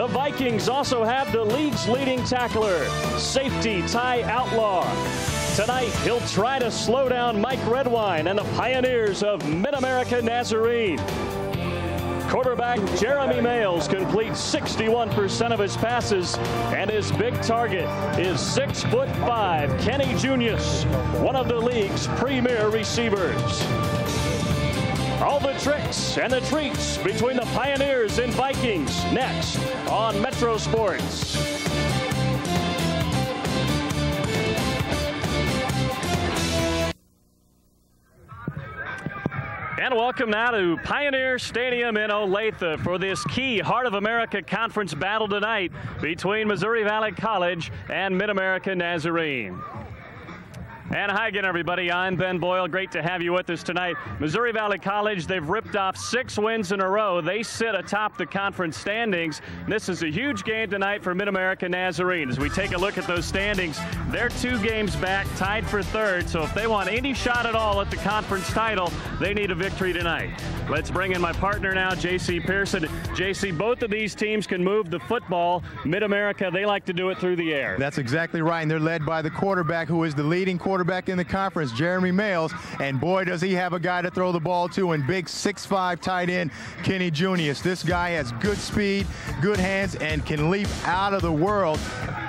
The Vikings also have the league's leading tackler, safety Ty Outlaw. Tonight, he'll try to slow down Mike Redwine and the Pioneers of MidAmerica Nazarene. Quarterback Jeremy Males completes 61% of his passes, and his big target is 6'5" Kenny Junius, one of the league's premier receivers. All the tricks and the treats between the Pioneers and Vikings next on Metro Sports. And welcome now to Pioneer Stadium in Olathe for this key Heart of America Conference battle tonight between Missouri Valley College and MidAmerica Nazarene. And hi again, everybody. I'm Ben Boyle. Great to have you with us tonight. Missouri Valley College, they've ripped off 6 wins in a row. They sit atop the conference standings. This is a huge game tonight for MidAmerica Nazarene. As we take a look at those standings, they're 2 games back, tied for 3rd. So if they want any shot at all at the conference title, they need a victory tonight. Let's bring in my partner now, J.C. Pearson. J.C., both of these teams can move the football. MidAmerica, they like to do it through the air. That's exactly right, and they're led by the quarterback who is the leading quarterback in the conference, Jeremy Males, and boy does he have a guy to throw the ball to in big 6'5" tight end Kenny Junius. This guy has good speed, good hands, and can leap out of the world.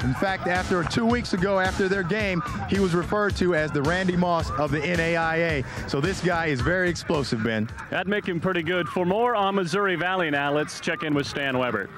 In fact, after 2 weeks ago after their game, he was referred to as the Randy Moss of the NAIA. So this guy is very explosive, Ben. That'd make him pretty good. For more on Missouri Valley now, let's check in with Stan Weber.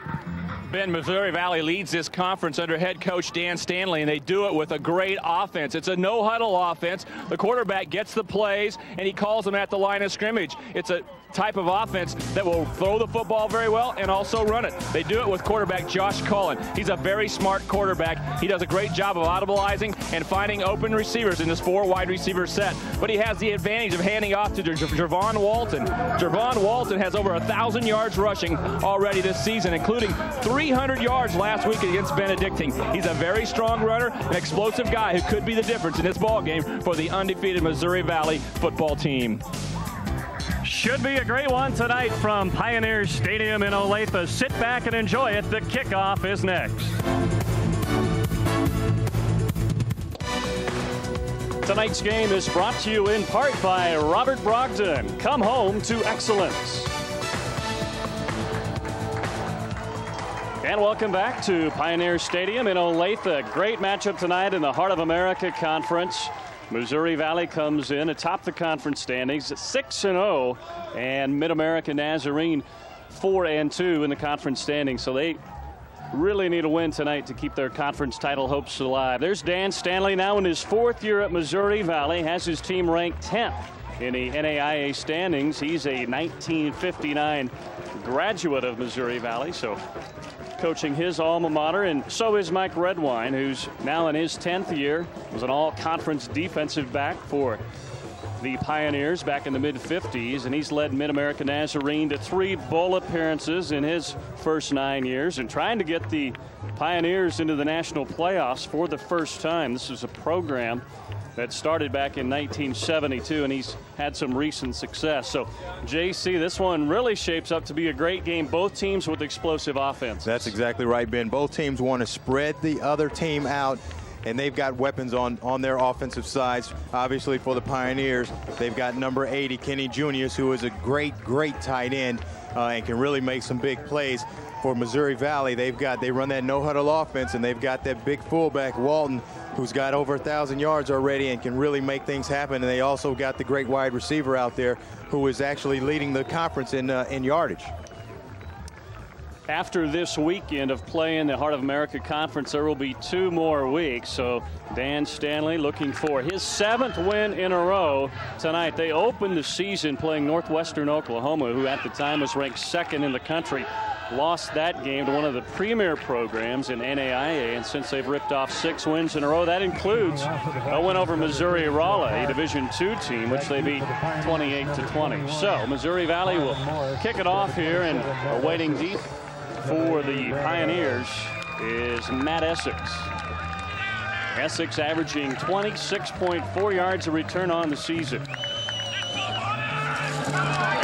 Ben, Missouri Valley leads this conference under head coach Dan Stanley, and they do it with a great offense. It's a no-huddle offense. The quarterback gets the plays, and he calls them at the line of scrimmage. It's a type of offense that will throw the football very well and also run it. They do it with quarterback Josh Cullen. He's a very smart quarterback. He does a great job of audibilizing and finding open receivers in this 4 wide receiver set. But he has the advantage of handing off to Jervon Walton. Jervon Walton has over 1,000 yards rushing already this season, including 300 yards last week against Benedictine. He's a very strong runner, an explosive guy who could be the difference in this ball game for the undefeated Missouri Valley football team. Should be a great one tonight from Pioneer Stadium in Olathe. Sit back and enjoy it. The kickoff is next. Tonight's game is brought to you in part by Robert Brogdon. Come home to excellence. And welcome back to Pioneer Stadium in Olathe. A great matchup tonight in the Heart of America Conference. Missouri Valley comes in atop the conference standings at 6-0, and MidAmerica Nazarene 4-2 in the conference standings. So they really need a win tonight to keep their conference title hopes alive. There's Dan Stanley now in his 4th year at Missouri Valley, has his team ranked 10th in the NAIA standings. He's a 1959 graduate of Missouri Valley, so coaching his alma mater, and so is Mike Redwine, who's now in his 10th year, was an all-conference defensive back for the Pioneers back in the mid-50s, and he's led MidAmerica Nazarene to 3 bowl appearances in his first 9 years, and trying to get the Pioneers into the national playoffs for the first time. This is a program that started back in 1972, and he's had some recent success. So, JC, this one really shapes up to be a great game. Both teams with explosive offense. That's exactly right, Ben. Both teams want to spread the other team out, and they've got weapons on their offensive sides. Obviously, for the Pioneers, they've got number 80, Kenny Junius, who is a great tight end and can really make some big plays. For Missouri Valley, they run that no-huddle offense, and they've got that big fullback, Walton, who's got over 1,000 yards already and can really make things happen. And they also got the great wide receiver out there who is actually leading the conference in yardage. After this weekend of play in the Heart of America Conference, there will be 2 more weeks. So Dan Stanley looking for his 7th win in a row tonight. They opened the season playing Northwestern Oklahoma, who at the time was ranked 2nd in the country. Lost that game to one of the premier programs in NAIA, and since they've ripped off 6 wins in a row, that includes a win over Missouri Rolla, a Division II team, which they beat 28-20. So Missouri Valley will kick it off here, and waiting deep for the Pioneers is Matt Essex. Essex averaging 26.4 yards a return on the season.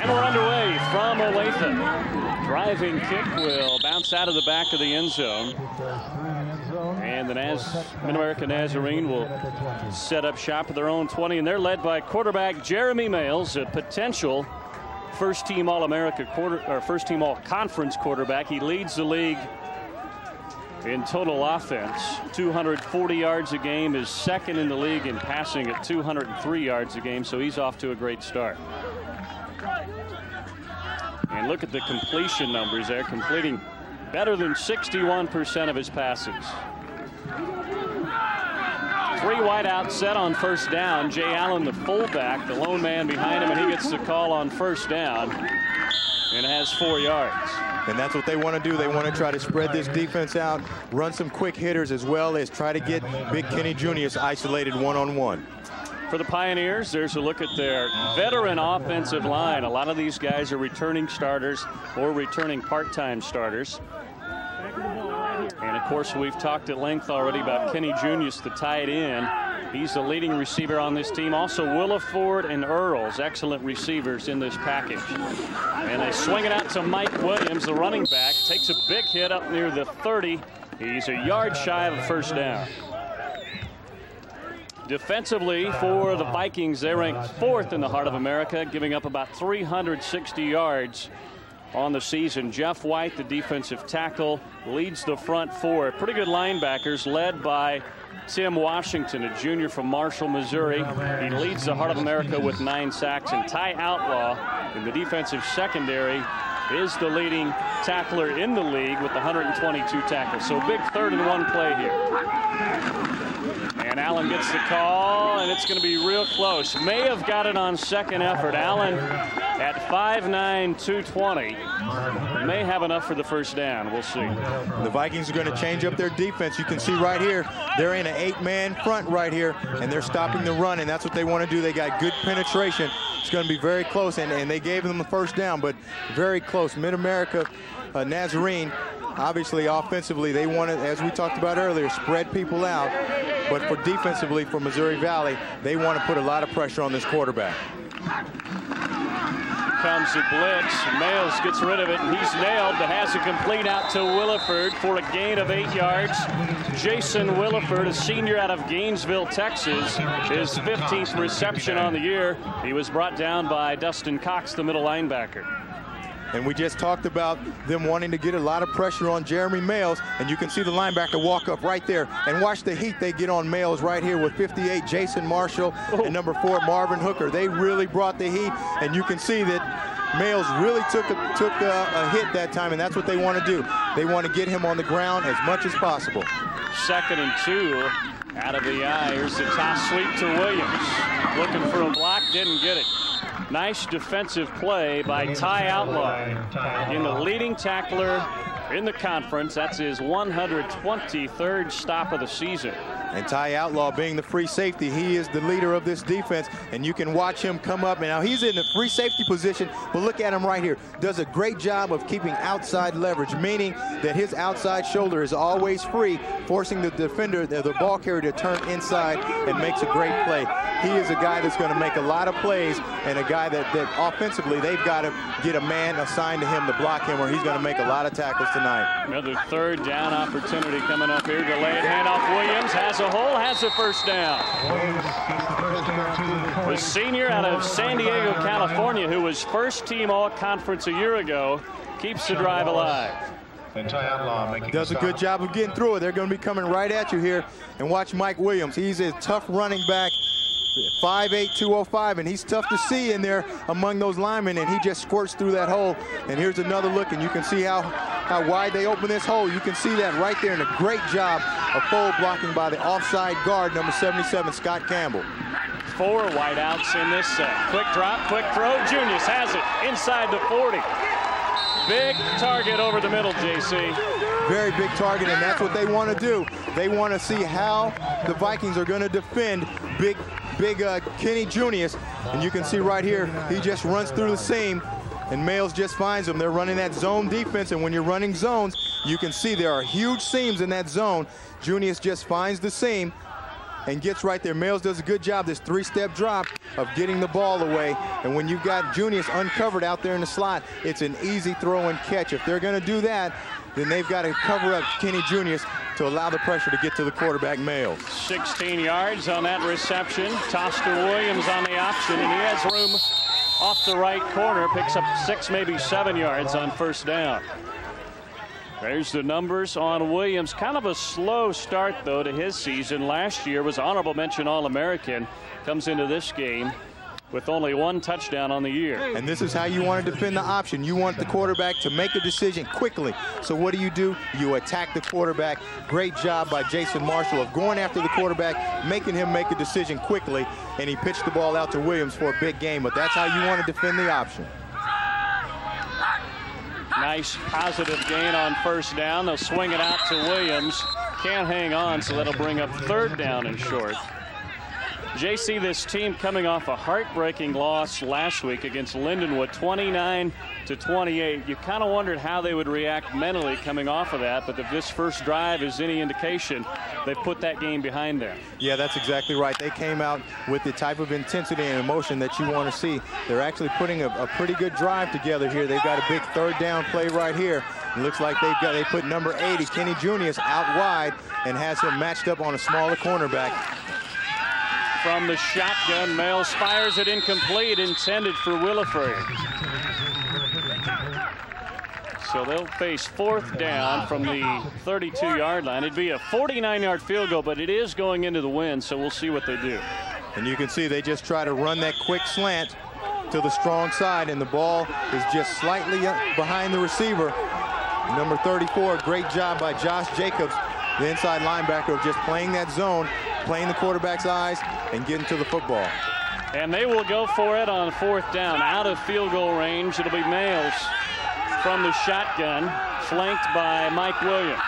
And we're underway. from Olathe. Driving kick will bounce out of the back of the end zone. And the MidAmerica Nazarene will set up shop at their own 20, and they're led by quarterback Jeremy Males, a potential first-team All-America first-team All-Conference quarterback. He leads the league in total offense, 240 yards a game, is second in the league in passing at 203 yards a game, so he's off to a great start. And look at the completion numbers there, completing better than 61% of his passes. 3 wide out set on first down. Jay Allen, the fullback, the lone man behind him, and he gets the call on first down and has 4 yards. And that's what they want to do. They want to try to spread this defense out, run some quick hitters, as well as try to get Big Kenny Junius isolated one-on-one. For the Pioneers, there's a look at their veteran offensive line. A lot of these guys are returning starters or returning part-time starters. And of course, we've talked at length already about Kenny Junius, the tight end. He's the leading receiver on this team. Also, Williford and Earls, excellent receivers in this package. And they swing it out to Mike Williams, the running back. Takes a big hit up near the 30. He's a yard shy of a first down. Defensively for the Vikings, they ranked 4th in the Heart of America, giving up about 360 yards on the season. Jeff White, the defensive tackle, leads the front 4. Pretty good linebackers led by Tim Washington, a junior from Marshall, Missouri. He leads the Heart of America with 9 sacks. And Ty Outlaw in the defensive secondary is the leading tackler in the league with 122 tackles. So big 3rd and 1 play here. And Allen gets the call, and it's going to be real close. May have got it on second effort. Allen at 5'9", 220. May have enough for the first down. We'll see. The Vikings are going to change up their defense. You can see right here, they're in an 8-man front right here, and they're stopping the run, and that's what they want to do. They got good penetration. It's going to be very close, and they gave them the first down, but very close. MidAmerica Nazarene, obviously offensively, they want to, as we talked about earlier, spread people out. But for defensively, for Missouri Valley, they want to put a lot of pressure on this quarterback. Comes the blitz. Males gets rid of it, and he's nailed. The has a complete out to Williford for a gain of 8 yards. Jason Williford, a senior out of Gainesville, Texas, his 15th reception on the year. He was brought down by Dustin Cox, the middle linebacker. And we just talked about them wanting to get a lot of pressure on Jeremy Males, and you can see the linebacker walk up right there. And watch the heat they get on Males right here with 58, Jason Marshall, and number 4, Marvin Hooker. They really brought the heat, and you can see that Males really took a hit that time, and that's what they want to do. They want to get him on the ground as much as possible. 2nd and 2 out of the eye. Here's the toss sweep to Williams. Looking for a block, didn't get it. Nice defensive play by Ty Outlaw, in the leading tackler in the conference. That's his 123rd stop of the season. And Ty Outlaw, being the free safety, he is the leader of this defense, and you can watch him come up. And now he's in the free safety position, but look at him right here. Does a great job of keeping outside leverage, meaning that his outside shoulder is always free, forcing the defender, the ball carrier, to turn inside, and makes a great play. He is a guy that's going to make a lot of plays, and a guy that offensively, they've got to get a man assigned to him to block him, or he's going to make a lot of tackles tonight. Another 3rd down opportunity coming up here. Delayed handoff. Williams has a hole, has a first down. The senior out of San Diego, California, who was first-team All-Conference a year ago, keeps the drive alive. Does a good job of getting through it. They're going to be coming right at you here. And watch Mike Williams. He's a tough running back. 5'8", 205, and he's tough to see in there among those linemen, and he just squirts through that hole. And here's another look, and you can see how wide they open this hole. You can see that right there, and a great job of fold blocking by the offside guard, number 77, Scott Campbell. 4 wideouts in this set. Quick drop, quick throw. Junius has it inside the 40. Big target over the middle, JC. Very big target, and that's what they want to do. They want to see how the Vikings are going to defend big Kenny Junius. And you can see right here, he just runs through the seam, and Males just finds him. They're running that zone defense, and when you're running zones, you can see there are huge seams in that zone. Junius just finds the seam, and gets right there. Males does a good job, this three-step drop of getting the ball away. And when you've got Junius uncovered out there in the slot, it's an easy throw and catch. If they're going to do that, then they've got to cover up Kenny Junius to allow the pressure to get to the quarterback, Males. 16 yards on that reception. Toss to Williams on the option, and he has room off the right corner. Picks up 6, maybe 7 yards on first down. There's the numbers on Williams. Kind of a slow start, though, to his season. Last year was honorable mention All-American. Comes into this game with only 1 touchdown on the year. And this is how you want to defend the option. You want the quarterback to make a decision quickly. So what do? You attack the quarterback. Great job by Jason Marshall of going after the quarterback, making him make a decision quickly, and he pitched the ball out to Williams for a big game. But that's how you want to defend the option. Nice positive gain on first down. They'll swing it out to Williams. Can't hang on, so that'll bring up 3rd down and short. JC, this team coming off a heartbreaking loss last week against Lindenwood, 29-28. You kind of wondered how they would react mentally coming off of that, but if this first drive is any indication, they've put that game behind them. Yeah, that's exactly right. They came out with the type of intensity and emotion that you want to see. They're actually putting a pretty good drive together here. They've got a big 3rd down play right here. It looks like they put number 80, Kenny Junius, out wide and has him matched up on a smaller cornerback. From the shotgun, Males fires it incomplete, intended for Williford. So they'll face 4th down from the 32-yard line. It'd be a 49-yard field goal, but it is going into the wind, so we'll see what they do. And you can see they just try to run that quick slant to the strong side, and the ball is just slightly behind the receiver. Number 34, great job by Josh Jacobs, the inside linebacker, of just playing that zone, playing the quarterback's eyes, and getting to the football. And they will go for it on 4th down. Out of field goal range, it'll be Males from the shotgun, flanked by Mike Williams.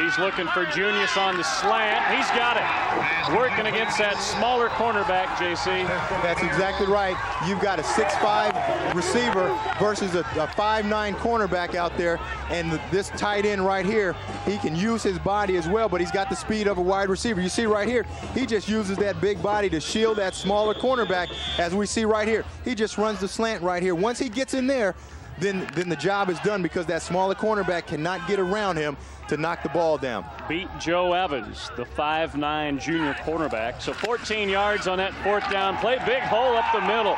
He's looking for Junius on the slant. He's got it. Working against that smaller cornerback, JC. That's exactly right. You've got a 6'5" receiver versus a 5'9" cornerback out there. And this tight end right here, he can use his body as well, but he's got the speed of a wide receiver. You see right here, he just uses that big body to shield that smaller cornerback, as we see right here. He just runs the slant right here. Once he gets in there, then the job is done, because that smaller cornerback cannot get around him to knock the ball down. Beat Joe Evans, the 5'9" junior cornerback. So 14 yards on that 4th down play. Big hole up the middle.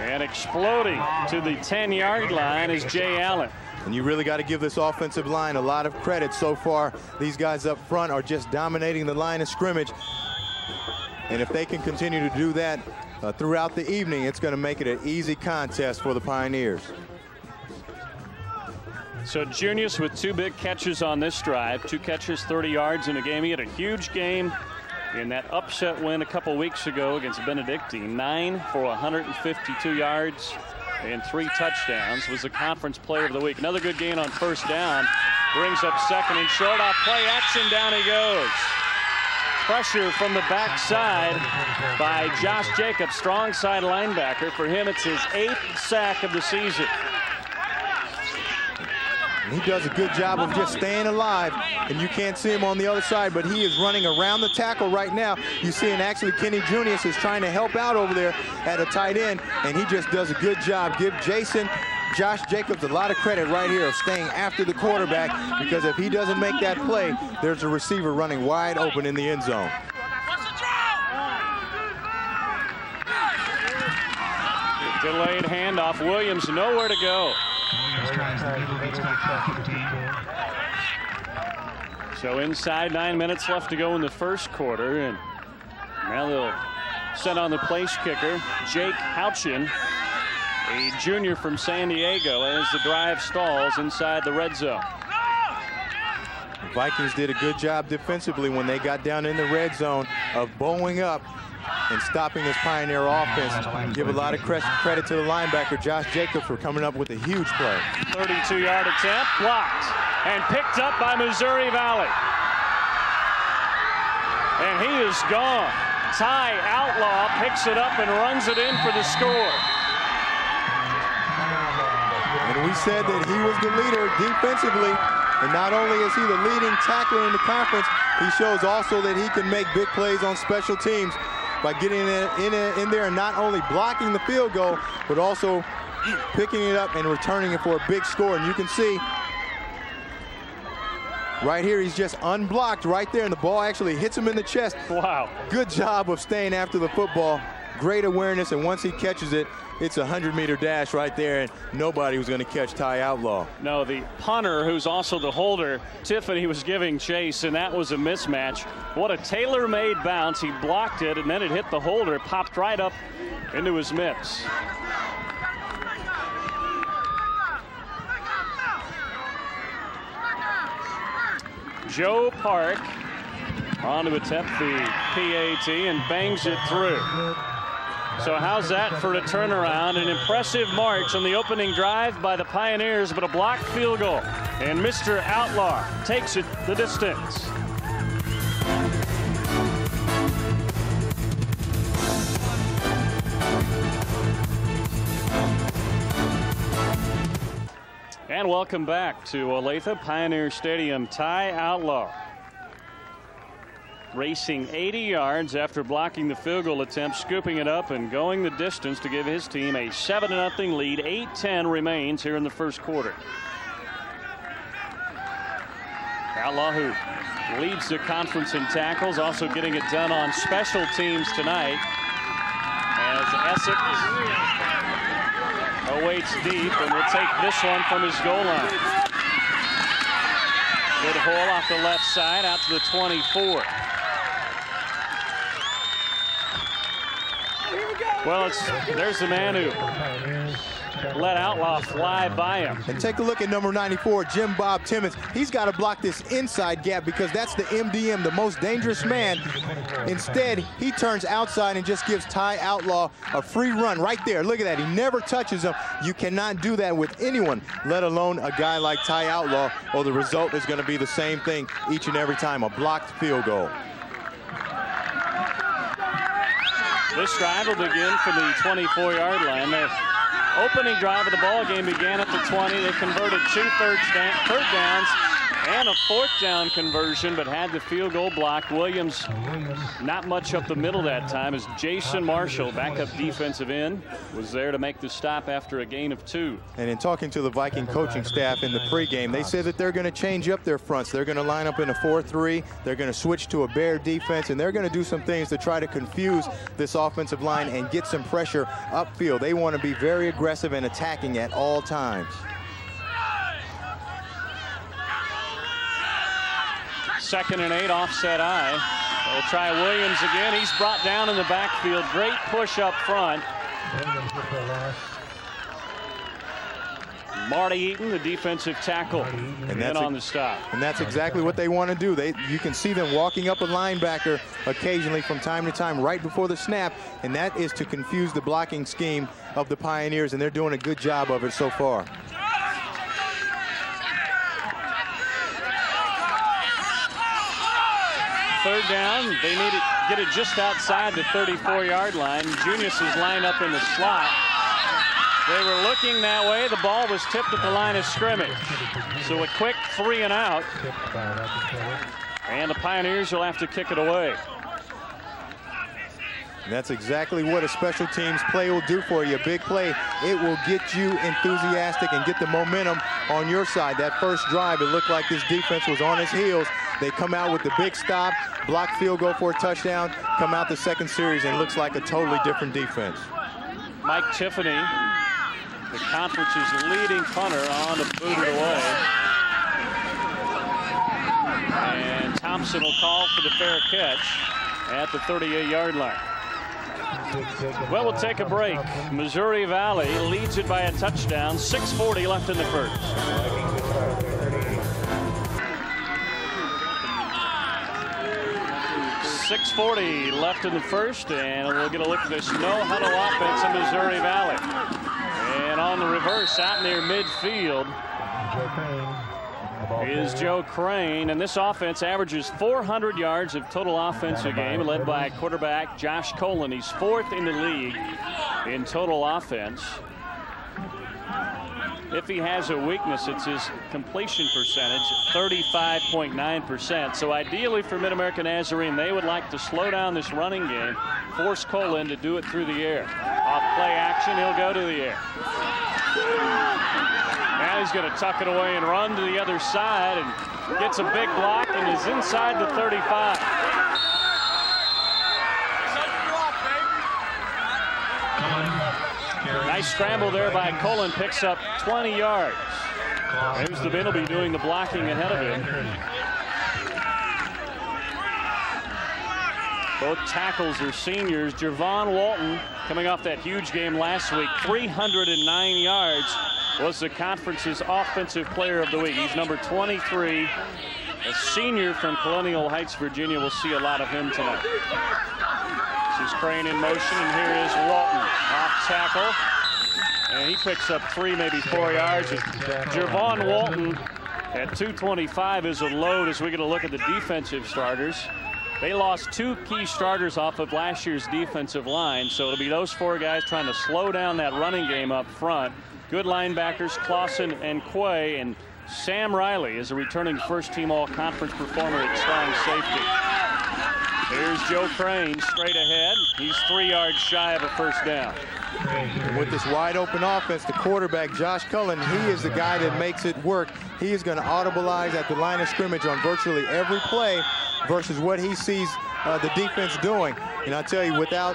And exploding to the 10-yard line is Jay Allen. And you really got to give this offensive line a lot of credit so far. These guys up front are just dominating the line of scrimmage. And if they can continue to do that throughout the evening, it's going to make it an easy contest for the Pioneers. So Junius with 2 big catches on this drive, 2 catches, 30 yards in a game. He had a huge game in that upset win a couple weeks ago against Benedictine. 9 for 152 yards and 3 touchdowns. Was the conference player of the week. Another good gain on first down. Brings up 2nd and short. Off play action, down he goes. Pressure from the backside by Josh Jacobs, strong side linebacker. For him, it's his 8th sack of the season. He does a good job of just staying alive, and you can't see him on the other side, but he is running around the tackle right now. You see, and actually Kenny Junius is trying to help out over there at a tight end, and he just does a good job. Give Josh Jacobs a lot of credit right here of staying after the quarterback, because if he doesn't make that play, there's a receiver running wide open in the end zone. Delayed handoff. Williams nowhere to go. So inside 9 minutes left to go in the first quarter, and now they'll send on the place kicker, Jake Houchin, a junior from San Diego, as the drive stalls inside the red zone. The Vikings did a good job defensively when they got down in the red zone of bowing up and stopping this Pioneer offense. Give a lot of credit to the linebacker, Josh Jacobs, for coming up with a huge play. 32-yard attempt, blocked, and picked up by Missouri Valley. And he is gone. Ty Outlaw picks it up and runs it in for the score. And we said that he was the leader defensively. And not only is he the leading tackler in the conference, he shows also that he can make big plays on special teams by getting in there and not only blocking the field goal, but also picking it up and returning it for a big score. And you can see right here, he's just unblocked right there, and the ball actually hits him in the chest. Wow. Good job of staying after the football. Great awareness, and once he catches it, it's a 100-meter dash right there, and nobody was going to catch Ty Outlaw. No, the punter, who's also the holder, Tiffany, was giving chase, and that was a mismatch. What a tailor-made bounce. He blocked it, and then it hit the holder, popped right up into his mitts. Joe Park on to attempt the PAT and bangs it through. So how's that for a turnaround? An impressive march on the opening drive by the Pioneers, but a blocked field goal. And Mr. Outlaw takes it the distance. And welcome back to Olathe Pioneer Stadium. Ty Outlaw racing 80 yards after blocking the field goal attempt, scooping it up and going the distance to give his team a 7-0 lead. 8:10 remains here in the first quarter. Outlaw, who leads the conference in tackles, also getting it done on special teams tonight, as Essex awaits deep and will take this one from his goal line. Good hole off the left side out to the 24. Well, there's the man who let Outlaw fly by him. And take a look at number 94, Jim Bob Timmons. He's got to block this inside gap because that's the MDM, the most dangerous man. Instead, he turns outside and just gives Ty Outlaw a free run right there. Look at that. He never touches him. You cannot do that with anyone, let alone a guy like Ty Outlaw, or the result is going to be the same thing each and every time, a blocked field goal. This drive will begin from the 24-yard line. The opening drive of the ball game began at the 20. They converted 2 third downs and a 4th down conversion, but had the field goal blocked. Williams not much up the middle that time, as Jason Marshall, backup defensive end, was there to make the stop after a gain of 2. And in talking to the Viking coaching staff in the pregame, they said that they're going to change up their fronts. They're going to line up in a 4-3. They're going to switch to a bear defense, and they're going to do some things to try to confuse this offensive line and get some pressure upfield. They want to be very aggressive and attacking at all times. 2nd and 8, offset eye. They'll try Williams again. He's brought down in the backfield. Great push up front. Marty Eaton, the defensive tackle, and on the stop. And that's exactly what they want to do. You can see them walking up a linebacker occasionally from time to time right before the snap, and that is to confuse the blocking scheme of the Pioneers, and they're doing a good job of it so far. Third down, they need to get it just outside the 34-yard line. Junius is lined up in the slot. They were looking that way. The ball was tipped at the line of scrimmage. So a quick 3 and out. And the Pioneers will have to kick it away. And that's exactly what a special teams play will do for you. A big play, it will get you enthusiastic and get the momentum on your side. That first drive, it looked like this defense was on its heels. They come out with the big stop, block field goal for a touchdown, come out the second series, and it looks like a totally different defense. Mike Tiffany, the conference's leading punter, on to boot it away. And Thompson will call for the fair catch at the 38-yard line. Well, we'll take a break. Missouri Valley leads it by a touchdown. 6:40 left in the first. .640 left in the first, and we'll get a look at this no-huddle offense in Missouri Valley. And on the reverse, out near midfield, is Joe Crane, and this offense averages 400 yards of total offense a game, led by quarterback Josh Colin. He's 4th in the league in total offense. If he has a weakness, it's his completion percentage, 35.9%. So ideally for MidAmerica Nazarene, they would like to slow down this running game, force Colin to do it through the air. Off play action, he'll go to the air. Now he's going to tuck it away and run to the other side and gets a big block and is inside the 35. Nice scramble there by Colin, picks up 20 yards. James DeVin will be doing the blocking ahead of him. Both tackles are seniors. Javon Walton, coming off that huge game last week, 309 yards, was the conference's offensive player of the week. He's number 23, a senior from Colonial Heights, Virginia. We'll see a lot of him tonight. This is Crane in motion, and here is Walton off tackle. And he picks up 3, maybe 4 yards. Javon Walton at 225 is a load as we get a look at the defensive starters. They lost 2 key starters off of last year's defensive line, so it'll be those 4 guys trying to slow down that running game up front. Good linebackers, Clausen and Quay, and Sam Riley is a returning first-team all-conference performer at strong safety. Here's Joe Crane straight ahead. He's 3 yards shy of a first down. With this wide open offense, the quarterback, Josh Cullen, he is the guy that makes it work. He is going to audibilize at the line of scrimmage on virtually every play versus what he sees the defense doing. And I tell you, without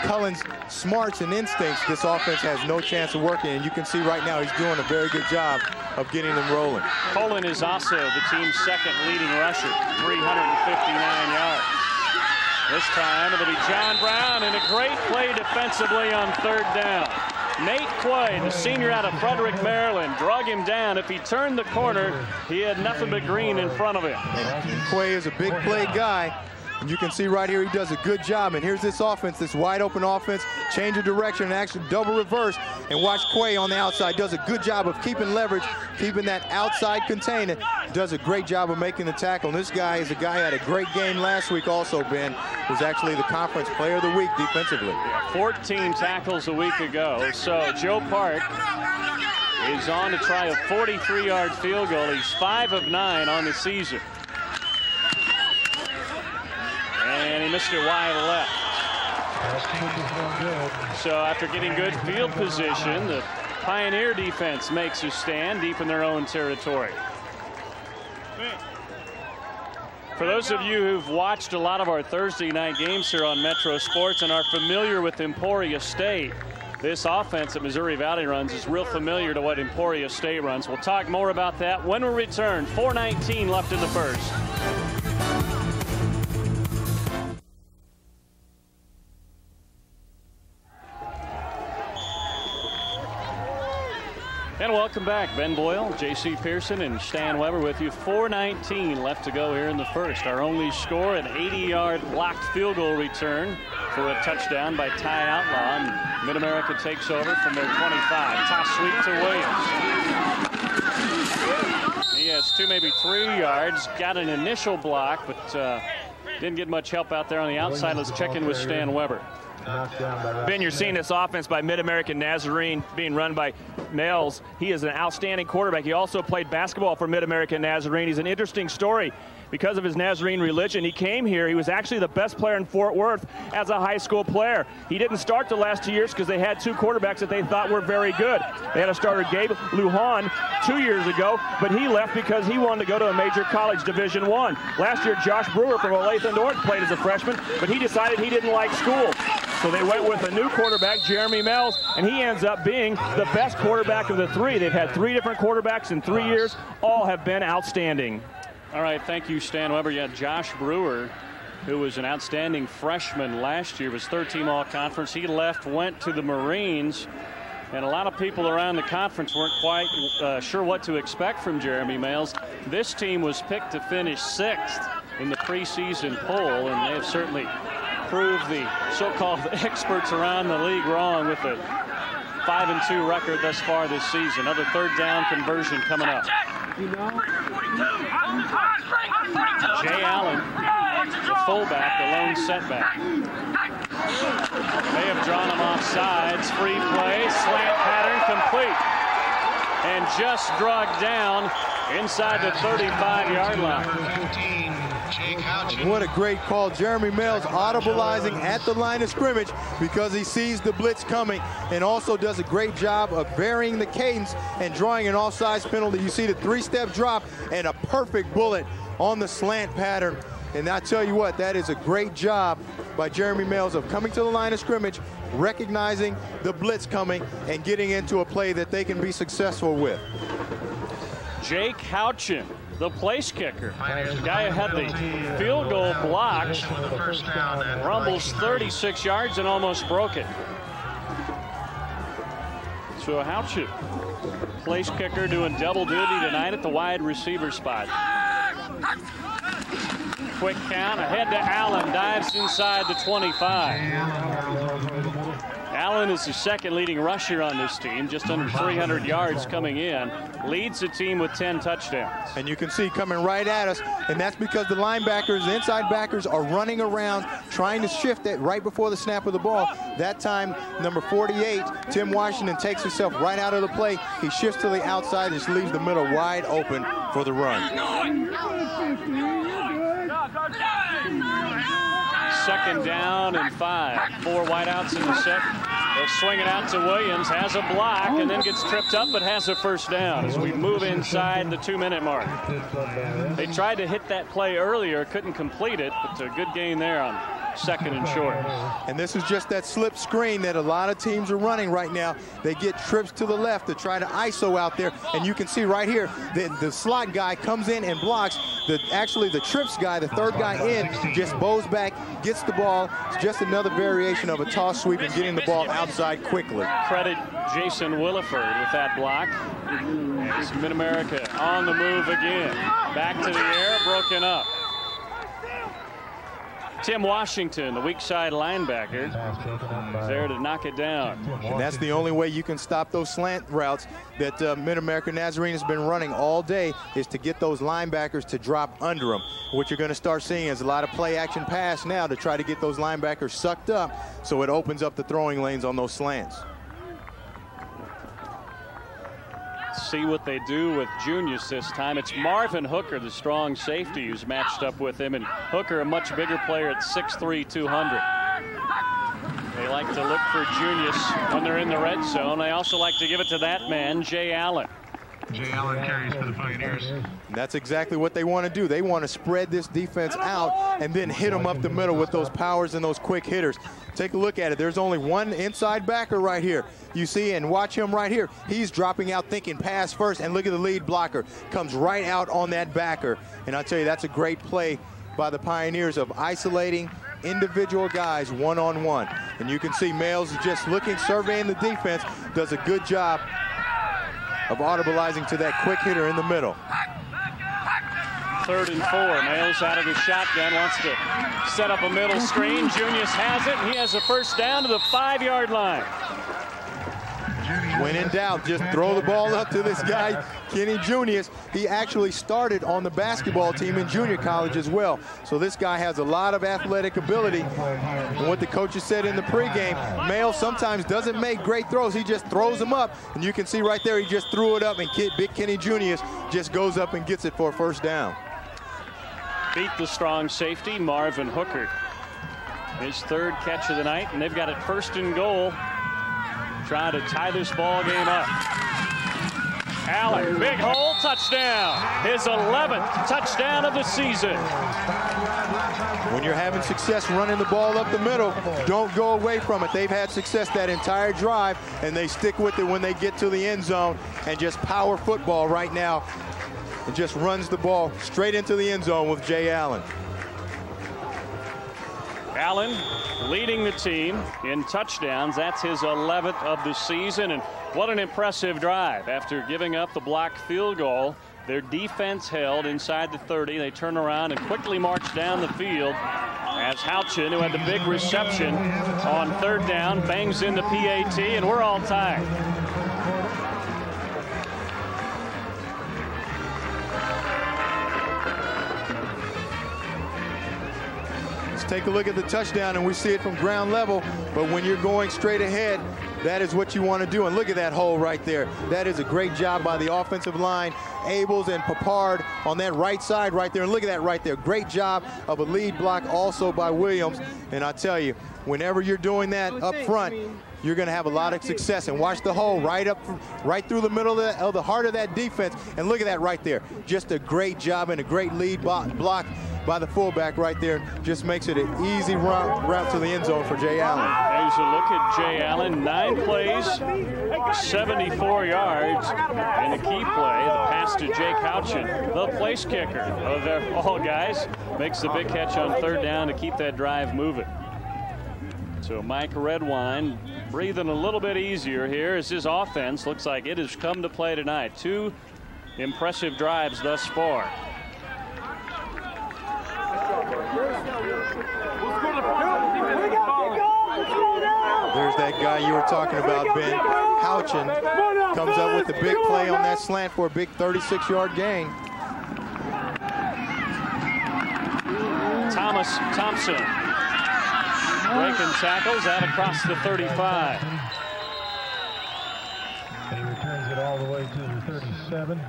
Cullen's smarts and instincts, this offense has no chance of working. And you can see right now he's doing a very good job of getting them rolling. Cullen is also the team's second leading rusher, 359 yards. This time it'll be John Brown, and a great play defensively on third down. Nate Quay, the senior out of Frederick, Maryland, drug him down. If he turned the corner, he had nothing but green in front of him. And Quay is a big play guy. And you can see right here he does a good job. And here's this offense, this wide open offense, change of direction and actually double reverse. And watch Quay on the outside, does a good job of keeping leverage, keeping that outside containment. Does a great job of making the tackle. And this guy is a guy who had a great game last week also, Ben. Was actually the conference player of the week defensively. 14 tackles a week ago. So Joe Park is on to try a 43-yard field goal. He's 5 of 9 on the season. And he missed it wide left. So after getting good field position, the Pioneer defense makes a stand deep in their own territory. For those of you who've watched a lot of our Thursday night games here on Metro Sports and are familiar with Emporia State, this offense that Missouri Valley runs is real familiar to what Emporia State runs. We'll talk more about that when we return. 4:19 left in the first. And welcome back. Ben Boyle, J.C. Pearson, and Stan Weber with you. 4:19 left to go here in the first. Our only score, an 80-yard blocked field goal return for a touchdown by Ty Outlaw. And MidAmerica takes over from their 25. Toss sweep to Williams. He has 2, maybe 3 yards. Got an initial block, but didn't get much help out there on the outside. Let's check in with Stan Weber. Ben, you're seeing this offense by MidAmerica Nazarene being run by Males. He is an outstanding quarterback. He also played basketball for MidAmerica Nazarene. He's an interesting story because of his Nazarene religion. He came here. He was actually the best player in Fort Worth as a high school player. He didn't start the last 2 years because they had 2 quarterbacks that they thought were very good. They had a starter, Gabe Lujan, 2 years ago, but he left because he wanted to go to a major college, Division I. Last year, Josh Brewer from Olathe North played as a freshman, but he decided he didn't like school. So they went with a new quarterback, Jeremy Mells, and he ends up being the best quarterback of the 3. They've had 3 different quarterbacks in 3 years. All have been outstanding. All right, thank you, Stan Weber. Yeah, Josh Brewer, who was an outstanding freshman last year, was third-team all-conference. He left, went to the Marines, and a lot of people around the conference weren't quite sure what to expect from Jeremy Mells. This team was picked to finish 6th in the preseason poll, and they have certainly proved the so-called experts around the league wrong with a 5-2 record thus far this season. Another third down conversion coming up. Jay Allen, the fullback, the lone setback. They have drawn him off sides. Free play, slant pattern complete. and just dragged down inside the 35-yard line. What a great call. Jeremy Mills audibilizing at the line of scrimmage because he sees the blitz coming, and also does a great job of varying the cadence and drawing an offsides penalty. You see the 3-step drop and a perfect bullet on the slant pattern. And I tell you what, that is a great job by Jeremy Mills of coming to the line of scrimmage, recognizing the blitz coming, and getting into a play that they can be successful with. Jake Houchin, the place kicker. The guy who had the field goal blocked, rumbles 36 yards and almost broke it. So Houchin, place kicker, doing double duty tonight at the wide receiver spot. Quick count, ahead to Allen, dives inside the 25. Allen is the second leading rusher on this team, just under 300 yards coming in. Leads the team with 10 touchdowns. And you can see coming right at us, and that's because the linebackers, the inside backers, are running around trying to shift it right before the snap of the ball. That time, number 48, Tim Washington, takes himself right out of the play. He shifts to the outside and just leaves the middle wide open for the run. Second down and 5. 4 wideouts in the set. They'll swing it out to Williams, has a block, and then gets tripped up, but has a first down as we move inside the 2-minute mark. They tried to hit that play earlier, couldn't complete it, but a good gain there on second and short. And this is just that slip screen that a lot of teams are running right now. They get trips to the left to try to ISO out there, and you can see right here the slot guy comes in and blocks. Actually the trips guy, the third guy in, just bows back, gets the ball. It's just another variation of a toss sweep and getting the ball outside quickly. Credit Jason Williford with that block. It's MidAmerica on the move again. Back to the air, broken up. Tim Washington, the weak side linebacker, is there to knock it down. And that's the only way you can stop those slant routes that MidAmerica Nazarene has been running all day, is to get those linebackers to drop under them. What you're going to start seeing is a lot of play action pass now to try to get those linebackers sucked up, so it opens up the throwing lanes on those slants. See what they do with Junius this time. It's Marvin Hooker, the strong safety, who's matched up with him, and Hooker, a much bigger player at 6'3", 200. They like to look for Junius when they're in the red zone. They also like to give it to that man, Jay Allen. Jay Allen carries for the Pioneers. And that's exactly what they want to do. They want to spread this defense out and then hit them up the middle with those powers and those quick hitters. Take a look at it. There's only one inside backer right here. You see, and watch him right here. He's dropping out thinking pass first, and look at the lead blocker. Comes right out on that backer. And I tell you, that's a great play by the Pioneers of isolating individual guys one-on-one. And you can see Males is just looking, surveying the defense, does a good job of audibilizing to that quick hitter in the middle. 3rd and 4. Males out of the shotgun, wants to set up a middle screen. Junius has it, and he has a first down to the 5-yard line. When in doubt, just throw the ball up to this guy, Kenny Junius. He actually started on the basketball team in junior college as well. So this guy has a lot of athletic ability. And what the coaches said in the pregame, Male sometimes doesn't make great throws. He just throws them up. And you can see right there, he just threw it up, and big Kenny Junius just goes up and gets it for a first down. Beat the strong safety, Marvin Hooker. His 3rd catch of the night, and they've got it 1st and goal. Trying to tie this ball game up. Allen, big hole, touchdown. His 11th touchdown of the season. When you're having success running the ball up the middle, don't go away from it. They've had success that entire drive, and they stick with it when they get to the end zone, and just power football right now. It just runs the ball straight into the end zone with Jay Allen. Allen leading the team in touchdowns. That's his 11th of the season, and what an impressive drive. After giving up the blocked field goal, their defense held inside the 30. They turn around and quickly march down the field as Houchin, who had the big reception on 3rd down, bangs in the PAT, and we're all tied. take a look at the touchdown, and we see it from ground level. But when you're going straight ahead, that is what you want to do. And look at that hole right there. That is a great job by the offensive line. Abels and Papard on that right side right there. And look at that right there. Great job of a lead block also by Williams. And I tell you, whenever you're doing that up front, you're going to have a lot of success. And watch the hole right through the middle of the heart of that defense. And look at that right there. Just a great job and a great lead block by the fullback right there. Just makes it an easy route to the end zone for Jay Allen. There's a look at Jay Allen. 9 plays, 74 yards. And the key play, the pass to Jake Houchin, the place kicker of their all guys, makes the big catch on 3rd down to keep that drive moving. So Mike Redwine breathing a little bit easier here as his offense looks like it has come to play tonight. 2 impressive drives thus far. There's that guy you were talking about, Ben. Houchin comes up with the big play on that slant for a big 36-yard gain. Thompson breaking tackles out across the 35. And he returns it all the way to the 37.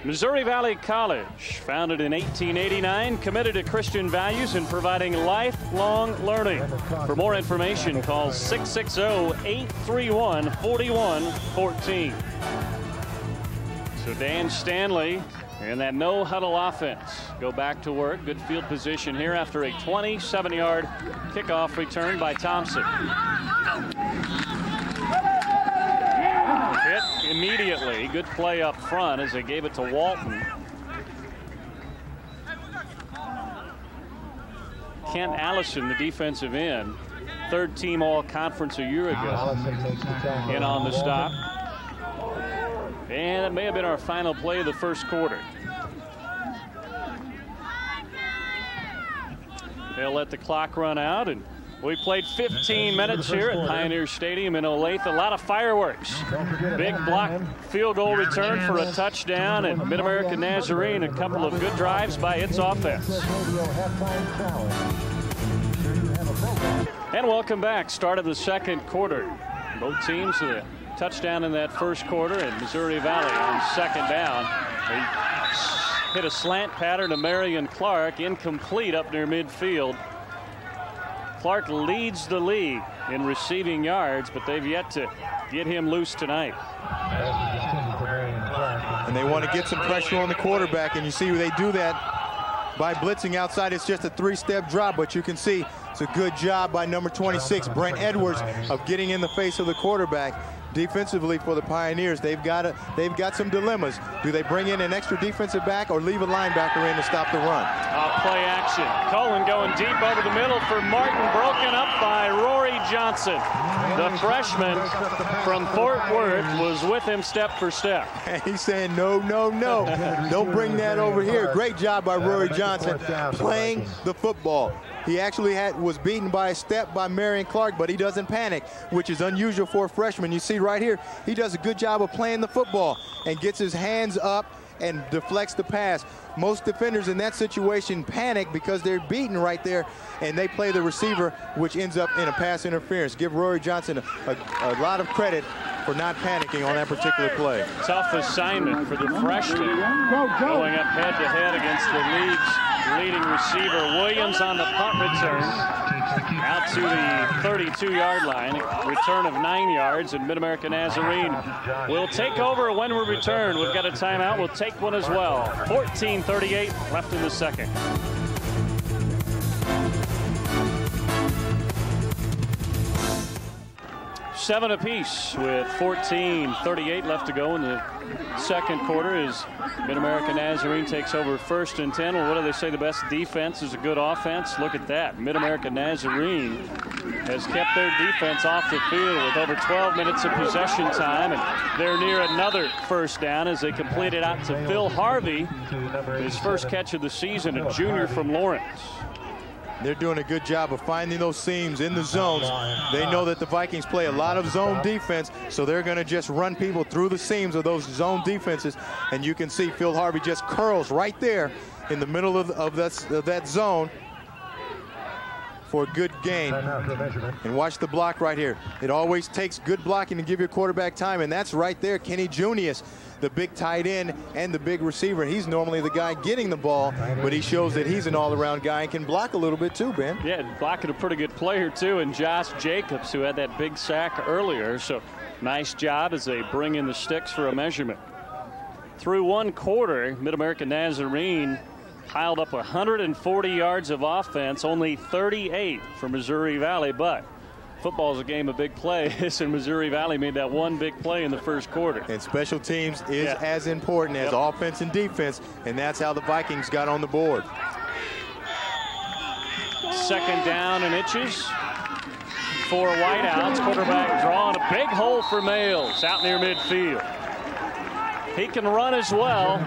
Missouri Valley College, founded in 1889, committed to Christian values and providing lifelong learning. For more information, call 660-831-4114. So Dan Stanley and that no-huddle offense go back to work. Good field position here after a 27-yard kickoff return by Thompson. Hit immediately. Good play up front as they gave it to Walton. Kent Allison, the defensive end, 3rd team all-conference a year ago, in on the stop. And it may have been our final play of the first quarter. They'll let the clock run out, and we played 15 minutes here at Pioneer Stadium in Olathe. A lot of fireworks. Big block field goal return for a touchdown, and MidAmerica Nazarene, a couple of good drives by its offense. And welcome back. Start of the second quarter. Both teams with a touchdown in that first quarter, and Missouri Valley on 2nd down. They hit a slant pattern to Marion Clark, incomplete up near midfield. Clark leads the league in receiving yards, but they've yet to get him loose tonight. And they want to get some pressure on the quarterback, and you see they do that by blitzing outside. It's just a 3-step drop, but you can see it's a good job by number 26, Brent Edwards, of getting in the face of the quarterback. Defensively for the Pioneers, they've got some dilemmas. Do they bring in an extra defensive back or leave a linebacker in to stop the run? Play action. Cullen going deep over the middle for Martin, broken up by Rory Johnson. The freshman from Fort Worth was with him step for step. And he's saying, no, no, no. Don't bring that over here. Great job by Rory Johnson playing the football. He actually was beaten by a step by Marion Clark, but he doesn't panic, which is unusual for a freshman. You see right here, he does a good job of playing the football and gets his hands up and deflects the pass. Most defenders in that situation panic because they're beaten right there, and they play the receiver, which ends up in a pass interference. Give Rory Johnson a lot of credit for not panicking on that particular play. Tough assignment for the freshman, going up head-to-head against the league's leading receiver. Williams on the punt return out to the 32-yard line. Return of 9 yards, and MidAmerica Nazarene will take over when we return. We've got a timeout. We'll take one as well. 14:38 left in the second. Seven apiece with 14:38 left to go in the second quarter as MidAmerica Nazarene takes over 1st and 10. Well, what do they say? The best defense is a good offense. Look at that. MidAmerica Nazarene has kept their defense off the field with over 12 minutes of possession time, and they're near another first down as they complete it out to Phil Harvey, his first catch of the season, a junior from Lawrence. They're doing a good job of finding those seams in the zones. They know that the Vikings play a lot of zone defense, so they're going to just run people through the seams of those zone defenses. And you can see Phil Harvey just curls right there in the middle of that zone for a good gain. And watch the block right here. It always takes good blocking to give your quarterback time, and that's right there. Kenny Junius, the big tight end and the big receiver. He's normally the guy getting the ball, but he shows that he's an all-around guy and can block a little bit too, Ben. Yeah, blocking a pretty good player too, and Josh Jacobs, who had that big sack earlier. So nice job as they bring in the sticks for a measurement. Through one quarter, MidAmerica Nazarene piled up 140 yards of offense, only 38 for Missouri Valley, but football is a game of big plays, and Missouri Valley made that one big play in the first quarter. And special teams is as important as offense and defense, and that's how the Vikings got on the board. Second down and inches. 4 wideouts. Quarterback drawing a big hole for Males out near midfield. He can run as well.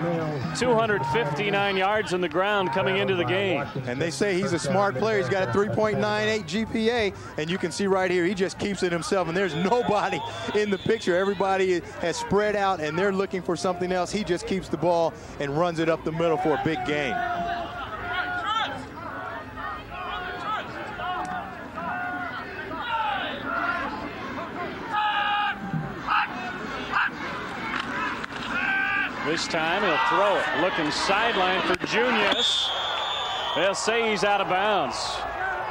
259 yards on the ground coming into the game. And they say he's a smart player. He's got a 3.98 GPA, and you can see right here, he just keeps it himself, and there's nobody in the picture. Everybody has spread out, and they're looking for something else. He just keeps the ball and runs it up the middle for a big gain. This time he'll throw it. Looking sideline for Junius. They'll say he's out of bounds.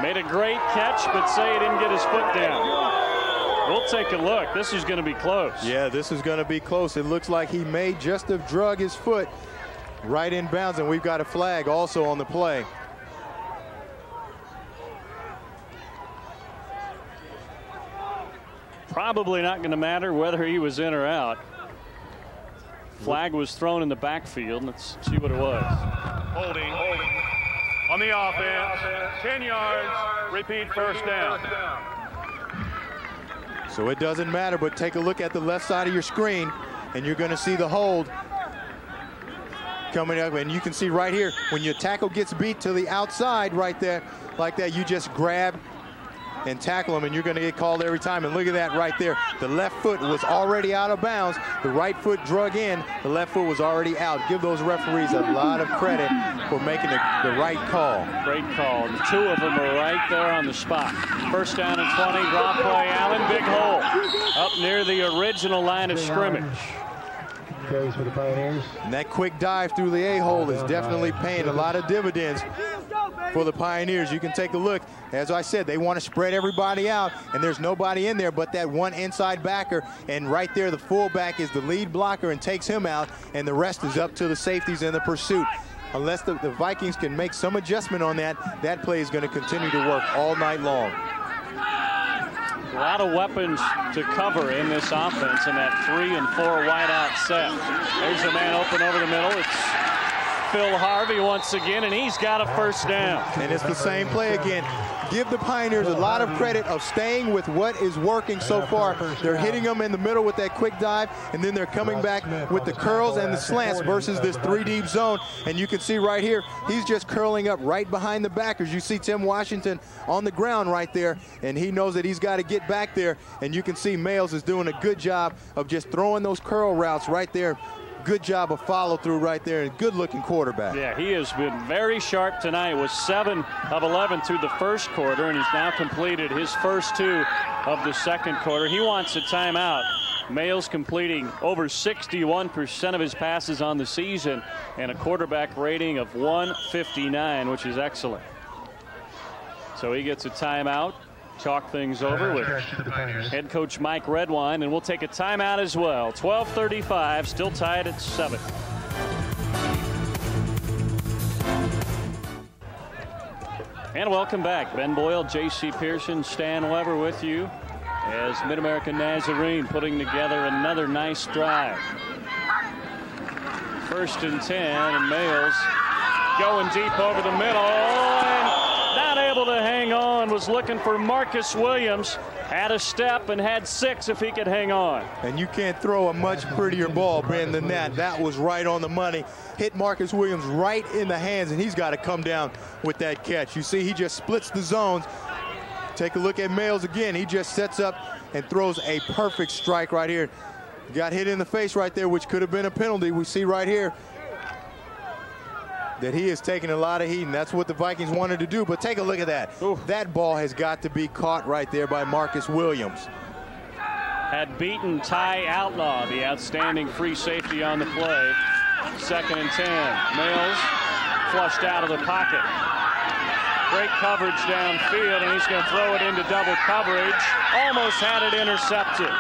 Made a great catch, but say he didn't get his foot down. We'll take a look. This is going to be close. Yeah, this is going to be close. It looks like he may just have drug his foot right in bounds, and we've got a flag also on the play. Probably not going to matter whether he was in or out. Flag was thrown in the backfield. Let's see what it was. Holding on the offense. 10 yards. Repeat first down. So it doesn't matter, but take a look at the left side of your screen, and you're going to see the hold coming up. And you can see right here, when your tackle gets beat to the outside right there, like that, you just grab and tackle him, and you're going to get called every time. And look at that right there. The left foot was already out of bounds. The right foot drug in. The left foot was already out. Give those referees a lot of credit for making the right call. Great call. The two of them are right there on the spot. First down and 20. Draw play. Allen, big hole up near the original line of scrimmage. Carries for the Pioneers. And that quick dive through the A-hole is definitely paying a lot of dividends for the Pioneers. You can take a look. As I said, they want to spread everybody out, and there's nobody in there but that one inside backer, and right there the fullback is the lead blocker and takes him out, and the rest is up to the safeties in the pursuit. Unless the Vikings can make some adjustment on that, that play is going to continue to work all night long. A lot of weapons to cover in this offense in that 3 and 4 wideout set. There's a man open over the middle. It's Phil Harvey once again, and he's got a first down. And it's the same play again. Give the Pioneers a lot of credit of staying with what is working so far. They're hitting them in the middle with that quick dive, and then they're coming back with the curls and the slants versus this 3-deep zone. And you can see right here, he's just curling up right behind the backers. You see Tim Washington on the ground right there, and he knows that he's got to get back there. And you can see Males is doing a good job of just throwing those curl routes right there. Good job of follow through right there, and good looking quarterback. Yeah, he has been very sharp tonight. Was 7 of 11 through the first quarter, and he's now completed his first 2 of the second quarter. He wants a timeout. Males completing over 61% of his passes on the season, and a quarterback rating of 159, which is excellent. So he gets a timeout. Talk things over with head coach Mike Redwine, and we'll take a timeout as well. 12:35, still tied at 7. And welcome back. Ben Boyle, J.C. Pearson, Stan Weber with you as MidAmerica Nazarene putting together another nice drive. 1st and 10, and Males going deep over the middle, and not able to hang on. Was looking for Marcus Williams. Had a step and had 6 if he could hang on. And you can't throw a much prettier ball, Ben, than that. That was right on the money. Hit Marcus Williams right in the hands, and he's got to come down with that catch. You see, he just splits the zones. Take a look at Males again. He just sets up and throws a perfect strike right here. Got hit in the face right there, which could have been a penalty. We see right here. that he is taking a lot of heat, and that's what the Vikings wanted to do. But take a look at that. Ooh. That ball has got to be caught right there by Marcus Williams. Had beaten Ty Outlaw, the outstanding free safety on the play. 2nd and 10. Mills flushed out of the pocket. Great coverage downfield, and he's going to throw it into double coverage. Almost had it intercepted.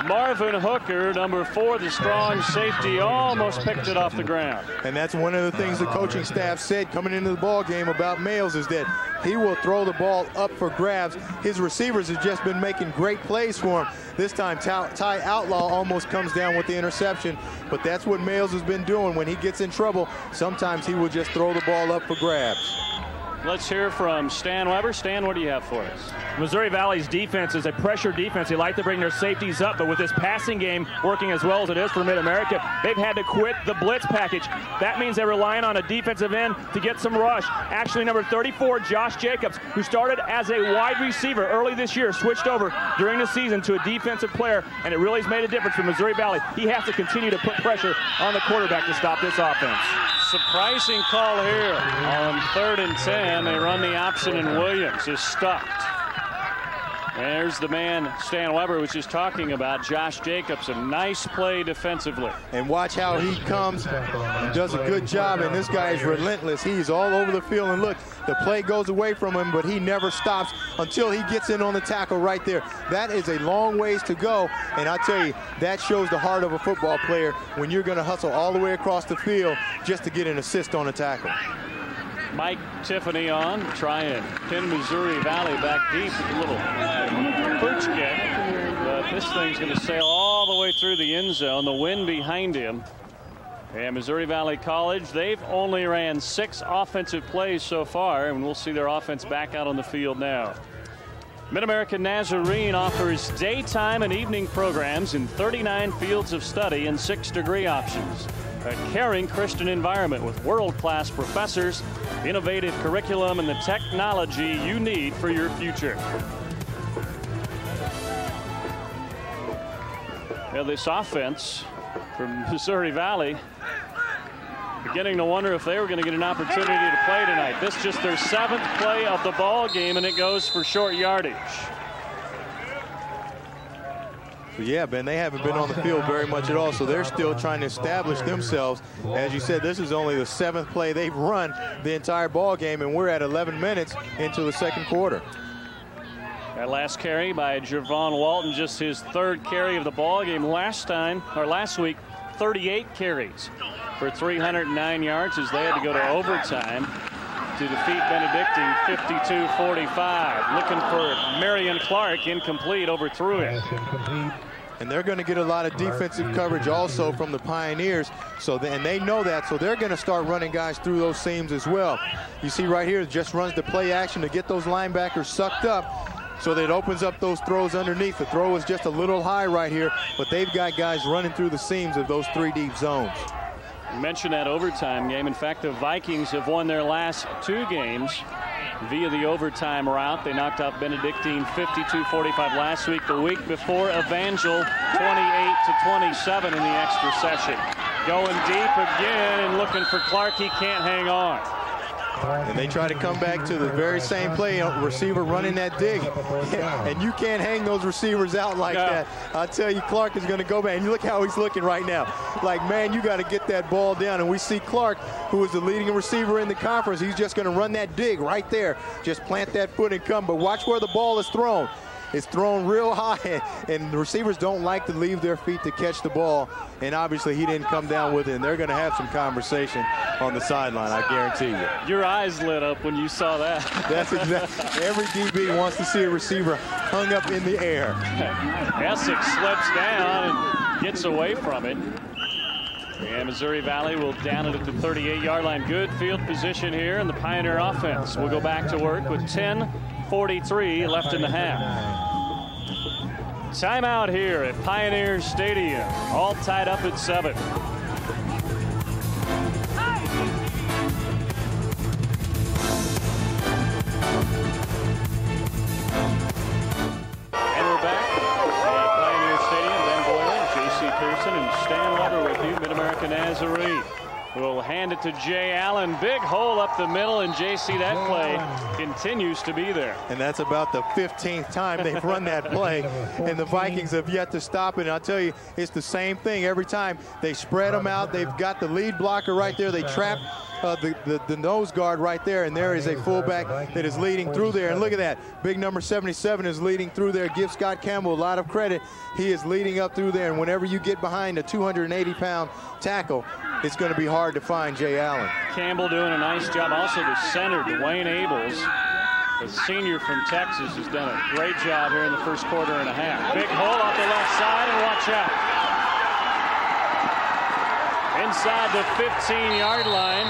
Marvin Hooker, number 4, the strong safety, almost picked it off the ground. And that's one of the things the coaching staff said coming into the ball game about Males, is that he will throw the ball up for grabs. His receivers have just been making great plays for him. This time, Ty Outlaw almost comes down with the interception, but that's what Males has been doing. When he gets in trouble, sometimes he will just throw the ball up for grabs. Let's hear from Stan Weber. Stan, what do you have for us? Missouri Valley's defense is a pressure defense. They like to bring their safeties up, but with this passing game working as well as it is for MidAmerica, they've had to quit the blitz package. That means they're relying on a defensive end to get some rush. Actually, number 34, Josh Jacobs, who started as a wide receiver early this year, switched over during the season to a defensive player, and it really has made a difference for Missouri Valley. He has to continue to put pressure on the quarterback to stop this offense. Surprising call here on 3rd and 10. They run the option, and Williams is stuffed. There's the man Stan Weber was just talking about, Josh Jacobs. A nice play defensively. And watch how he comes and does a good job, and this guy is relentless. He's all over the field, and look, the play goes away from him, but he never stops until he gets in on the tackle right there. That is a long ways to go, and I tell you, that shows the heart of a football player when you're going to hustle all the way across the field just to get an assist on a tackle. Mike Tiffany on, try and pin Missouri Valley back deep with a little perch kick. But this thing's going to sail all the way through the end zone. The wind behind him. And Missouri Valley College, they've only ran 6 offensive plays so far, and we'll see their offense back out on the field now. MidAmerica Nazarene offers daytime and evening programs in 39 fields of study and 6 degree options. A caring Christian environment with world-class professors, innovative curriculum, and the technology you need for your future. Now this offense from Missouri Valley, beginning to wonder if they were going to get an opportunity to play tonight. This is just their 7th play of the ball game, and it goes for short yardage. Yeah, Ben, they haven't been on the field very much at all, so they're still trying to establish themselves. As you said, this is only the 7th play they've run the entire ball game, and we're at 11 minutes into the 2nd quarter. That last carry by Javon Walton, just his 3rd carry of the ball game. Last week, 38 carries for 309 yards as they had to go to overtime to defeat Benedictine 52-45. Looking for Marion Clark, incomplete, overthrew it. And they're going to get a lot of defensive coverage also from the Pioneers, and they know that, so they're going to start running guys through those seams as well. You see right here, it just runs the play action to get those linebackers sucked up so that it opens up those throws underneath. The throw is just a little high right here, but they've got guys running through the seams of those 3 deep zones. You mentioned that overtime game. In fact, the Vikings have won their last 2 games via the overtime route. They knocked out Benedictine 52-45 last week. The week before, Evangel 28-27 in the extra session. Going deep again and looking for Clark. He can't hang on. And they try to come back to the very same play, receiver running that dig. And you can't hang those receivers out like that. I'll tell you, Clark is going to go back. And look how he's looking right now. Like, man, you got to get that ball down. And we see Clark, who is the leading receiver in the conference, he's just going to run that dig right there. Just plant that foot and come. But watch where the ball is thrown. It's thrown real high, and the receivers don't like to leave their feet to catch the ball. And obviously, he didn't come down with it, and they're going to have some conversation on the sideline, I guarantee you. Your eyes lit up when you saw that. That's exactly. Every DB wants to see a receiver hung up in the air. Essex slips down and gets away from it. And Missouri Valley will down it at the 38-yard line. Good field position here, and the Pioneer offense will go back to work with 10:43 left in the half. Timeout here at Pioneer Stadium. All tied up at 7. And we're back at Pioneer Stadium. Ben Boyle, J.C. Pearson, and Stan Weber with you, MidAmerica Nazarene. will hand it to Jay Allen. Big hole up the middle, and JC, that play continues to be there. And that's about the 15th time they've run that play, and the Vikings have yet to stop it. And I'll tell you, it's the same thing every time. They spread them out. They've got the lead blocker right there. They trap the nose guard right there, and there is a fullback that is leading through there. And look at that. Big number 77 is leading through there. Give Scott Campbell a lot of credit. He is leading up through there, and whenever you get behind a 280-pound tackle, it's going to be hard to find Jay Allen. Campbell doing a nice job. Also the center, Dwayne Abels, the senior from Texas, has done a great job here in the first quarter and a half. Big hole off the left side, and watch out. Inside the 15-yard line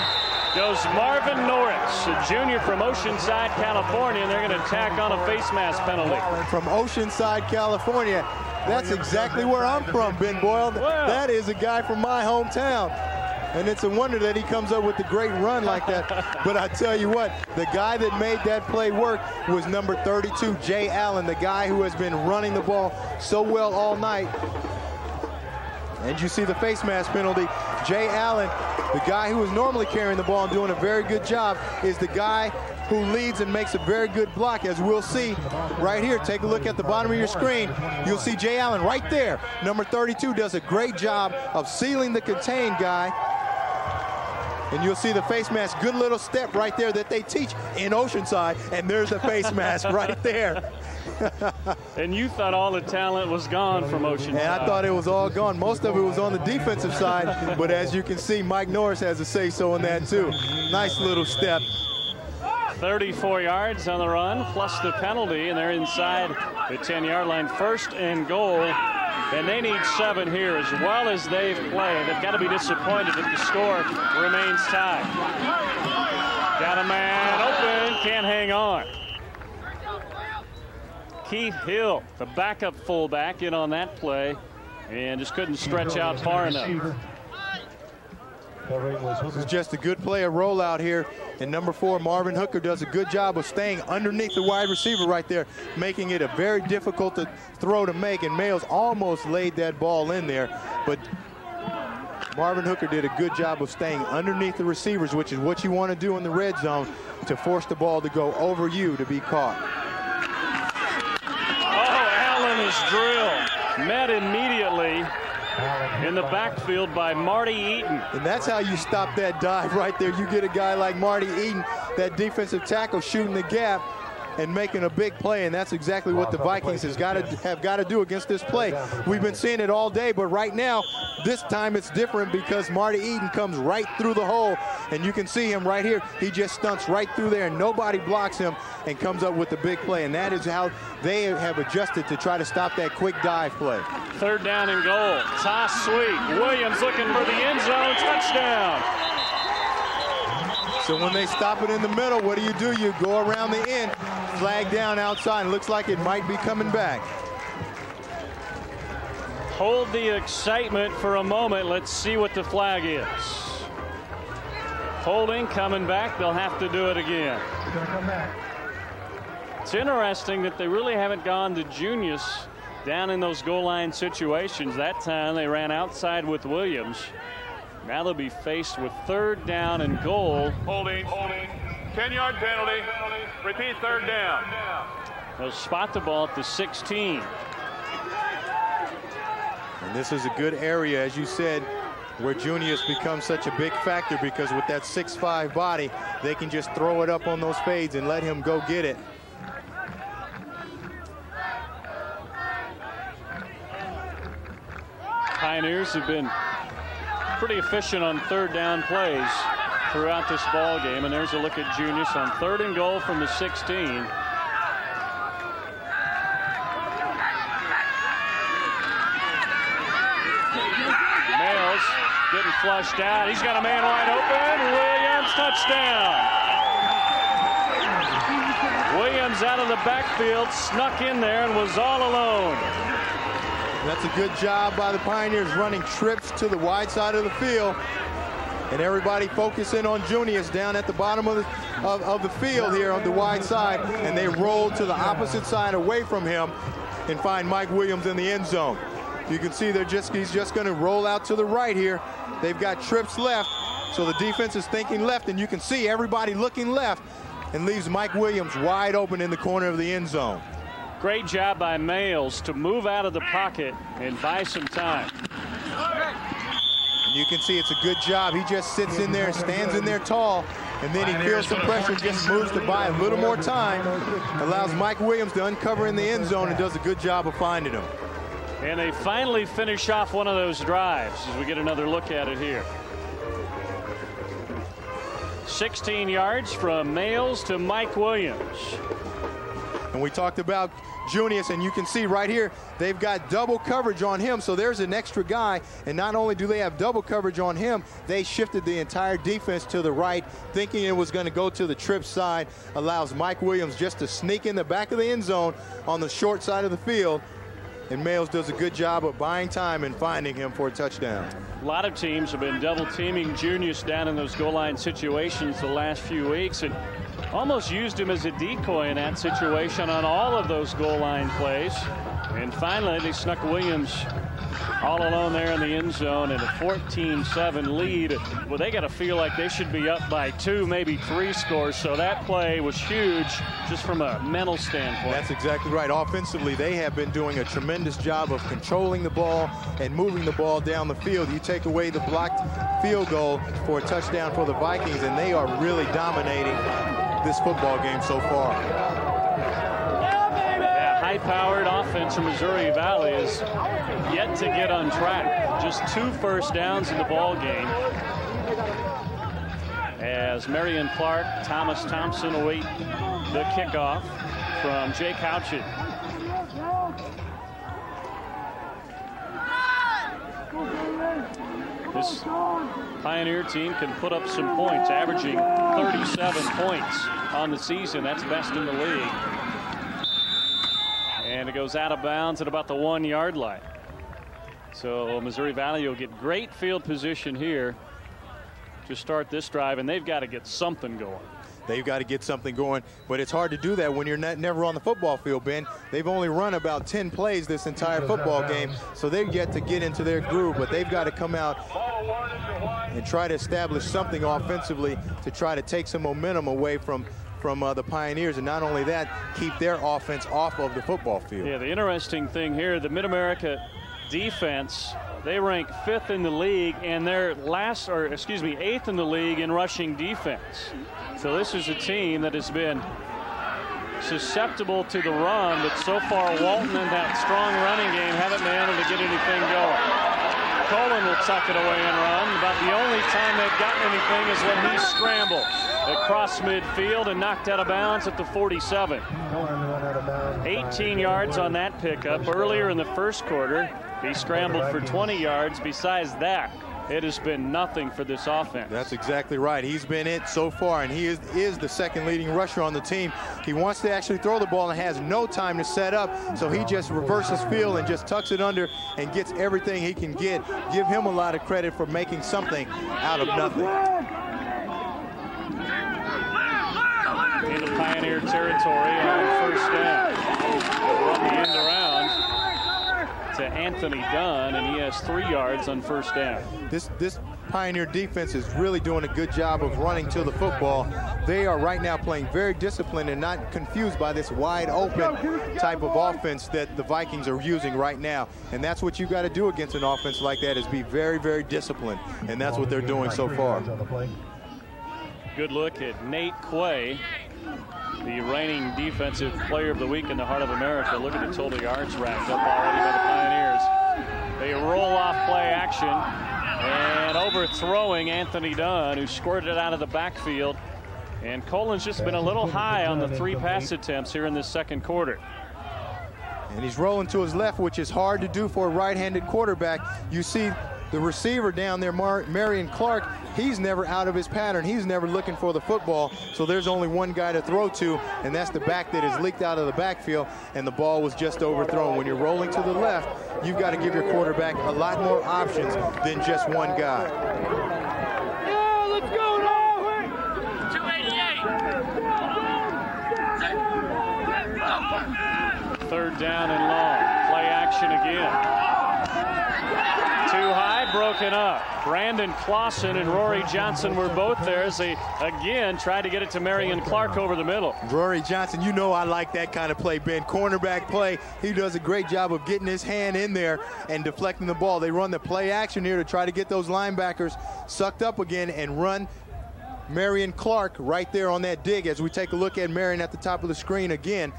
goes Marvin Norris, a junior from Oceanside, California, and they're going to tack on a face mask penalty. From Oceanside, California. That's exactly where I'm from, Ben Boyle. Wow. That is a guy from my hometown. And it's a wonder that he comes up with a great run like that. But I tell you what, the guy that made that play work was number 32, Jay Allen, the guy who has been running the ball so well all night. And you see the face mask penalty. Jay Allen, the guy who is normally carrying the ball and doing a very good job, is the guy who leads and makes a very good block, as we'll see right here. Take a look at the bottom of your screen. You'll see Jay Allen right there. Number 32 does a great job of sealing the contained guy. And you'll see the face mask, good little step right there that they teach in Oceanside, and there's the face mask right there. And you thought all the talent was gone from Oceanside. And I thought it was all gone. Most of it was on the defensive side, but as you can see, Mike Norris has a say-so in that too. Nice little step. 34 yards on the run, plus the penalty, and they're inside the 10-yard line. First and goal, and they need 7 here. As well as they've played, they've got to be disappointed if the score remains tied. Got a man open, can't hang on. Keith Hill, the backup fullback, in on that play, and just couldn't stretch out far enough. This is just a good play, a rollout here. And number 4, Marvin Hooker, does a good job of staying underneath the wide receiver right there, making it a very difficult throw to make. And Mayles almost laid that ball in there, but Marvin Hooker did a good job of staying underneath the receivers, which is what you want to do in the red zone, to force the ball to go over you to be caught. Oh, Allen is drilled. Met immediately in the backfield by Marty Eaton. And that's how you stop that dive right there. You get a guy like Marty Eaton, that defensive tackle, shooting the gap and making a big play, and that's exactly what the Vikings have got to do against this play. We've been seeing it all day, but right now, this time it's different because Marty Eaton comes right through the hole, and you can see him right here. He just stunts right through there, and nobody blocks him and comes up with the big play, and that is how they have adjusted to try to stop that quick dive play. 3rd down and goal. Toss sweep. Williams looking for the end zone. Touchdown. So when they stop it in the middle, what do? You go around the end, flag down outside. Looks like it might be coming back. Hold the excitement for a moment. Let's see what the flag is. Holding, coming back. They'll have to do it again. It's interesting that they really haven't gone to Junius down in those goal line situations. That time they ran outside with Williams. Now they'll be faced with 3rd down and goal. Holding. 10-yard penalty. Repeat, 3rd down. They'll spot the ball at the 16. And this is a good area, as you said, where Junius becomes such a big factor, because with that 6'5" body, they can just throw it up on those fades and let him go get it. Pioneers have been pretty efficient on 3rd down plays throughout this ball game, and there's a look at Junius on 3rd and goal from the 16. Mayles getting flushed out. He's got a man wide open. Williams, touchdown. Williams out of the backfield, snuck in there and was all alone. That's a good job by the Pioneers, running trips to the wide side of the field. And everybody focusing on Junius down at the bottom of the field here on the wide side. And they roll to the opposite side away from him and find Mike Williams in the end zone. You can see he's just going to roll out to the right here. They've got trips left. So the defense is thinking left, and you can see everybody looking left, and leaves Mike Williams wide open in the corner of the end zone. Great job by Males to move out of the pocket and buy some time. And you can see it's a good job. He just sits in there, stands in there tall, and then he feels some pressure, just moves to buy a little more time, allows Mike Williams to uncover in the end zone, and does a good job of finding him. And they finally finish off one of those drives as we get another look at it here. 16 yards from Males to Mike Williams. And we talked about Junius, and you can see right here, they've got double coverage on him, so there's an extra guy. And not only do they have double coverage on him, they shifted the entire defense to the right, thinking it was going to go to the trip side. Allows Mike Williams just to sneak in the back of the end zone on the short side of the field. And Males does a good job of buying time and finding him for a touchdown. A lot of teams have been double teaming Junius down in those goal line situations the last few weeks, and almost used him as a decoy in that situation on all of those goal line plays. And finally, they snuck Williams all alone there in the end zone, and a 14-7 lead. Well, they got to feel like they should be up by 2, maybe 3 scores. So that play was huge just from a mental standpoint. That's exactly right. Offensively, they have been doing a tremendous job of controlling the ball and moving the ball down the field. You take away the blocked field goal for a touchdown for the Vikings, and they are really dominating this football game so far. High-powered offense from Missouri Valley is yet to get on track. Just 2 first downs in the ball game, as Marion Clark, Thomas Thompson await the kickoff from Jake Houchin. This Pioneer team can put up some points, averaging 37 points on the season. That's best in the league. And it goes out of bounds at about the 1-yard line. So Missouri Valley will get great field position here to start this drive, and they've got to get something going. They've got to get something going, but it's hard to do that when you're never on the football field, Ben. They've only run about 10 plays this entire football game, so they've yet to get into their groove, but they've got to come out and try to establish something offensively to try to take some momentum away from the Pioneers, and not only that, keep their offense off of the football field. Yeah, the interesting thing here, the MidAmerica defense, they rank 5th in the league, and they're 8th in the league in rushing defense. So this is a team that has been susceptible to the run, but so far Walton and that strong running game haven't been able to get anything going. Colin will tuck it away and run. About the only time they've gotten anything is when he scrambled across midfield and knocked out of bounds at the 47. 18 yards on that pickup. Earlier in the first quarter, he scrambled for 20 yards. Besides that, it has been nothing for this offense. That's exactly right. He's been it so far, and he is the second leading rusher on the team. He wants to actually throw the ball and has no time to set up, so he just reverses field and just tucks it under and gets everything he can get. Give him a lot of credit for making something out of nothing. Into Pioneer territory on first down. Run the end around to Anthony Dunn, and he has 3 yards on first down. This Pioneer defense is really doing a good job of running to the football. They are right now playing very disciplined and not confused by this wide open type of offense that the Vikings are using right now. And that's what you got to do against an offense like that, is be very, very disciplined. And that's what they're doing so far. Good look at Nate Quay, the reigning defensive player of the week in the Heart of America. Look at the total yards racked up already by the Pioneers. They roll off play action and overthrowing Anthony Dunn, who squirted it out of the backfield. And Colin's just been a little high on the 3 pass attempts here in this second quarter. And he's rolling to his left, which is hard to do for a right-handed quarterback. You see the receiver down there, Marion Clark, he's never out of his pattern. He's never looking for the football, so there's only one guy to throw to, and that's the back that is leaked out of the backfield, and the ball was just overthrown. When you're rolling to the left, you've got to give your quarterback a lot more options than just one guy. Yeah, let's go now! 288! Third down and long. Play action again. Too high, broken up. Brandon Clausen and Rory Johnson were both there as they again tried to get it to Marion Clark over the middle. Rory Johnson, you know I like that kind of play, Ben. Cornerback play. He does a great job of getting his hand in there and deflecting the ball. They run the play action here to try to get those linebackers sucked up again and run Marion Clark right there on that dig. As we take a look at Marion at the top of the screen again,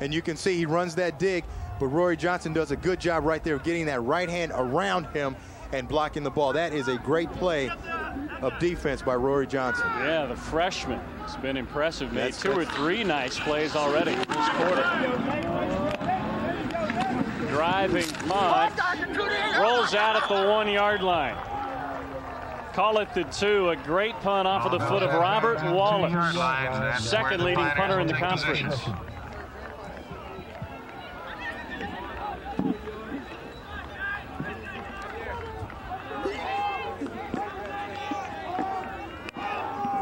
and you can see he runs that dig, but Rory Johnson does a good job right there of getting that right hand around him and blocking the ball. That is a great play of defense by Rory Johnson. Yeah, the freshman has been impressive. Made two or three nice plays already this quarter. Driving punt, rolls out at the 1 yard line. Call it the 2. A great punt off of the foot of Robert Wallace, second leading punter in the conference.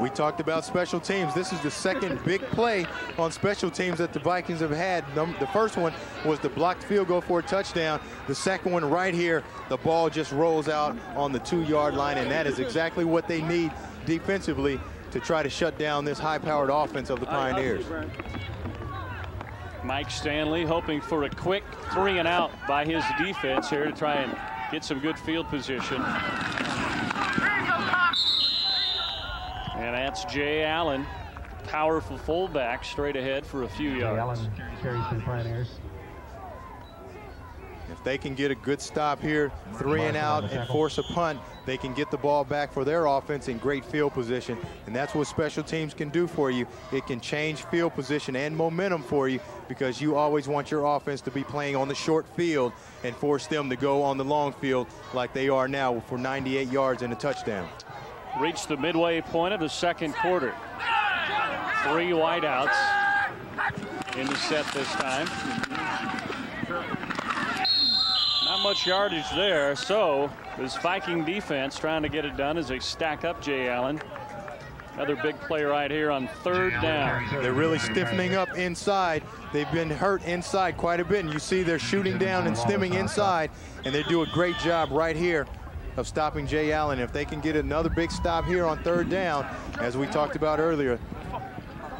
We talked about special teams. This is the second big play on special teams that the Vikings have had. The first one was the blocked field goal for a touchdown. The second one right here, the ball just rolls out on the 2 yard line, and that is exactly what they need defensively to try to shut down this high-powered offense of the Pioneers. Mike Stanley hoping for a quick 3 and out by his defense here to try and get some good field position. And that's Jay Allen, powerful fullback, straight ahead for a few yards. Allen carries for the Pioneers. If they can get a good stop here, 3 and out, and force a punt, they can get the ball back for their offense in great field position. And that's what special teams can do for you. It can change field position and momentum for you, because you always want your offense to be playing on the short field and force them to go on the long field like they are now for 98 yards and a touchdown. Reached the midway point of the second quarter. 3 wideouts into set this time. Not much yardage there, so this Viking defense trying to get it done as they stack up Jay Allen. Another big play right here on 3rd down. They're really stiffening up inside. They've been hurt inside quite a bit, and you see they're shooting down and stemming inside, and they do a great job right here of stopping Jay Allen. If they can get another big stop here on 3rd down, as we talked about earlier,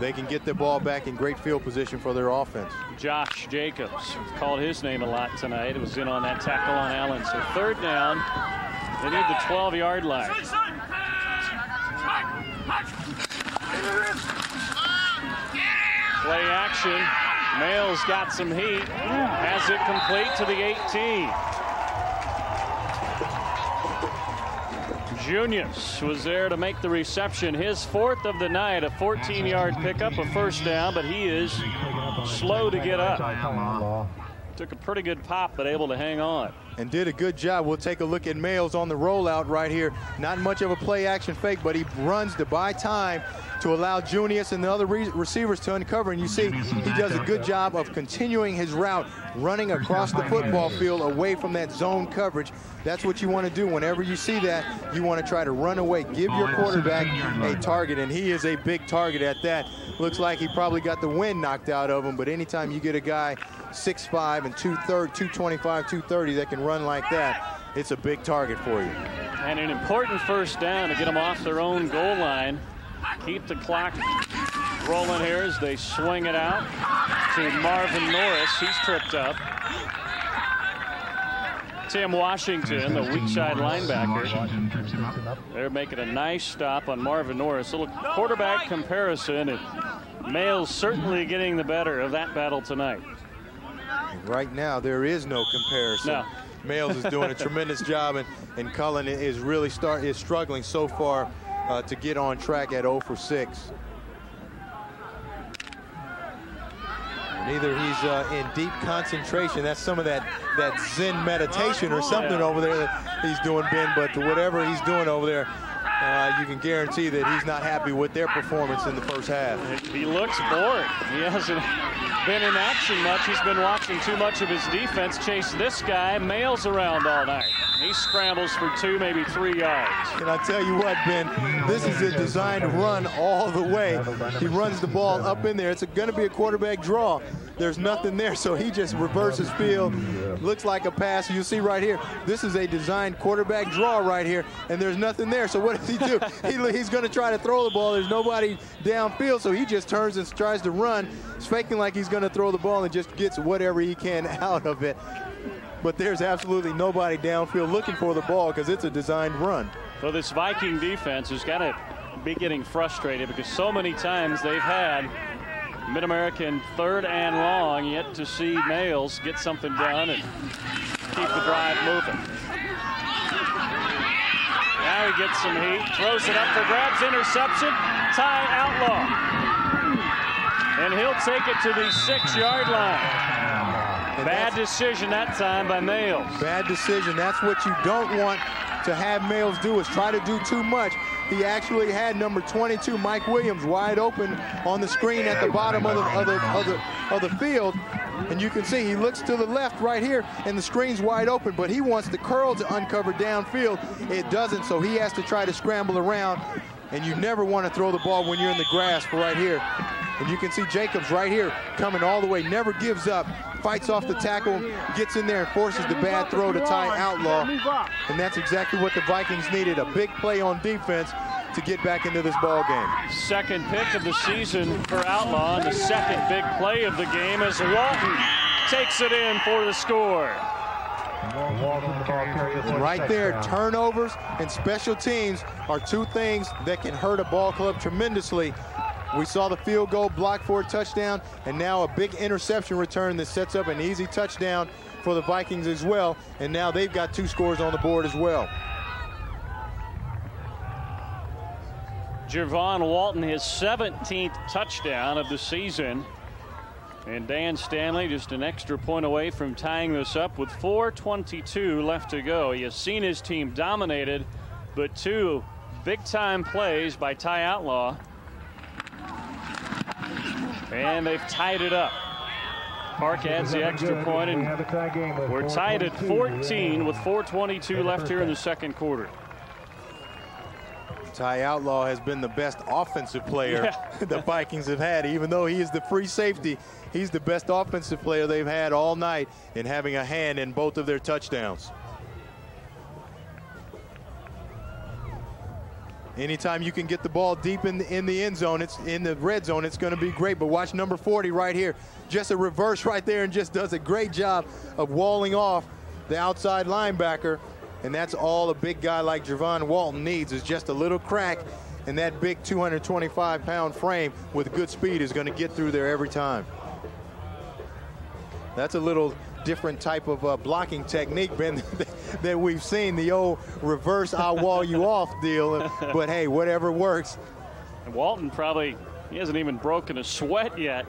they can get the ball back in great field position for their offense. Josh Jacobs called his name a lot tonight. It was in on that tackle on Allen. So 3rd down, they need the 12 yard line. Play action. Mail's got some heat. Has it complete to the 18. Junius was there to make the reception. His 4th of the night, a 14-yard pickup, a 1st down, but he is slow to get up. Took a pretty good pop, but able to hang on. And did a good job. We'll take a look at Mails on the rollout right here. Not much of a play action fake, but he runs to buy time to allow Junius and the other receivers to uncover. And you see he does a good job of continuing his route, running across the football field away from that zone coverage. That's what you want to do. Whenever you see that, you want to try to run away. Give your quarterback a target, and he is a big target at that. Looks like he probably got the wind knocked out of him, but anytime you get a guy 6'5" and 225, 230 that can run like that, it's a big target for you. And an important 1st down to get them off their own goal line. Keep the clock rolling here as they swing it out to Marvin Norris. He's tripped up. Tim Washington, the weak side linebacker. They're making a nice stop on Marvin Norris. A little quarterback comparison, and Mail's certainly getting the better of that battle tonight. Right now, there is no comparison. No. Mails is doing a tremendous job, and Cullen is really struggling so far to get on track at 0 for 6. And either he's in deep concentration, that's some of that Zen meditation or something over there that he's doing, Ben, but whatever he's doing over there, you can guarantee that he's not happy with their performance in the first half. He looks bored. He hasn't been in action much. He's been watching too much of his defense chase this guy. Mails around all night. He scrambles for 2, maybe 3 yards. And I tell you what, Ben, this is a designed run all the way. He runs the ball up in there. It's going to be a quarterback draw. There's nothing there, so he just reverses field. Looks like a pass. You see right here, this is a designed quarterback draw right here, and there's nothing there. So what does he do? He's going to try to throw the ball. There's nobody downfield, so he just turns and tries to run. He's faking like he's going to throw the ball and just gets whatever he can out of it. But there's absolutely nobody downfield looking for the ball because it's a designed run. So this Viking defense has got to be getting frustrated because so many times they've had MidAmerica 3rd and long, yet to see Nails get something done and keep the drive moving. Now he gets some heat, throws it up for grabs, interception, Ty Outlaw. And he'll take it to the 6-yard line. Bad decision that time by Nails. Bad decision. That's what you don't want to have Nails do, is try to do too much. He actually had number 22, Mike Williams, wide open on the screen at the bottom of the field. And you can see he looks to the left right here, and the screen's wide open, but he wants the curl to uncover downfield. It doesn't, so he has to try to scramble around. And you never want to throw the ball when you're in the grasp right here. And you can see Jacobs right here coming all the way, never gives up, fights off the tackle, gets in there and forces the bad throw to Ty Outlaw. And that's exactly what the Vikings needed, a big play on defense to get back into this ball game. Second pick of the season for Outlaw, and the second big play of the game as Walton takes it in for the score. Right there, turnovers and special teams are two things that can hurt a ball club tremendously. We saw the field goal blocked for a touchdown, and now a big interception return that sets up an easy touchdown for the Vikings as well. And now they've got 2 scores on the board as well. Javon Walton, his 17th touchdown of the season. And Dan Stanley just an extra point away from tying this up with 4:22 left to go. He has seen his team dominated, but 2 big-time plays by Ty Outlaw. And they've tied it up. Park adds the extra point, and we're tied at 14 with 4:22 left here in the second quarter. Ty Outlaw has been the best offensive player the Vikings have had. Even though he is the free safety, he's the best offensive player they've had all night in having a hand in both of their touchdowns. Anytime you can get the ball deep in the end zone, it's in the red zone, it's going to be great. But watch number 40 right here. Just a reverse right there, and just does a great job of walling off the outside linebacker. And that's all a big guy like Javon Walton needs, is just a little crack, and that big 225-pound frame with good speed is going to get through there every time. That's a little different type of blocking technique, Ben, that we've seen, the old reverse I'll wall you off deal. But hey, whatever works. And Walton he hasn't even broken a sweat yet.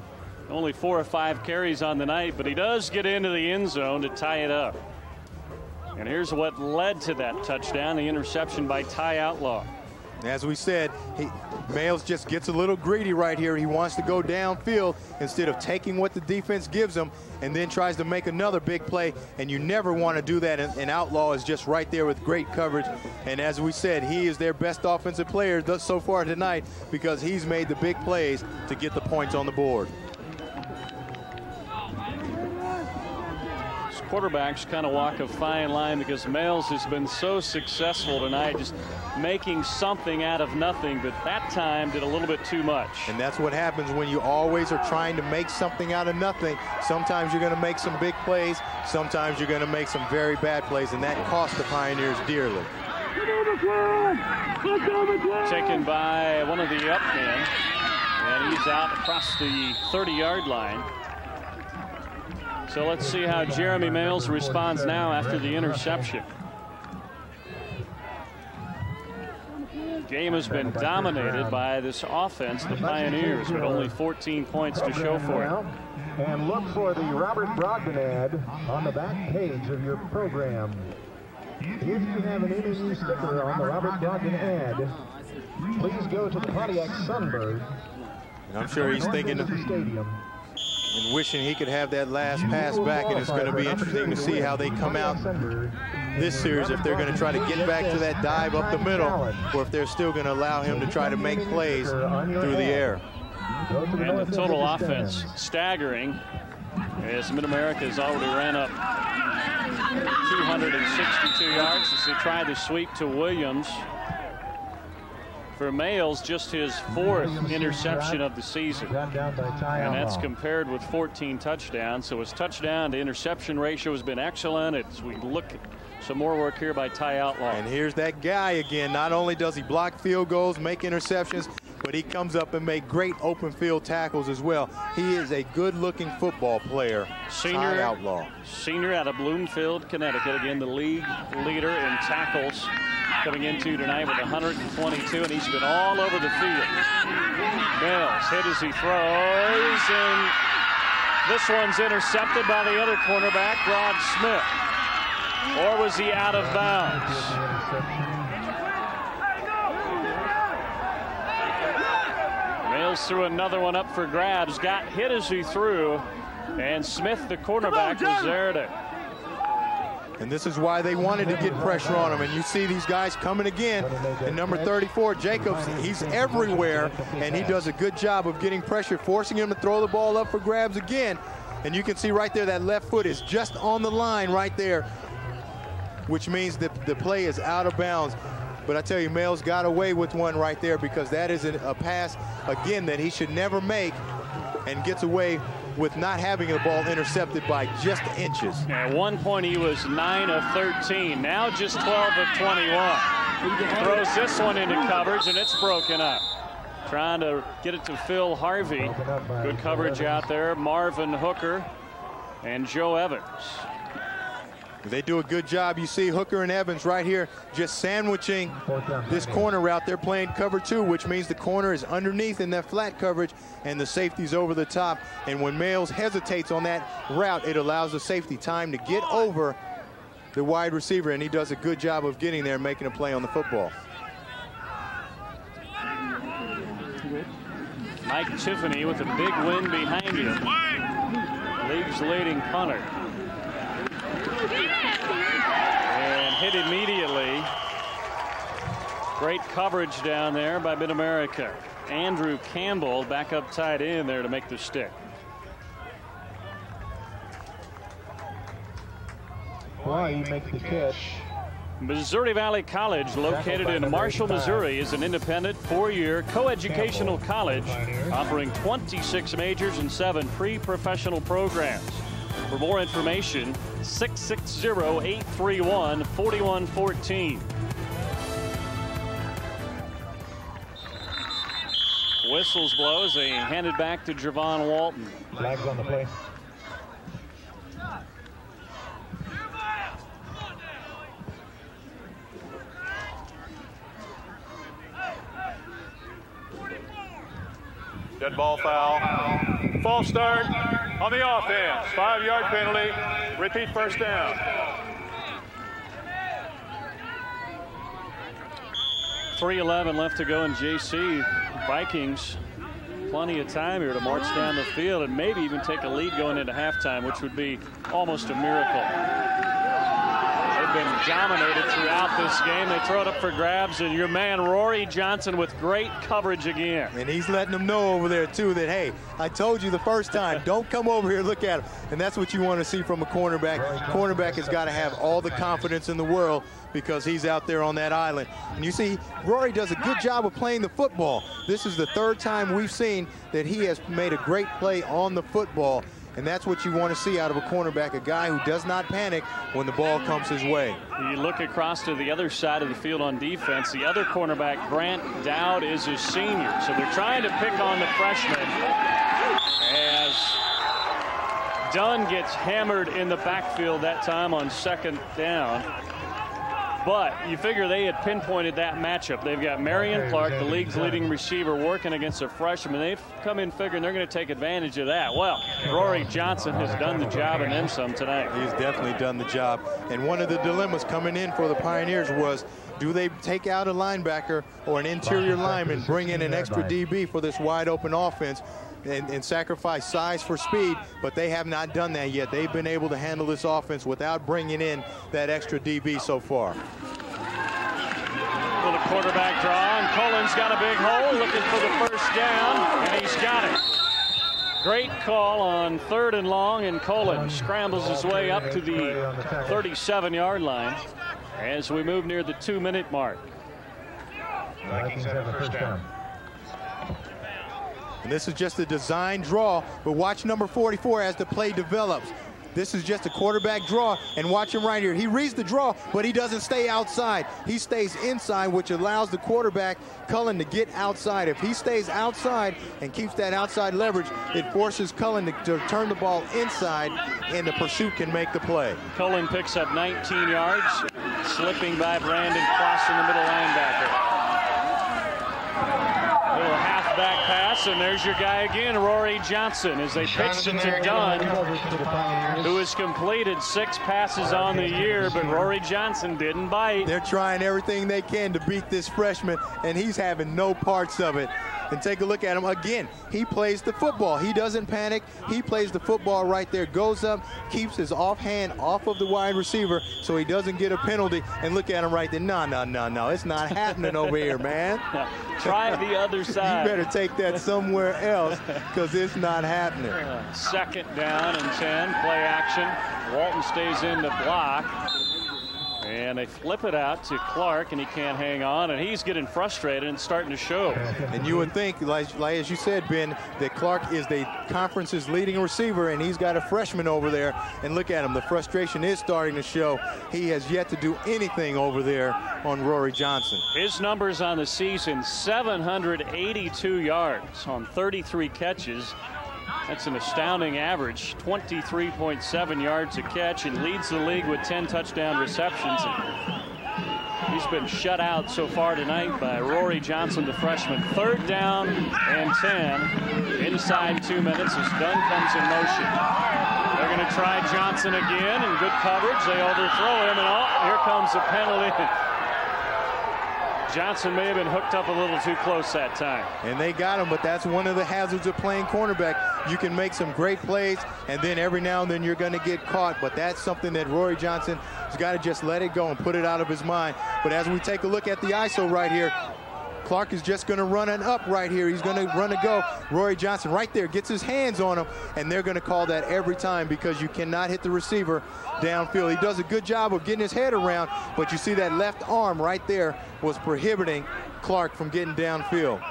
Only 4 or 5 carries on the night, but he does get into the end zone to tie it up. And here's what led to that touchdown, the interception by Ty Outlaw. As we said, Mails just gets a little greedy right here. He wants to go downfield instead of taking what the defense gives him and then tries to make another big play. And you never want to do that. And Outlaw is just right there with great coverage. And as we said, he is their best offensive player so far tonight because he's made the big plays to get the points on the board. Quarterbacks kind of walk a fine line because Mails has been so successful tonight, just making something out of nothing, but that time did a little bit too much. And that's what happens when you always are trying to make something out of nothing. Sometimes you're going to make some big plays, sometimes you're going to make some very bad plays, and that cost the Pioneers dearly. Taken by one of the up men, and he's out across the 30-yard line. So let's see how Jeremy Mails responds now after the interception. Game has been dominated by this offense, the Pioneers, with only 14 points to show for it. And look for the Robert Brogdon ad on the back page of your program. If you have an MNU sticker on the Robert Brogdon ad, please go to the Pontiac Sunbird. And I'm sure he's thinking of and wishing he could have that last pass back, and it's going to be interesting to see how they come out this series, if they're going to try to get back to that dive up the middle, or if they're still going to allow him to try to make plays through the air. And the total offense staggering, as MidAmerica has already ran up 262 yards as they tried to sweep to Williams. For Males, just his 4th interception of the season, and that's compared with 14 touchdowns. So his touchdown to interception ratio has been excellent. As we look at some more work here by Ty Outlaw. And here's that guy again. Not only does he block field goals, make interceptions, but he comes up and make great open field tackles as well. He is a good-looking football player. Ty Outlaw. Senior out of Bloomfield, Connecticut. Again, the league leader in tackles, coming into tonight with 122, and he's been all over the field. Mills hit as he throws, and this one's intercepted by the other cornerback, Rod Smith. Or was he out of bounds? Mills threw another one up for grabs, got hit as he threw, and Smith, the cornerback, was there to. And this is why they wanted to get pressure on him. And you see these guys coming again. And number 34, Jacobs, he's everywhere, and he does a good job of getting pressure, forcing him to throw the ball up for grabs again. And you can see right there that left foot is just on the line right there, which means that the play is out of bounds. But I tell you, Males got away with one right there, because that is a pass, again, that he should never make, and gets away with not having the ball intercepted by just inches. At one point he was 9 of 13, now just 12 of 21. Throws this one into coverage, and it's broken up. Trying to get it to Phil Harvey. Good coverage out there. Marvin Hooker and Joe Evans. They do a good job. You see Hooker and Evans right here just sandwiching this corner route. They're playing cover 2, which means the corner is underneath in that flat coverage and the safety's over the top. And when Males hesitates on that route, it allows the safety time to get over the wide receiver, and he does a good job of getting there and making a play on the football. Mike Tiffany with a big win behind him. League's leading punter. And hit immediately. Great coverage down there by MidAmerica. Andrew Campbell back up tight end there to make the stick. Hawaii makes the catch. Missouri Valley College, located in Marshall, Missouri, is an independent 4-year co-educational college offering 26 majors and 7 pre-professional programs. For more information, 660-831-4114. Whistles blow as they hand it back to Javon Walton. Flags on the play. Dead ball foul. False start on the offense. 5-yard penalty. Repeat first down. 3:11 left to go in JC. Vikings plenty of time here to march down the field and maybe even take a lead going into halftime, which would be almost a miracle. They've been dominated throughout this game. They throw it up for grabs, and your man Rory Johnson with great coverage again. And he's letting them know over there too that, hey, I told you the first time, don't come over here, look at him. And that's what you want to see from a cornerback. Cornerback has got to have all the confidence in the world, because he's out there on that island. And you see, Rory does a good job of playing the football. This is the 3rd time we've seen that he has made a great play on the football. And that's what you want to see out of a cornerback, a guy who does not panic when the ball comes his way. You look across to the other side of the field on defense. The other cornerback, Grant Dowd, is a senior. So they're trying to pick on the freshman as Dunn gets hammered in the backfield that time on 2nd down. But you figure they had pinpointed that matchup. They've got Marion Clark, the league's leading receiver, working against a freshman. They've come in figuring they're going to take advantage of that. Well, Rory Johnson has done the job and then some tonight. He's definitely done the job. And one of the dilemmas coming in for the Pioneers was, do they take out a linebacker or an interior lineman, bring in an extra DB for this wide open offense and sacrifice size for speed? But they have not done that yet. They've been able to handle this offense without bringing in that extra DB so far. With a quarterback draw, and Cullen's got a big hole, looking for the first down, and he's got it. Great call on 3rd and long, and Cullen scrambles his way up to the 37-yard line as we move near the 2-minute mark. Vikings have a first down. And this is just a design draw, but watch number 44 as the play develops. This is just a quarterback draw, and watch him right here. He reads the draw, but he doesn't stay outside. He stays inside, which allows the quarterback, Cullen, to get outside. If he stays outside and keeps that outside leverage, it forces Cullen to turn the ball inside, and the pursuit can make the play. Cullen picks up 19 yards, slipping by Brandon Cross in the middle linebacker. Little halfback pass, and there's your guy again, Rory Johnson, as they pitched it to Dunn, who has completed 6 passes on the year, but Rory Johnson didn't bite. They're trying everything they can to beat this freshman, and he's having no parts of it. And take a look at him again. He plays the football. He doesn't panic. He plays the football right there, goes up, keeps his offhand off of the wide receiver so he doesn't get a penalty. And look at him right there. No. It's not happening over here, man. Try the other side. You better take that somewhere else because it's not happening. 2nd down and 10. Play action. Walton stays in the block. And they flip it out to Clark, and he can't hang on, and he's getting frustrated and starting to show. And you would think, like as you said, Ben, that Clark is the conference's leading receiver, and he's got a freshman over there. And look at him. The frustration is starting to show. He has yet to do anything over there on Rory Johnson. His numbers on the season, 782 yards on 33 catches. That's an astounding average, 23.7 yards a catch, and leads the league with 10 touchdown receptions. He's been shut out so far tonight by Rory Johnson, the freshman. 3rd down and 10, inside 2 minutes as Dunn comes in motion. They're going to try Johnson again, and good coverage. They overthrow him, and here comes the penalty. Johnson may have been hooked up a little too close that time. And they got him, but that's one of the hazards of playing cornerback. You can make some great plays, and then every now and then you're going to get caught. But that's something that Rory Johnson has got to just let it go and put it out of his mind. But as we take a look at the ISO right here, Clark is just going to run an up right here. He's going to run a go. Rory Johnson right there gets his hands on him, and they're going to call that every time because you cannot hit the receiver downfield. He does a good job of getting his head around, but you see that left arm right there was prohibiting Clark from getting downfield.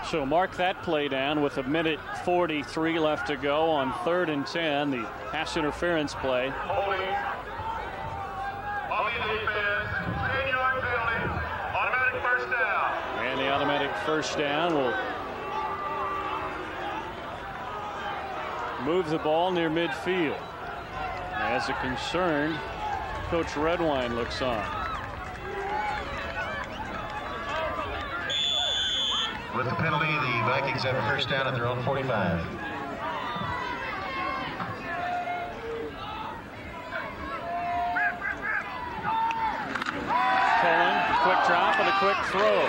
So mark that play down with 1:43 left to go on 3rd and 10, the pass interference play. Holding defense, 10-yard penalty, automatic first down. And the automatic first down will move the ball near midfield. As a concerned, Coach Redwine looks on. With the penalty, the Vikings have a first down at their own 45. Cullen, a quick drop and a quick throw.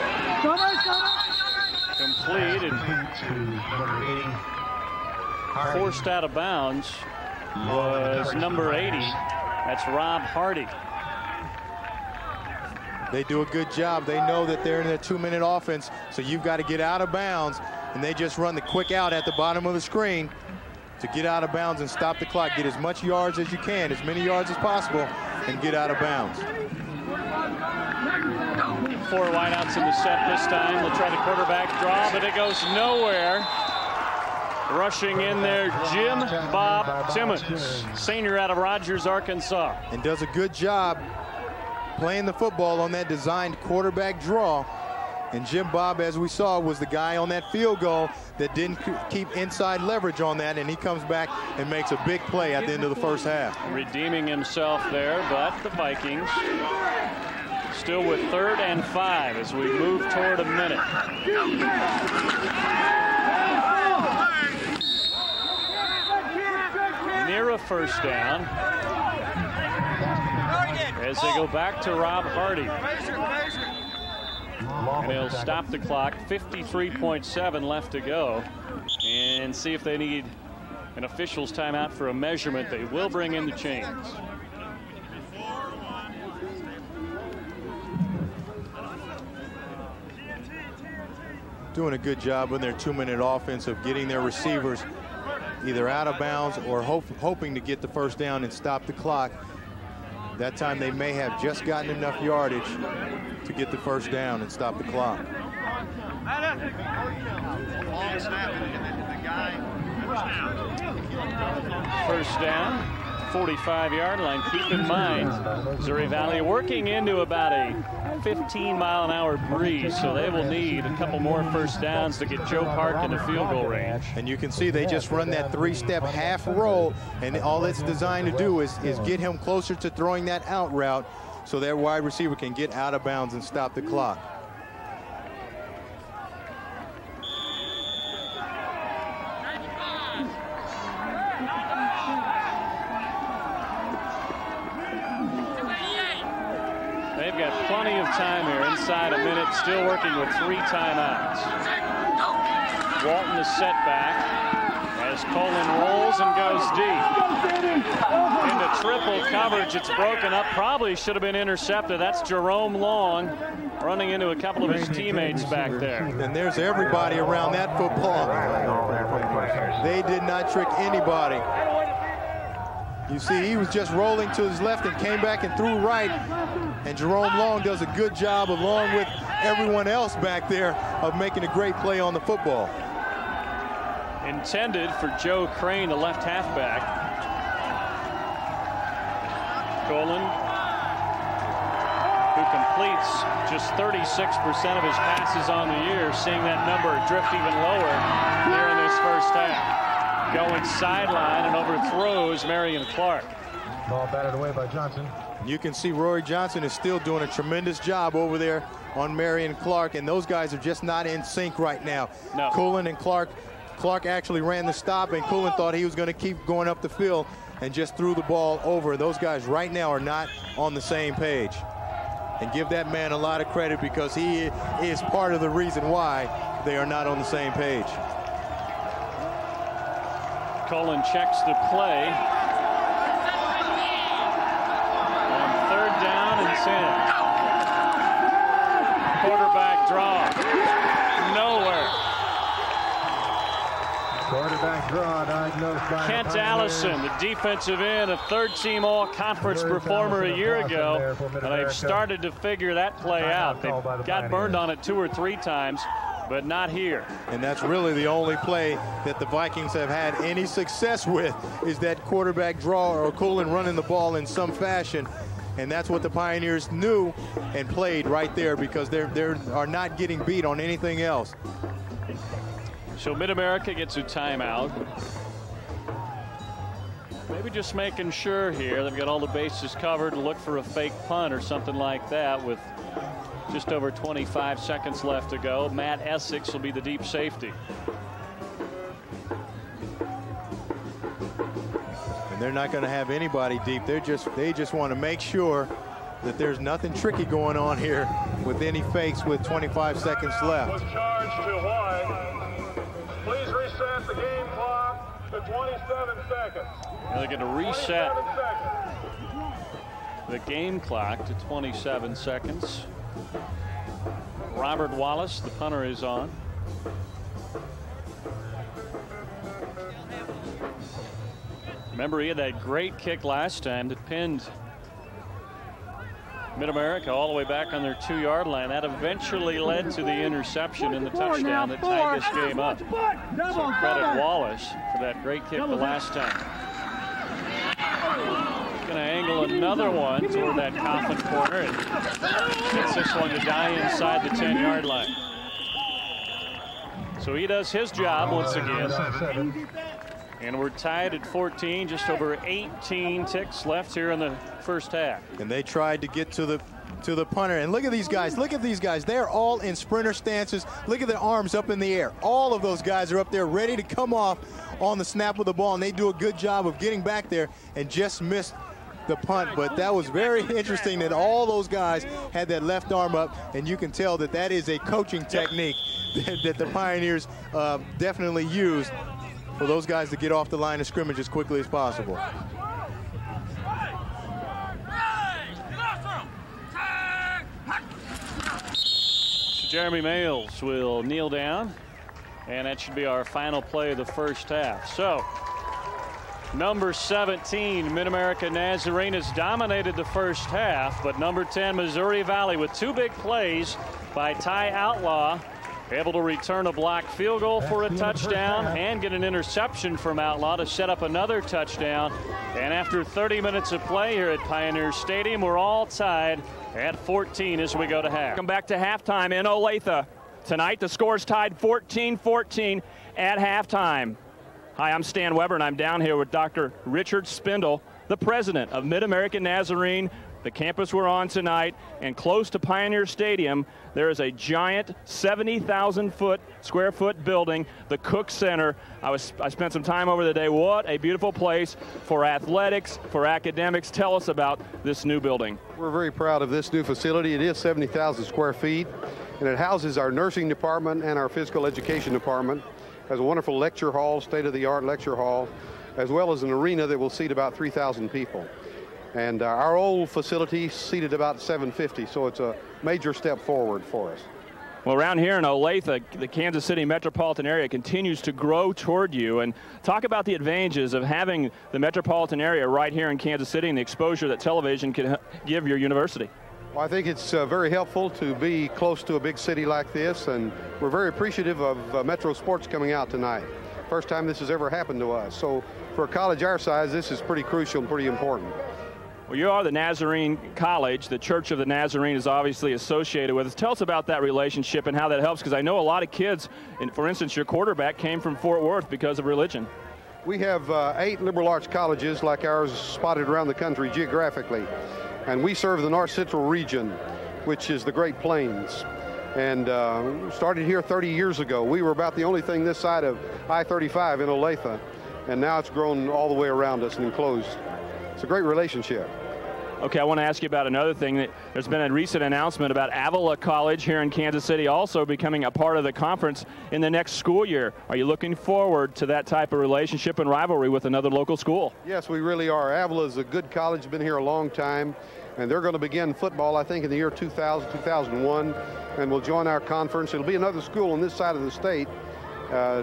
Complete and forced out of bounds was number 80. That's Rob Hardy. They do a good job. They know that they're in a 2-minute offense, so you've got to get out of bounds, and they just run the quick out at the bottom of the screen to get out of bounds and stop the clock. Get as much yards as you can, as many yards as possible, and get out of bounds. 4 wideouts in the set this time. They'll try the quarterback draw, but it goes nowhere. Rushing in there, Jim Bob Timmons, senior out of Rogers, Arkansas. And does a good job playing the football on that designed quarterback draw And Jim Bob, as we saw, was the guy on that field goal that didn't keep inside leverage on that, and he comes back and makes a big play at the end of the first half. Redeeming himself there, but the Vikings still with 3rd and 5 as we move toward a minute. Near a first down as they go back to Rob Hardy. And he'll stop the clock, 53.7 left to go, and see if they need an official's timeout for a measurement. They will bring in the chains. Doing a good job in their 2-minute offense of getting their receivers either out of bounds or hoping to get the first down and stop the clock. That time they may have just gotten enough yardage to get the first down and stop the clock. First down, 45-yard line. Keep in mind, Missouri Valley working into about a 15-mile-an-hour breeze, so they will need a couple more first downs to get Joe Park in the field goal range. And you can see they just run that 3-step half roll, and all it's designed to do is get him closer to throwing that out route so that wide receiver can get out of bounds and stop the clock. They've got plenty of time here, inside a minute, still working with 3 timeouts. Walton is set back as Colin rolls and goes deep. Into triple coverage, it's broken up, probably should have been intercepted. That's Jerome Long running into a couple of his teammates back there. And there's everybody around that football. They did not trick anybody. You see, he was just rolling to his left and came back and threw right. And Jerome Long does a good job, along with everyone else back there, of making a great play on the football. Intended for Joe Crane, the left halfback. Colin, who completes just 36% of his passes on the year, seeing that number drift even lower here in this first half. Going sideline and overthrows Marion Clark. Ball batted away by Johnson. You can see Rory Johnson is still doing a tremendous job over there on Marion Clark, and those guys are just not in sync right now. No. Cullen and Clark actually ran the stop, and Cullen thought he was going to keep going up the field and just threw the ball over. Those guys right now are not on the same page. And give that man a lot of credit, because he is part of the reason why they are not on the same page. Colin checks the play. On 3rd down and 10. Quarterback draw. Nowhere. Quarterback draw diagnosed by Kent Allison, the defensive end, a 3rd-team All-Conference performer a year ago, and they've started to figure that play out. They got burned on it 2 or 3 times, but not here. And that's really the only play that the Vikings have had any success with, is that quarterback draw or Cullen running the ball in some fashion. And that's what the Pioneers knew and played right there, because they are not getting beat on anything else. So MidAmerica gets a timeout. Maybe just making sure here they've got all the bases covered, look for a fake punt or something like that with just over 25 seconds left to go. Matt Essex will be the deep safety. And they're not going to have anybody deep. They just want to make sure that there's nothing tricky going on here with any fakes with 25 seconds left. Was charged to White. Please reset the game clock to 27 seconds. They're going to reset the game clock to 27 seconds. Robert Wallace, the punter, is on. Remember, he had that great kick last time that pinned MidAmerica all the way back on their 2-yard line. That eventually led to the interception and the touchdown that tied this game up. So credit Wallace for that great kick the last time. going to angle another one toward that Coffin corner and gets this one to die inside the 10-yard line. So he does his job once again. And we're tied at 14, just over 18 ticks left here in the first half. And they tried to get to the punter. And look at these guys. Look at these guys. They're all in sprinter stances. Look at their arms up in the air. All of those guys are up there ready to come off on the snap of the ball. And they do a good job of getting back there and just missed the punt. But that was very interesting that all those guys had that left arm up. And you can tell that that is a coaching technique that the Pioneers definitely use for those guys to get off the line of scrimmage as quickly as possible. So Jeremy Males will kneel down, and that should be our final play of the first half. So number 17, MidAmerica Nazarene, has dominated the first half, but number 10, Missouri Valley, with two big plays by Ty Outlaw, able to return a blocked field goal for a touchdown and get an interception from Outlaw to set up another touchdown. And after 30 minutes of play here at Pioneer Stadium, we're all tied at 14 as we go to half. Come back to halftime in Olathe. Tonight the score's tied 14-14 at halftime. Hi, I'm Stan Weber, and I'm down here with Dr. Richard Spindle, the president of MidAmerica Nazarene, the campus we're on tonight, and close to Pioneer Stadium, there is a giant 70,000 square foot building, the Cook Center. I spent some time over the day. What a beautiful place for athletics, for academics. Tell us about this new building. We're very proud of this new facility. It is 70,000 square feet, and it houses our nursing department and our physical education department. It has a wonderful lecture hall, state-of-the-art lecture hall, as well as an arena that will seat about 3,000 people. And our old facility seated about 750, so it's a major step forward for us. Well, around here in Olathe, the Kansas City metropolitan area continues to grow toward you. And talk about the advantages of having the metropolitan area right here in Kansas City and the exposure that television can give your university. Well, I think it's very helpful to be close to a big city like this, and we're very appreciative of Metro Sports coming out tonight. First time this has ever happened to us. So for a college our size, this is pretty crucial and pretty important. Well, you are the Nazarene College. The Church of the Nazarene is obviously associated with us. Tell us about that relationship and how that helps, because I know a lot of kids, and for instance, your quarterback came from Fort Worth because of religion. We have 8 liberal arts colleges like ours spotted around the country geographically. And we serve the North Central region, which is the Great Plains. And started here 30 years ago. We were about the only thing this side of I-35 in Olathe. And now it's grown all the way around us and enclosed. It's a great relationship. Okay, I want to ask you about another thing. There's been a recent announcement about Avila College here in Kansas City also becoming a part of the conference in the next school year. Are you looking forward to that type of relationship and rivalry with another local school? Yes, we really are. Avila is a good college, been here a long time, and they're going to begin football, I think, in the year 2000, 2001, and will join our conference. It'll be another school on this side of the state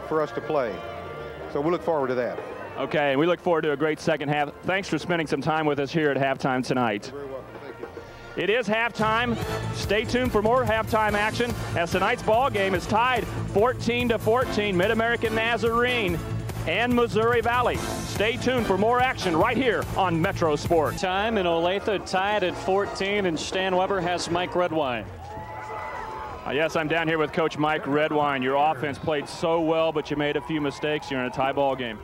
for us to play. So we look forward to that. Okay, and we look forward to a great second half. Thanks for spending some time with us here at halftime tonight. You're very welcome. Thank you. It is halftime. Stay tuned for more halftime action as tonight's ball game is tied 14-14, MidAmerica Nazarene and Missouri Valley. Stay tuned for more action right here on Metro Sports. Time in Olathe tied at 14, and Stan Weber has Mike Redwine. Yes, I'm down here with Coach Mike Redwine. Your offense played so well, but you made a few mistakes. You're in a tie ball game.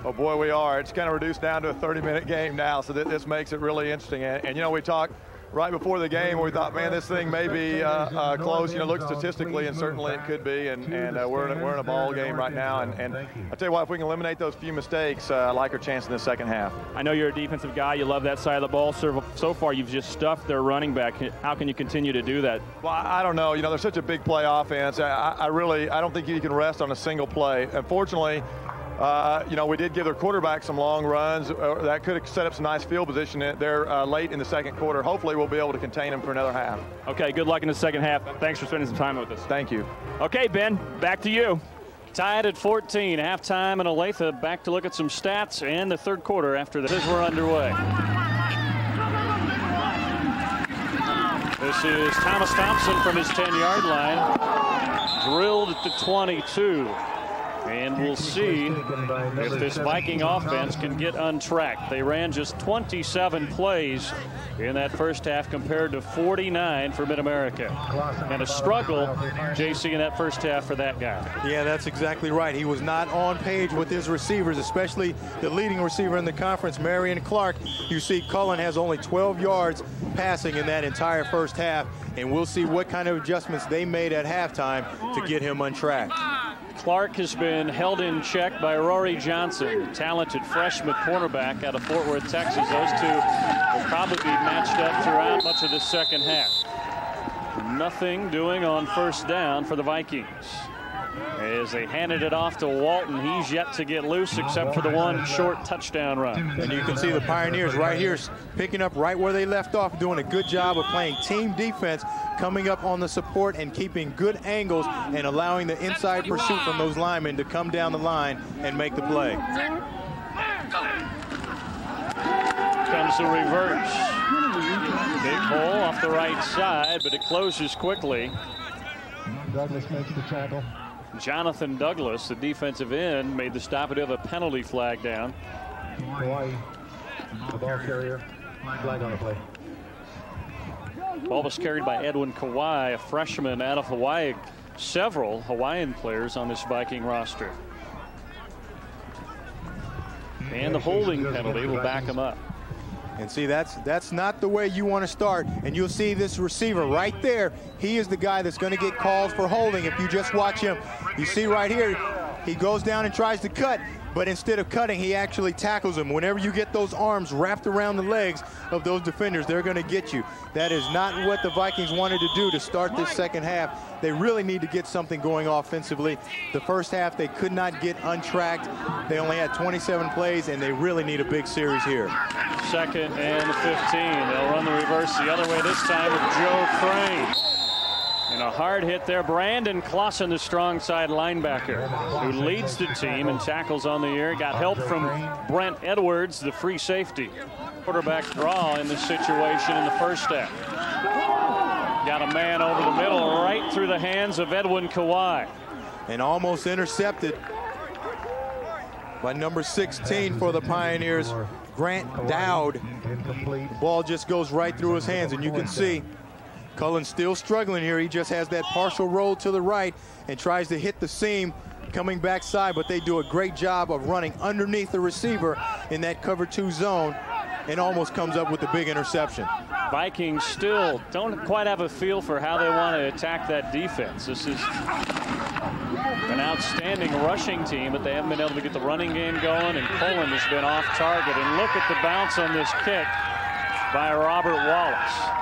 Oh, boy, we are. It's kind of reduced down to a 30-minute game now, so this makes it really interesting. And, you know, we talked right before the game where we thought, man, this thing may be close. You know, look statistically, and certainly it could be. And we're in a ball game right now. And I tell you what, if we can eliminate those few mistakes, I like our chance in the second half. I know you're a defensive guy. You love that side of the ball. So far, you've just stuffed their running back. How can you continue to do that? Well, I don't know. You know, there's such a big play offense. I don't think you can rest on a single play. Unfortunately, you know, we did give their quarterback some long runs. That could have set up some nice field position there late in the second quarter. Hopefully, we'll be able to contain them for another half. Okay, good luck in the second half. Thanks for spending some time with us. Thank you. Okay, Ben, back to you. Tied at 14, halftime in Olathe. Back to look at some stats and the third quarter after this. We're underway. This is Thomas Thompson from his 10-yard line. Drilled at the 22. And we'll see if this Viking offense can get untracked. They ran just 27 plays in that first half compared to 49 for MidAmerica. And a struggle, JC, in that first half for that guy. Yeah, that's exactly right. He was not on page with his receivers, especially the leading receiver in the conference, Marion Clark. You see Cullen has only 12 yards passing in that entire first half, and we'll see what kind of adjustments they made at halftime to get him untracked. Clark has been held in check by Rory Johnson, a talented freshman cornerback out of Fort Worth, Texas. Those two will probably be matched up throughout much of the second half. Nothing doing on first down for the Vikings. As they handed it off to Walton, he's yet to get loose except for the one short touchdown run. And you can see the Pioneers right here picking up right where they left off, doing a good job of playing team defense, coming up on the support and keeping good angles and allowing the inside pursuit from those linemen to come down the line and make the play. Comes the reverse. Big hole off the right side, but it closes quickly. Douglas makes the tackle. Jonathan Douglas, the defensive end, made the stop. It have a penalty flag down. Hawaii, the ball carrier, flag on the play. Ball was carried by Edwin Kawhi, a freshman out of Hawaii. Several Hawaiian players on this Viking roster. And the holding penalty will back him up. And see, that's not the way you want to start. And you'll see this receiver right there. He is the guy that's going to get calls for holding if you just watch him. You see right here, he goes down and tries to cut, but instead of cutting, he actually tackles him. Whenever you get those arms wrapped around the legs of those defenders, they're going to get you. That is not what the Vikings wanted to do to start this second half. They really need to get something going offensively. The first half, they could not get untracked. They only had 27 plays, and they really need a big series here. 2nd and 15. They'll run the reverse the other way this time with Joe Crane. And a hard hit there. Brandon Clausen, the strong side linebacker, who leads the team and tackles on the year. Got help from Brent Edwards, the free safety. Quarterback draw in this situation in the first half. Got a man over the middle right through the hands of Edwin Kawhi. And almost intercepted by number 16 for the Pioneers, Grant Dowd. The ball just goes right through his hands, and you can see Cullen's still struggling here. He just has that partial roll to the right and tries to hit the seam coming backside, but they do a great job of running underneath the receiver in that cover 2 zone and almost comes up with a big interception. Vikings still don't quite have a feel for how they want to attack that defense. This is an outstanding rushing team, but they haven't been able to get the running game going, and Cullen has been off target. And look at the bounce on this kick by Robert Wallace.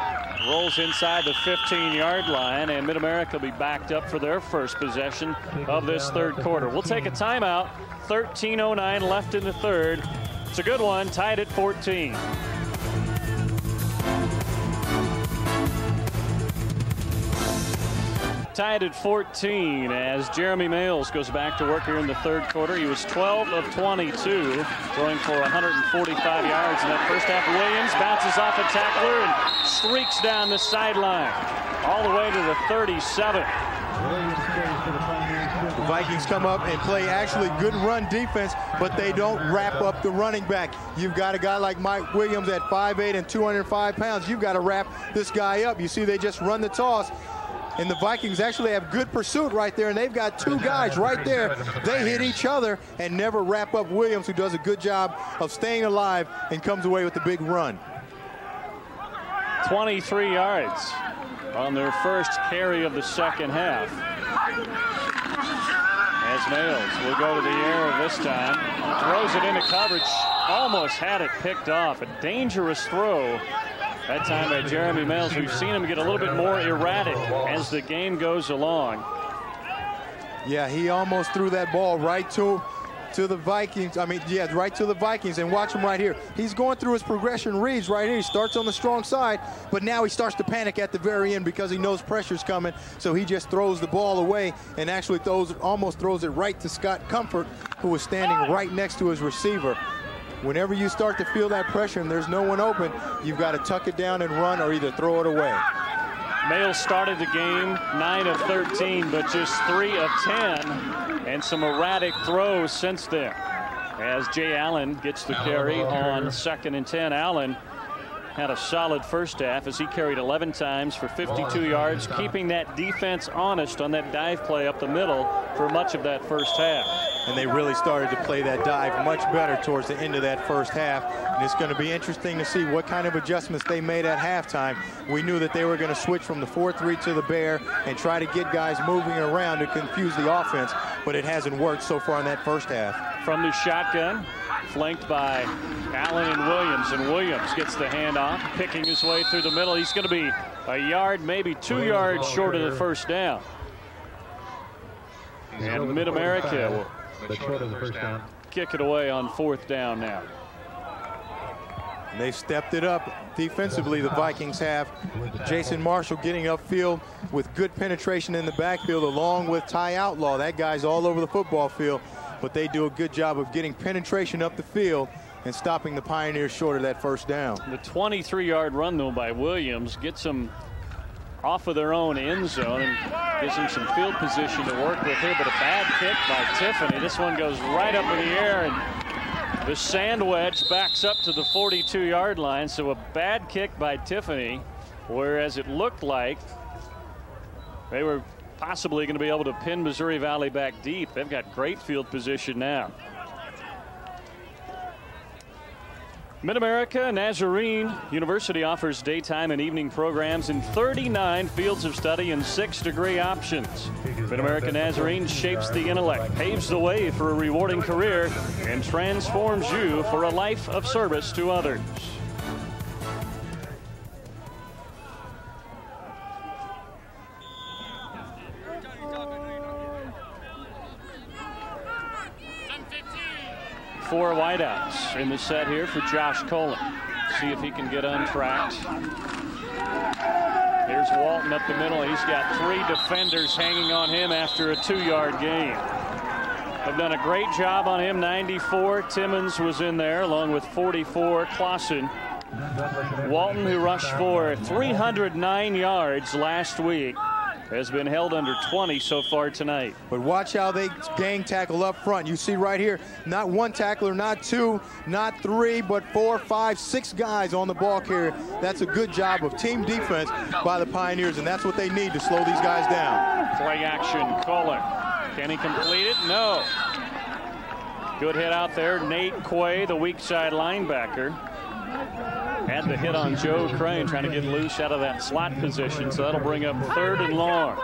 Rolls inside the 15-yard line, and MidAmerica will be backed up for their first possession of this third quarter. We'll take a timeout. 13:09 left in the third. It's a good one, tied at 14. Tied at 14 as Jeremy Males goes back to work here in the third quarter. He was 12 of 22, throwing for 145 yards in that first half. Williams bounces off a tackler and streaks down the sideline all the way to the 37. The Vikings come up and play actually good run defense, but they don't wrap up the running back. You've got a guy like Mike Williams at 5'8" and 205 pounds. You've got to wrap this guy up. You see they just run the toss. And the Vikings actually have good pursuit right there, and they've got 2 guys right there. They hit each other and never wrap up Williams, who does a good job of staying alive and comes away with the big run. 23 yards on their first carry of the second half. As Nails will go to the air this time. Throws it into coverage. Almost had it picked off. A dangerous throw. That time by Jeremy Males. We've seen him get a little bit more erratic as the game goes along. Yeah, he almost threw that ball right to the Vikings. I mean, yeah, right to the Vikings. And watch him right here. He's going through his progression reads right here. He starts on the strong side, but now he starts to panic at the very end because he knows pressure's coming. So he just throws the ball away and actually almost throws it right to Scott Comfort, who was standing right next to his receiver. Whenever you start to feel that pressure and there's no one open, you've got to tuck it down and run or either throw it away. Male started the game 9 of 13, but just 3 of 10, and some erratic throws since then. As Jay Allen gets the carry on 2nd and 10. Allen had a solid first half as he carried 11 times for 52 yards, keeping that defense honest on that dive play up the middle for much of that first half. And they really started to play that dive much better towards the end of that first half. And it's going to be interesting to see what kind of adjustments they made at halftime. We knew that they were going to switch from the 4-3 to the bear and try to get guys moving around to confuse the offense, but it hasn't worked so far in that first half. From the shotgun, flanked by Allen and Williams gets the handoff, picking his way through the middle. He's going to be a yard, maybe 2 yards short of the first down. And MidAmerica will kick it away on 4th down now. And they stepped it up defensively, the Vikings have. Jason Marshall getting upfield with good penetration in the backfield, along with Ty Outlaw. That guy's all over the football field, but they do a good job of getting penetration up the field and stopping the Pioneers short of that first down. The 23-yard run, though, by Williams gets them off of their own end zone and gives them some field position to work with here, but a bad kick by Tiffany. This one goes right up in the air, and the sand wedge backs up to the 42-yard line. So a bad kick by Tiffany, whereas it looked like they were possibly going to be able to pin Missouri Valley back deep. They've got great field position now. MidAmerica Nazarene University offers daytime and evening programs in 39 fields of study and 6-degree options. MidAmerica Nazarene shapes the intellect, paves the way for a rewarding career, and transforms you for a life of service to others. Four wideouts in the set here for Josh Colin. See if he can get untracked. Here's Walton up the middle. He's got 3 defenders hanging on him after a 2-yard gain. They've done a great job on him. 94, Timmons was in there, along with 44, Clausen. Walton, who rushed for 309 yards last week, has been held under 20 so far tonight. But watch how they gang tackle up front. You see right here, not 1 tackler, not 2, not 3, but 4, 5, 6 guys on the ball carrier. That's a good job of team defense by the Pioneers, and that's what they need to slow these guys down. Play action, Kohler. Can he complete it? No. Good hit out there. Nate Quay, the weak side linebacker, had the hit on Joe Crane trying to get loose out of that slot position, so that'll bring up 3rd and long.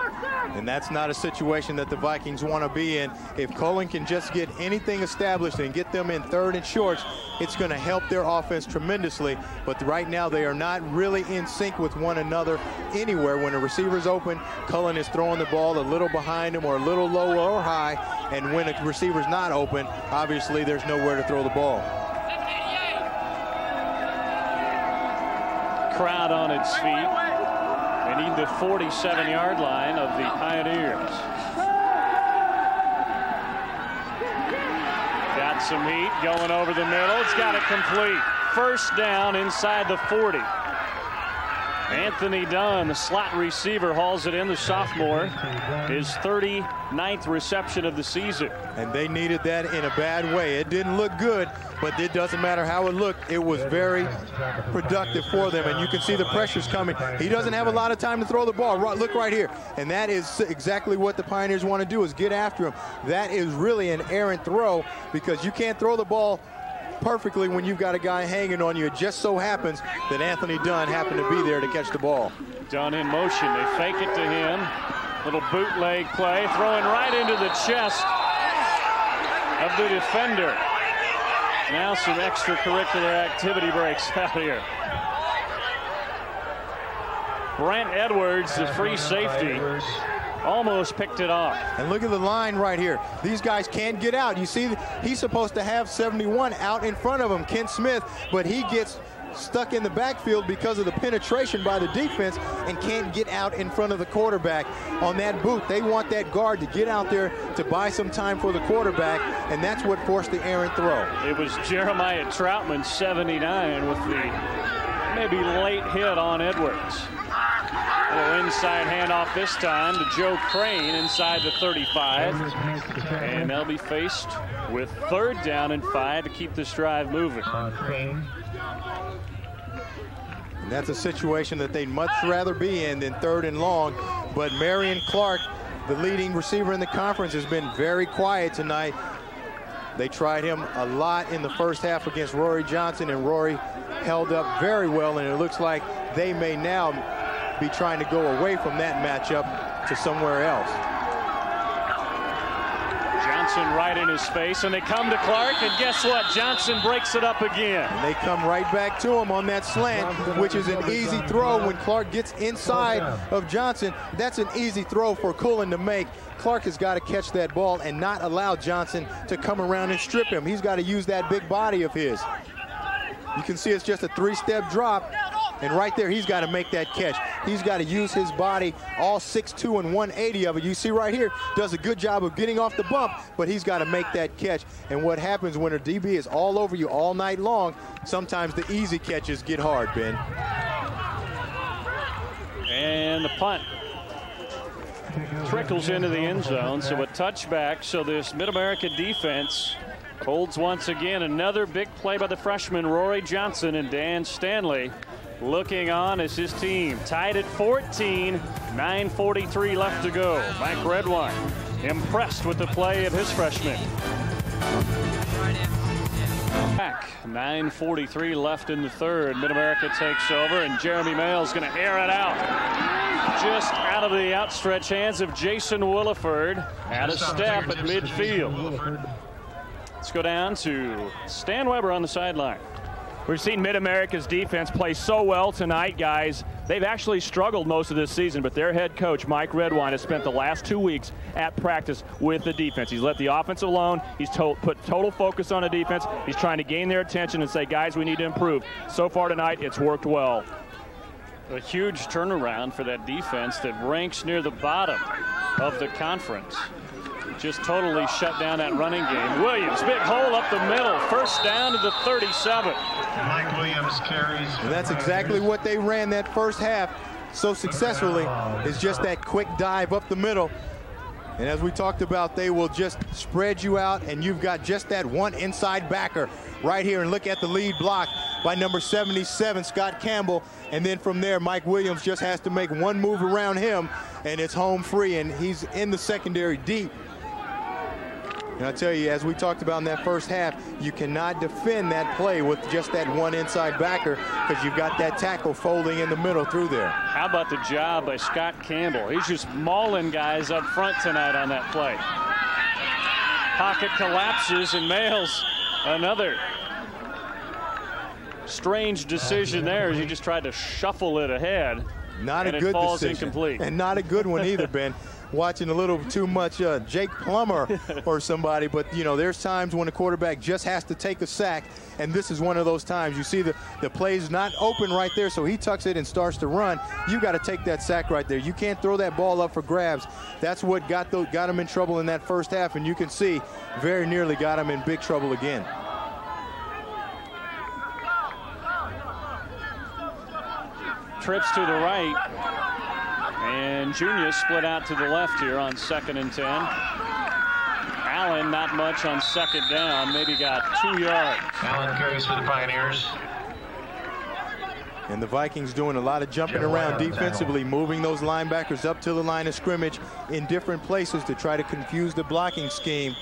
And that's not a situation that the Vikings want to be in. If Cullen can just get anything established and get them in 3rd and shorts, it's going to help their offense tremendously. But right now they are not really in sync with one another anywhere. When a receiver's open, Cullen is throwing the ball a little behind him or a little low or high. And when a receiver's not open, obviously there's nowhere to throw the ball. Crowd on its feet. They need the 47-yard line of the Pioneers. Got some heat going over the middle. It's got it complete. First down inside the 40. Anthony Dunn, the slot receiver, hauls it in. The sophomore, his 39th reception of the season. And they needed that in a bad way. It didn't look good, but it doesn't matter how it looked. It was very productive for them, and you can see the pressure's coming. He doesn't have a lot of time to throw the ball. Look right here. And that is exactly what the Pioneers want to do, is get after him. That is really an errant throw, because you can't throw the ball perfectly when you've got a guy hanging on you. It just so happens that Anthony Dunn happened to be there to catch the ball. Dunn in motion. They fake it to him. Little bootleg play, throwing right into the chest of the defender. Now some extracurricular activity breaks out here. Brent Edwards, the free safety, almost picked it off. And look at the line right here. These guys can't get out. You see, he's supposed to have 71 out in front of him, Kent Smith, but he gets stuck in the backfield because of the penetration by the defense and can't get out in front of the quarterback on that boot. They want that guard to get out there to buy some time for the quarterback, and that's what forced the errant throw. It was Jeremiah Troutman, 79, with the maybe late hit on Edwards. A little inside handoff this time to Joe Crane inside the 35. And they'll be faced with 3rd down and 5 to keep this drive moving. And that's a situation that they'd much rather be in than 3rd and long. But Marion Clark, the leading receiver in the conference, has been very quiet tonight. They tried him a lot in the first half against Rory Johnson, and Rory held up very well, and it looks like they may now be trying to go away from that matchup to somewhere else. Johnson right in his face, and they come to Clark, and guess what? Johnson breaks it up again. And they come right back to him on that slant, which is an easy throw when Clark gets inside of Johnson. That's an easy throw for Cullen to make. Clark has got to catch that ball and not allow Johnson to come around and strip him. He's got to use that big body of his. You can see it's just a 3-step drop, and right there he's got to make that catch. He's got to use his body, all 6'2" and 180 of it. You see right here, does a good job of getting off the bump, but he's got to make that catch. And what happens when a DB is all over you all night long, sometimes the easy catches get hard, Ben. And the punt trickles into the end zone, so a touchback. So this MidAmerica defense holds once again. Another big play by the freshman Rory Johnson, and Dan Stanley looking on as his team tied at 14, 9:43 left to go. Mike Redwine impressed with the play of his freshman. Back, 9:43 left in the 3rd. MidAmerica takes over, and Jeremy Mail's going to air it out. Just out of the outstretched hands of Jason Williford. Out of step at midfield. Let's go down to Stan Weber on the sideline. We've seen MidAmerica's defense play so well tonight, guys. They've actually struggled most of this season, but their head coach, Mike Redwine, has spent the last 2 weeks at practice with the defense. He's let the offense alone. He's put total focus on the defense. He's trying to gain their attention and say, guys, we need to improve. So far tonight, it's worked well. A huge turnaround for that defense that ranks near the bottom of the conference. Just totally shut down that running game. Williams, big hole up the middle. 1st down to the 37. Mike Williams carries. And that's exactly what they ran that first half so successfully, is just that quick dive up the middle. And as we talked about, they will just spread you out, and you've got just that one inside backer right here. And look at the lead block by number 77, Scott Campbell. And then from there, Mike Williams just has to make one move around him, and it's home free, and he's in the secondary deep. And I tell you, as we talked about in that first half, you cannot defend that play with just that one inside backer, because you've got that tackle folding in the middle through there. How about the job by Scott Campbell? He's just mauling guys up front tonight on that play. Pocket collapses, and Mails another strange decision there as he just tried to shuffle it ahead. Not a good falls decision. Incomplete. And not a good one either, Ben. Watching a little too much Jake Plummer or somebody, but you know, there's times when a quarterback just has to take a sack, and this is one of those times. You see the play's not open right there, so he tucks it and starts to run. You got to take that sack right there. You can't throw that ball up for grabs. That's what got him in trouble in that first half, and you can see very nearly got him in big trouble again. Trips to the right, and Junior split out to the left here on 2nd and 10. Allen not much on 2nd down, maybe got 2 yards. Allen carries for the Pioneers. And the Vikings doing a lot of jumping around defensively, moving those linebackers up to the line of scrimmage in different places to try to confuse the blocking scheme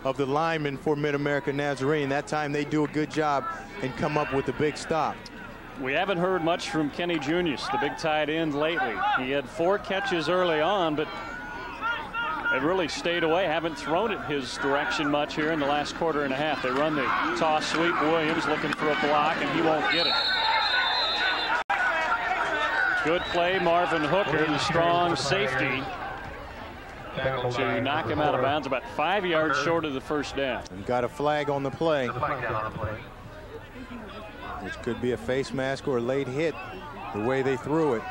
of the linemen for MidAmerica Nazarene. That time they do a good job and come up with the big stop. We haven't heard much from Kenny Junius, the big tight end, lately. He had 4 catches early on, but it really stayed away. Haven't thrown it his direction much here in the last quarter and a half. They run the toss sweep. Williams looking for a block, and he won't get it. Good play, Marvin Hooker, the strong safety, to knock him out of bounds about 5 yards short of the 1st down. And got a flag on the play. Which could be a face mask or a late hit, the way they threw it.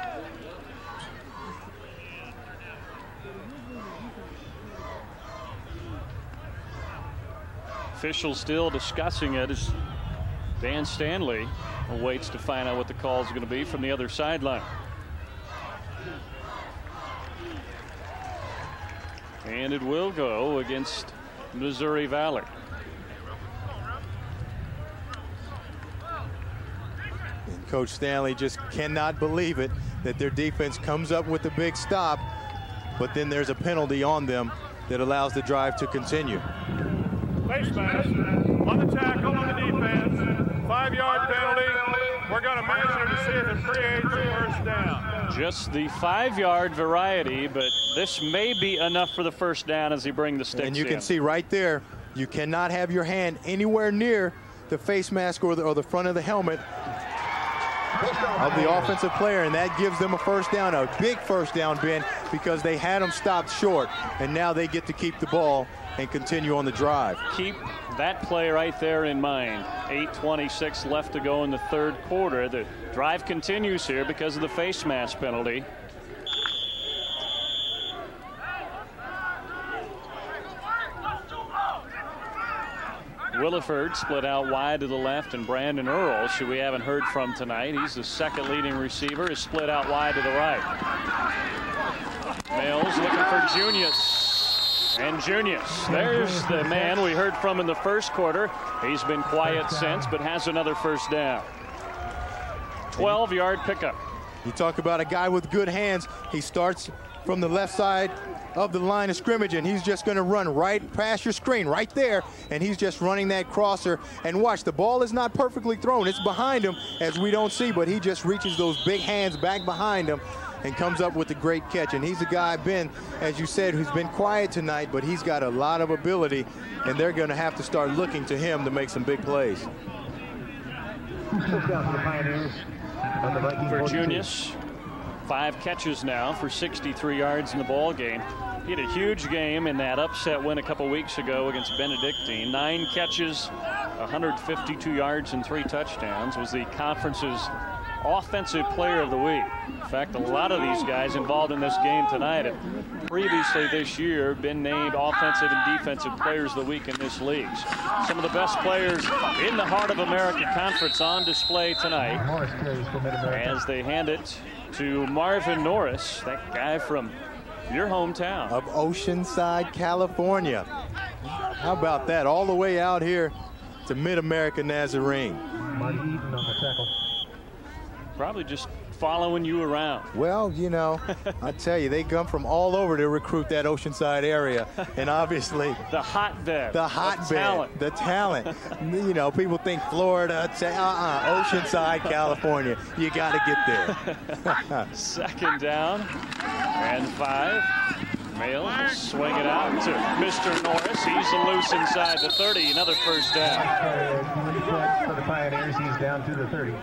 Officials still discussing it as Dan Stanley waits to find out what the call is going to be from the other sideline. And it will go against Missouri Valley. And Coach Stanley just cannot believe it that their defense comes up with a big stop, but then there's a penalty on them that allows the drive to continue. Face mask on the tackle on the defense. 5-yard penalty. We're going to measure to see if it creates a first down. Just the 5-yard variety, but this may be enough for the first down as he brings the sticks in. And you can see right there, you cannot have your hand anywhere near the face mask or the front of the helmet of the offensive player, and that gives them a first down, a big first down, Ben, because they had them stopped short, and now they get to keep the ball and continue on the drive. Keep that play right there in mind. 8:26 left to go in the third quarter. The drive continues here because of the face mask penalty. Williford split out wide to the left, and Brandon Earls, who we haven't heard from tonight, he's the second leading receiver, is split out wide to the right. Mills looking for Junius. And Junius, there's the man we heard from in the first quarter. He's been quiet since, but has another first down. 12-yard pickup. You talk about a guy with good hands. He starts from the left side of the line of scrimmage, and he's just going to run right past your screen right there, and he's just running that crosser. And watch, the ball is not perfectly thrown. It's behind him, as we don't see, but he just reaches those big hands back behind him and comes up with a great catch. And he's a guy, Ben, as you said, who's been quiet tonight, but he's got a lot of ability, and they're going to have to start looking to him to make some big plays. For Junius, 5 catches now for 63 yards in the ball game. He had a huge game in that upset win a couple weeks ago against Benedictine. 9 catches, 152 yards and 3 touchdowns. Was the conference's offensive player of the week. In fact, a lot of these guys involved in this game tonight have previously this year been named offensive and defensive players of the week in this league. Some of the best players in the Heart of America Conference on display tonight as they hand it to Marvin Norris, that guy from your hometown of Oceanside, California. How about that? All the way out here to MidAmerica Nazarene. Marty Eaton on the tackle. Probably just following you around. Well, you know, I tell you, they come from all over to recruit that Oceanside area, and obviously the hotbed, talent. The talent. You know, people think Florida, say Oceanside, California. You got to get there. Second down and 5. Mail will swing it out to Mr. Norris. He's loose inside the 30. Another first down. For the Pioneers, he's down to the 30.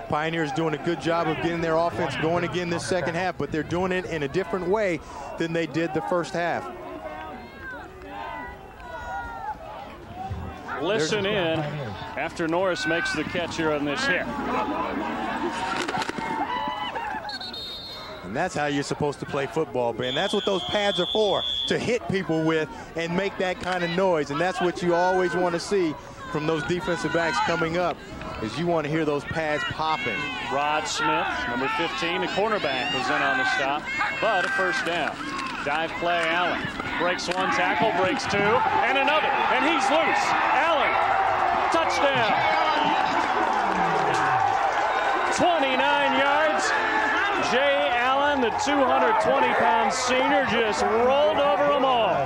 Pioneers doing a good job of getting their offense going again this second half, but they're doing it in a different way than they did the first half. Listen in after Norris makes the catch here on this hit. And that's how you're supposed to play football, Ben. That's what those pads are for, to hit people with and make that kind of noise. And that's what you always want to see from those defensive backs coming up, is you want to hear those pads popping. Rod Smith, number 15, the cornerback, was in on the stop, but a first down. Dive play, Allen. Breaks 1 tackle, breaks 2, and another, and he's loose. Allen, touchdown. 29 yards. Jay Allen, the 220-pound senior, just rolled over them all.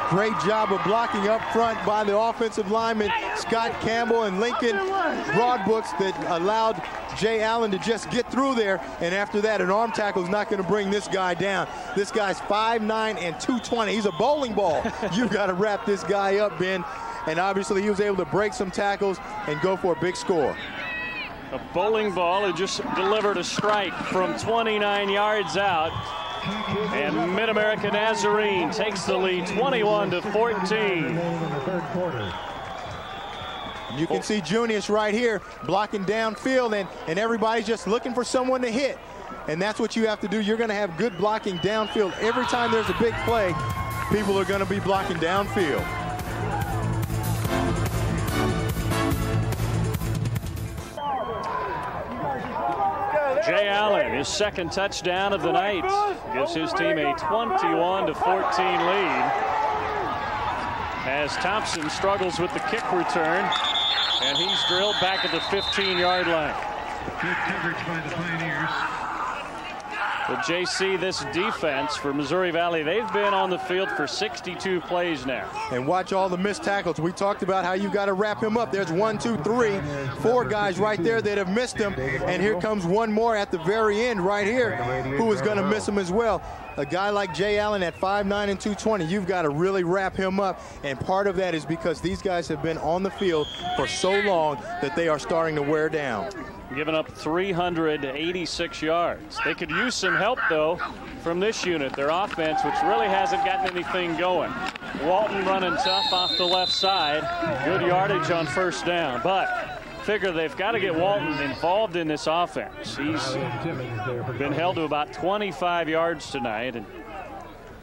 Great job of blocking up front by the offensive linemen, Scott Campbell and Lincoln Broadbooks, that allowed Jay Allen to just get through there. And after that, an arm tackle is not going to bring this guy down. This guy's 5'9" and 220. He's a bowling ball. You've got to wrap this guy up, Ben. And obviously, he was able to break some tackles and go for a big score. A bowling ball who just delivered a strike from 29 yards out. And MidAmerica Nazarene takes the lead 21-14. You can see Junius right here blocking downfield, and everybody's just looking for someone to hit. And that's what you have to do. You're going to have good blocking downfield. Every time there's a big play, people are going to be blocking downfield. Jay Allen, his second touchdown of the night, gives his team a 21-14 lead. As Thompson struggles with the kick return, and he's drilled back at the 15-yard line. Good coverage by the Pioneers. But JC, this defense for Missouri Valley, they've been on the field for 62 plays now. And watch all the missed tackles. We talked about how you got to wrap him up. There's 1, 2, 3, 4 guys right there that have missed him. And here comes one more at the very end right here who is going to miss him as well. A guy like Jay Allen at 5'9" and 220, you've got to really wrap him up. And part of that is because these guys have been on the field for so long that they are starting to wear down. Giving up 386 yards. They could use some help, though, from this unit, their offense, which really hasn't gotten anything going. Walton running tough off the left side. Good yardage on first down, but figure they've got to get Walton involved in this offense. He's been held to about 25 yards tonight, and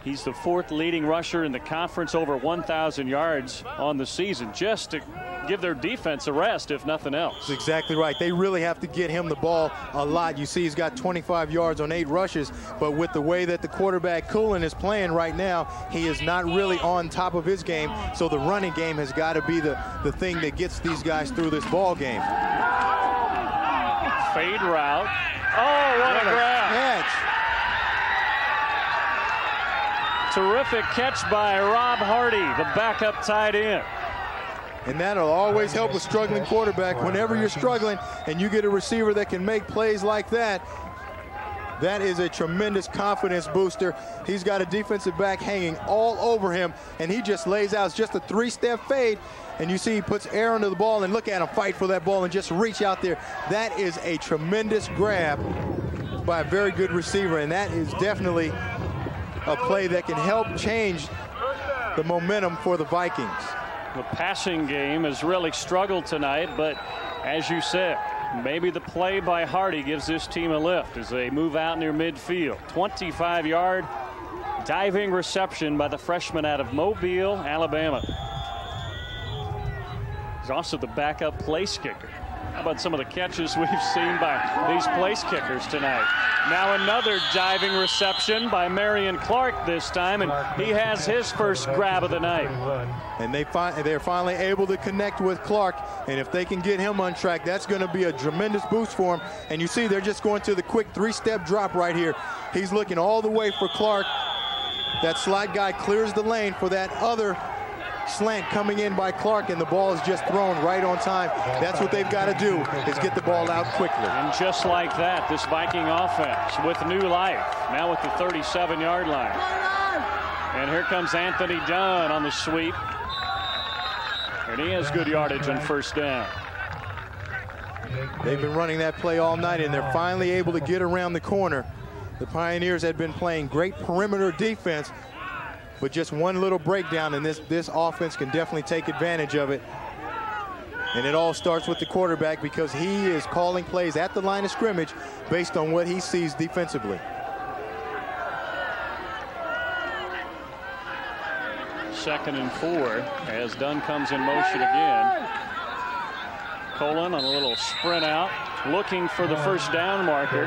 he's the 4th leading rusher in the conference, over 1,000 yards on the season, just to give their defense a rest, if nothing else. That's exactly right. They really have to get him the ball a lot. You see he's got 25 yards on 8 rushes, but with the way that the quarterback Coolin is playing right now, he is not really on top of his game, so the running game has got to be the thing that gets these guys through this ball game. Fade route. Oh, what a grab. Catch. Terrific catch by Rob Hardy, the backup tight end. And that'll always help a struggling quarterback. Whenever you're struggling and you get a receiver that can make plays like that, that is a tremendous confidence booster. He's got a defensive back hanging all over him, and he just lays out. It's just a 3-step fade, and you see he puts air under the ball, and look at him fight for that ball and just reach out there. That is a tremendous grab by a very good receiver, and that is definitely a play that can help change the momentum for the Vikings. The passing game has really struggled tonight, but as you said, maybe the play by Hardy gives this team a lift as they move out near midfield. 25-yard diving reception by the freshman out of Mobile, Alabama. He's also the backup place kicker. How about some of the catches we've seen by these place kickers tonight? Now another diving reception by Marion Clark this time, and he has his first grab of the night. And they're finally able to connect with Clark, and if they can get him on track, that's going to be a tremendous boost for him. And you see they're just going to the quick 3-step drop right here. He's looking all the way for Clark. That slot guy clears the lane for that other slant coming in by Clark, and the ball is just thrown right on time. That's what they've got to do, is get the ball out quickly. And just like that, this Viking offense with new life, now at the 37-yard line. And here comes Anthony Dunn on the sweep, and he has good yardage on first down. They've been running that play all night, and they're finally able to get around the corner. The Pioneers had been playing great perimeter defense, but just one little breakdown, and this offense can definitely take advantage of it. And it all starts with the quarterback, because he is calling plays at the line of scrimmage based on what he sees defensively. Second and 4 as Dunn comes in motion again. Colin on a little sprint out, looking for the first down marker.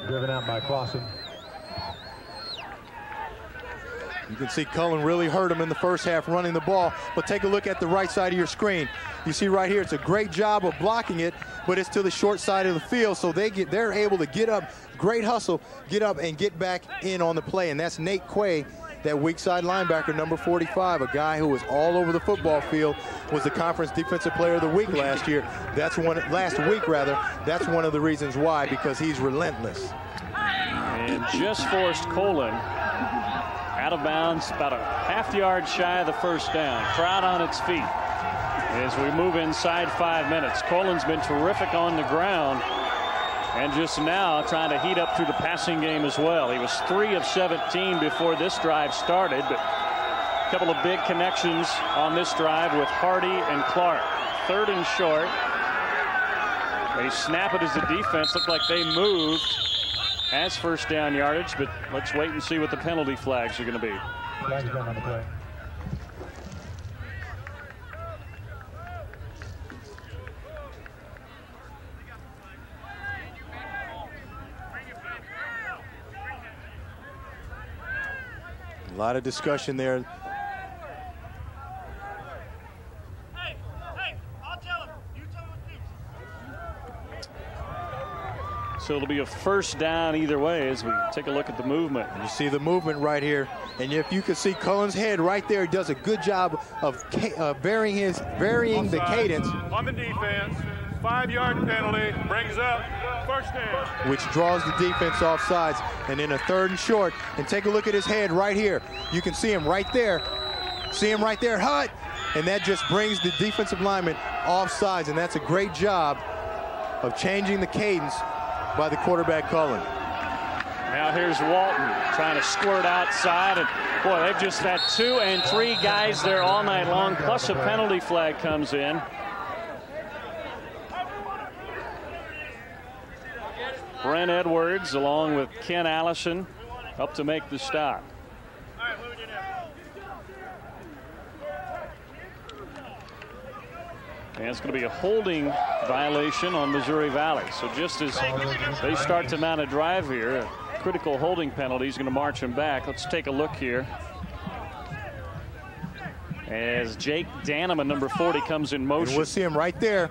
Driven out by Clausen. You can see Cullen really hurt him in the first half running the ball, but take a look at the right side of your screen. You see right here, it's a great job of blocking it, but it's to the short side of the field, so they're able to get up, great hustle, get up and get back in on the play, and that's Nate Quay, that weak side linebacker, number 45, a guy who was all over the football field, was the conference defensive player of the week last week. That's one of the reasons why, because he's relentless. And just forced Colin out of bounds, about a half-yard shy of the first down. Crowd on its feet as we move inside 5 minutes. Colin's been terrific on the ground, and just now trying to heat up through the passing game as well. He was 3 of 17 before this drive started, but a couple of big connections on this drive with Hardy and Clark. 3rd and short. They snap it as the defense looked like they moved as first down yardage, but let's wait and see what the penalty flags are going to be. Flags down on the play. A lot of discussion there. So it'll be a first down either way as we take a look at the movement. You see the movement right here. And if you can see Cullen's head right there, he does a good job of varying the cadence. On the defense, 5-yard penalty, brings up first down. Which draws the defense off sides. And then a 3rd and short. And take a look at his head right here. You can see him right there. See him right there, Hut. And that just brings the defensive lineman off sides. And that's a great job of changing the cadence by the quarterback Cullen. Now here's Walton trying to squirt outside, and boy, they've just had 2 and 3 guys there all night long, plus a penalty flag comes in. Brent Edwards along with Ken Allison up to make the stop. And it's going to be a holding violation on Missouri Valley. So just as they start to mount a drive here, a critical holding penalty is going to march them back. Let's take a look here. As Jake Daneman, number 40, comes in motion. And we'll see him right there.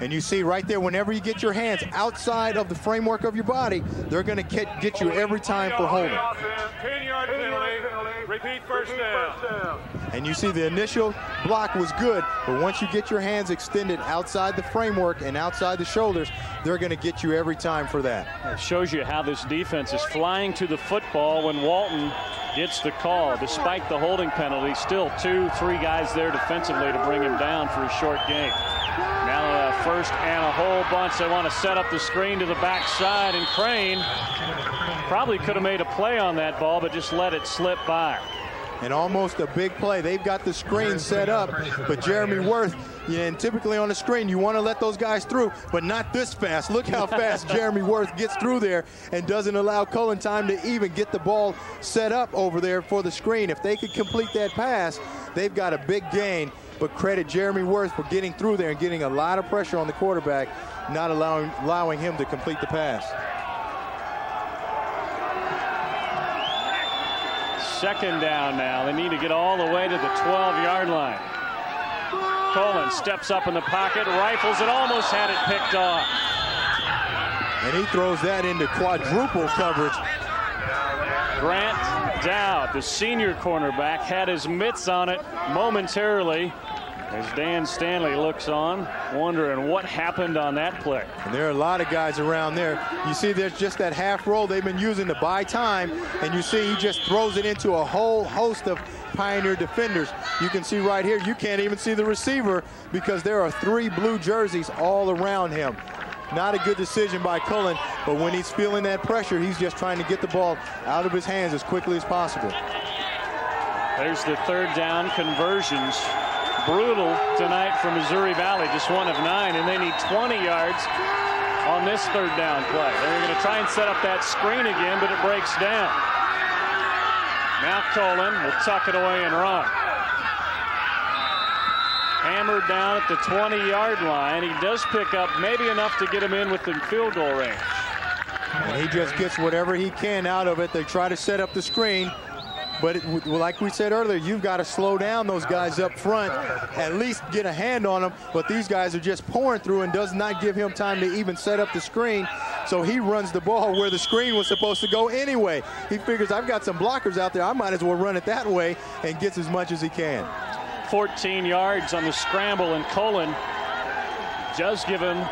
And you see right there, whenever you get your hands outside of the framework of your body, they're going to get you every time for holding. 10-yard penalty, repeat first down. And you see the initial block was good, but once you get your hands extended outside the framework and outside the shoulders, they're going to get you every time for that. It shows you how this defense is flying to the football when Walton gets the call. Despite the holding penalty, still 2-3 guys there defensively to bring him down for a short gain. Now a first and a whole bunch. They want to set up the screen to the backside, and Crane probably could have made a play on that ball, but just let it slip by. And almost a big play. They've got the screen set up, but Jeremy Worth, and typically on the screen, you want to let those guys through, but not this fast. Look how fast Jeremy Worth gets through there and doesn't allow Cullen time to even get the ball set up over there for the screen. If they could complete that pass, they've got a big gain. But credit Jeremy Worth for getting through there and getting a lot of pressure on the quarterback, not allowing him to complete the pass. Second down now. They need to get all the way to the 12-yard line. Cullen steps up in the pocket, rifles it, almost had it picked off. And he throws that into quadruple coverage. Grant Dowd, the senior cornerback, had his mitts on it momentarily as Dan Stanley looks on, wondering what happened on that play. And there are a lot of guys around there. You see there's just that half roll they've been using to buy time, and you see he just throws it into a whole host of Pioneer defenders. You can see right here, you can't even see the receiver because there are 3 blue jerseys all around him. Not a good decision by Cullen, but when he's feeling that pressure, he's just trying to get the ball out of his hands as quickly as possible. There's the 3rd down conversions. Brutal tonight for Missouri Valley, just 1 of 9, and they need 20 yards on this 3rd down play. They're going to try and set up that screen again, but it breaks down. Now Cullen will tuck it away and run. Hammered down at the 20-yard line. He does pick up maybe enough to get him in within field goal range. And he just gets whatever he can out of it. They try to set up the screen. But like we said earlier, you've got to slow down those guys up front, at least get a hand on them. But these guys are just pouring through and does not give him time to even set up the screen. So he runs the ball where the screen was supposed to go anyway. He figures, I've got some blockers out there, I might as well run it that way, and gets as much as he can. 14 yards on the scramble, and Cullen does give him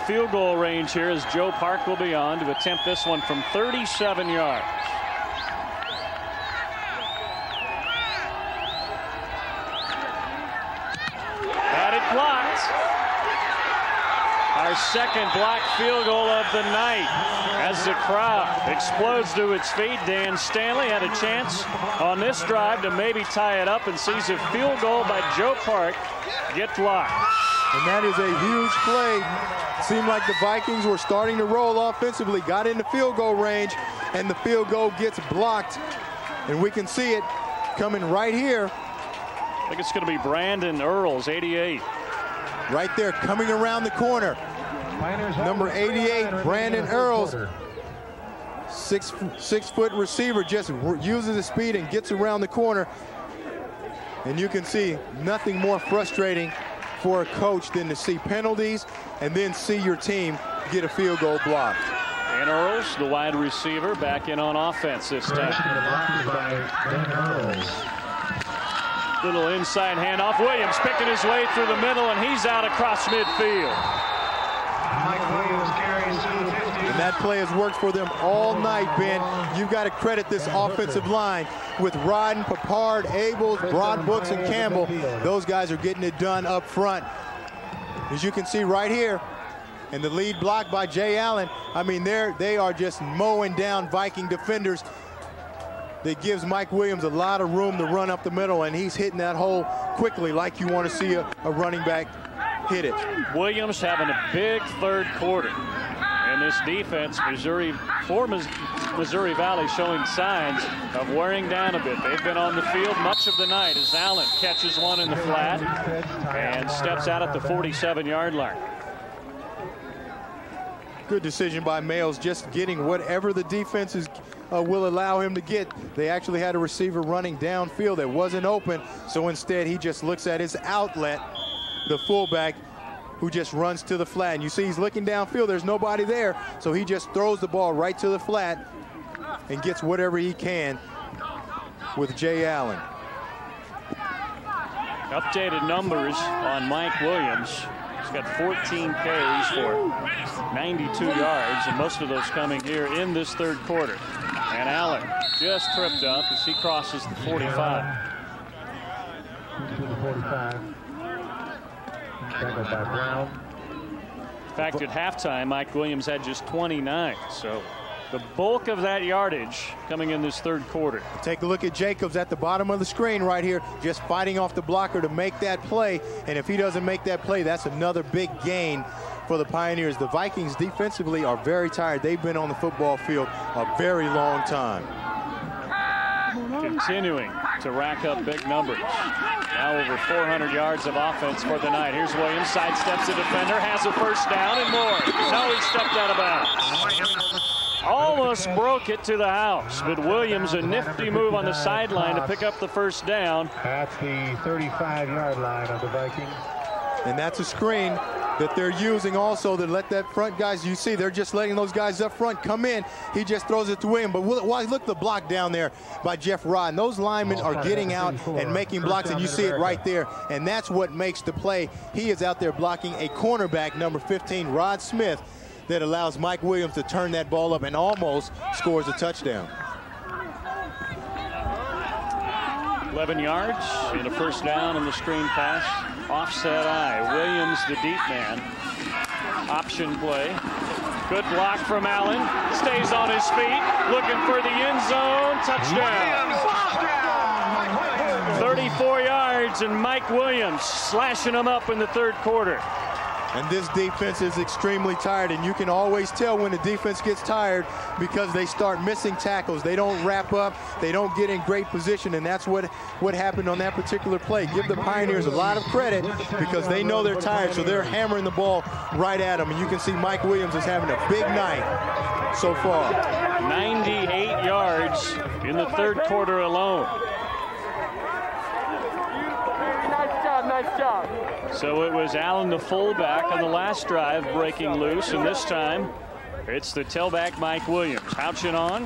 field goal range here as Joe Park will be on to attempt this one from 37 yards. Blocked. Our second blocked field goal of the night as the crowd explodes to its feet. Dan Stanley had a chance on this drive to maybe tie it up and sees a field goal by Joe Park get blocked. And that is a huge play. Seemed like the Vikings were starting to roll offensively, got into field goal range, and the field goal gets blocked. And we can see it coming right here. I think it's going to be Brandon Earls, 88. Right there, coming around the corner. Number 88, Brandon Earls. Six-foot receiver just uses his speed and gets around the corner. And you can see nothing more frustrating for a coach than to see penalties and then see your team get a field goal blocked. And Earls, the wide receiver, back in on offense this time. Little inside handoff. Williams picking his way through the middle, and he's out across midfield. Mike Williams carries to the 50. And that play has worked for them all night, Ben. You've got to credit this offensive line with Rodden, Papard, Abels, Broadbrooks, and Campbell. Those guys are getting it done up front. As you can see right here, and the lead block by Jay Allen. I mean, they are just mowing down Viking defenders. That gives Mike Williams a lot of room to run up the middle, and he's hitting that hole quickly like you want to see a running back hit it. Williams having a big third quarter. And this defense, Missouri Valley, showing signs of wearing down a bit. They've been on the field much of the night as Allen catches one in the flat and steps out at the 47-yard line. Good decision by Males, just getting whatever the defense will allow him to get. They actually had a receiver running downfield that wasn't open, so instead he just looks at his outlet, the fullback, who just runs to the flat. And you see he's looking downfield, there's nobody there, so he just throws the ball right to the flat and gets whatever he can with Jay Allen. Updated numbers on Mike Williams. He's got 14 carries for 92 yards, and most of those coming here in this third quarter. And Allen just tripped up as he crosses the 45. Tackled by Brown. In fact, at halftime, Mike Williams had just 29. So the bulk of that yardage coming in this third quarter. Take a look at Jacobs at the bottom of the screen right here, just fighting off the blocker to make that play. And if he doesn't make that play, that's another big gain for the Pioneers. The Vikings defensively are very tired. They've been on the football field a very long time. Continuing to rack up big numbers. Now over 400 yards of offense for the night. Here's Williams, sidesteps the defender, has a first down and more. No, he stepped out of bounds. Almost broke it to the house, but Williams, a nifty move on the sideline to pick up the first down. At the 35-yard line of the Vikings. And that's a screen that they're using also to let that front guys, you see, they're just letting those guys up front come in. He just throws it to Williams. But look at the block down there by Jeff Rodden. Those linemen are getting out and making blocks, and you see it right there. And that's what makes the play. He is out there blocking a cornerback, number 15, Rod Smith, that allows Mike Williams to turn that ball up and almost scores a touchdown. 11 yards and a first down on the screen pass. Offset eye. Williams, the deep man. Option play. Good block from Allen. Stays on his feet. Looking for the end zone. Touchdown. 34 yards, and Mike Williams slashing them up in the third quarter. And this defense is extremely tired, and you can always tell when the defense gets tired because they start missing tackles. They don't wrap up. They don't get in great position, and that's what happened on that particular play. Give the Pioneers a lot of credit because they know they're tired, so they're hammering the ball right at them. And you can see Mike Williams is having a big night so far. 98 yards in the third quarter alone. Nice job. So it was Allen, the fullback, on the last drive, breaking loose, and this time it's the tailback Mike Williams. Houchin on,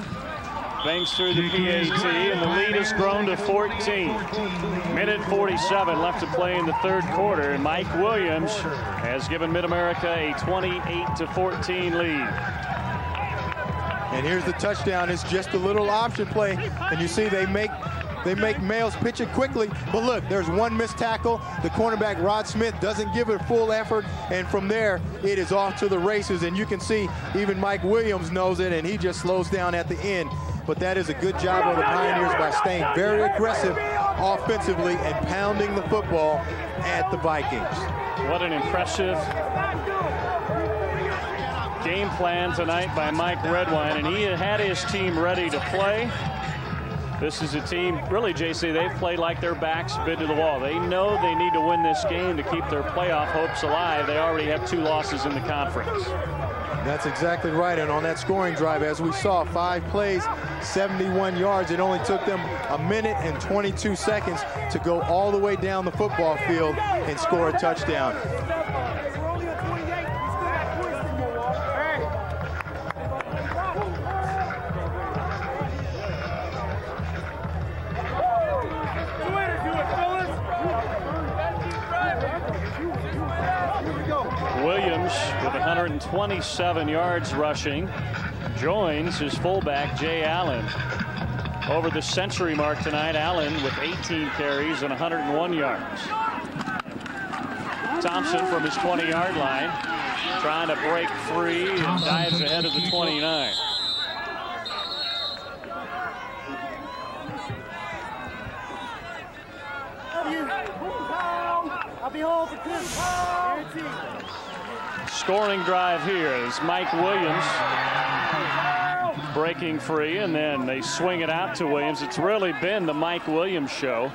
bangs through the PAT, and the lead has grown to 14. Minute 47 left to play in the third quarter, and Mike Williams has given MidAmerica a 28-14 lead. And here's the touchdown. It's just a little option play, and you see they make Males pitch it quickly, but look, there's one missed tackle. The cornerback, Rod Smith, doesn't give it full effort, and from there, it is off to the races, and you can see even Mike Williams knows it, and he just slows down at the end. But that is a good job of the Pioneers by staying very aggressive offensively and pounding the football at the Vikings. What an impressive game plan tonight by Mike Redwine, and he had his team ready to play. This is a team, really, JC, they've played like their backs been to the wall. They know they need to win this game to keep their playoff hopes alive. They already have 2 losses in the conference. That's exactly right. And on that scoring drive, as we saw, 5 plays, 71 yards. It only took them 1 minute and 22 seconds to go all the way down the football field and score a touchdown. Williams with 127 yards rushing joins his fullback Jay Allen. Over the century mark tonight, Allen with 18 carries and 101 yards. Thompson from his 20-yard line trying to break free and dives ahead of the 29. I'll be home for Christmas. Scoring drive here is Mike Williams breaking free, and then they swing it out to Williams. It's really been the Mike Williams show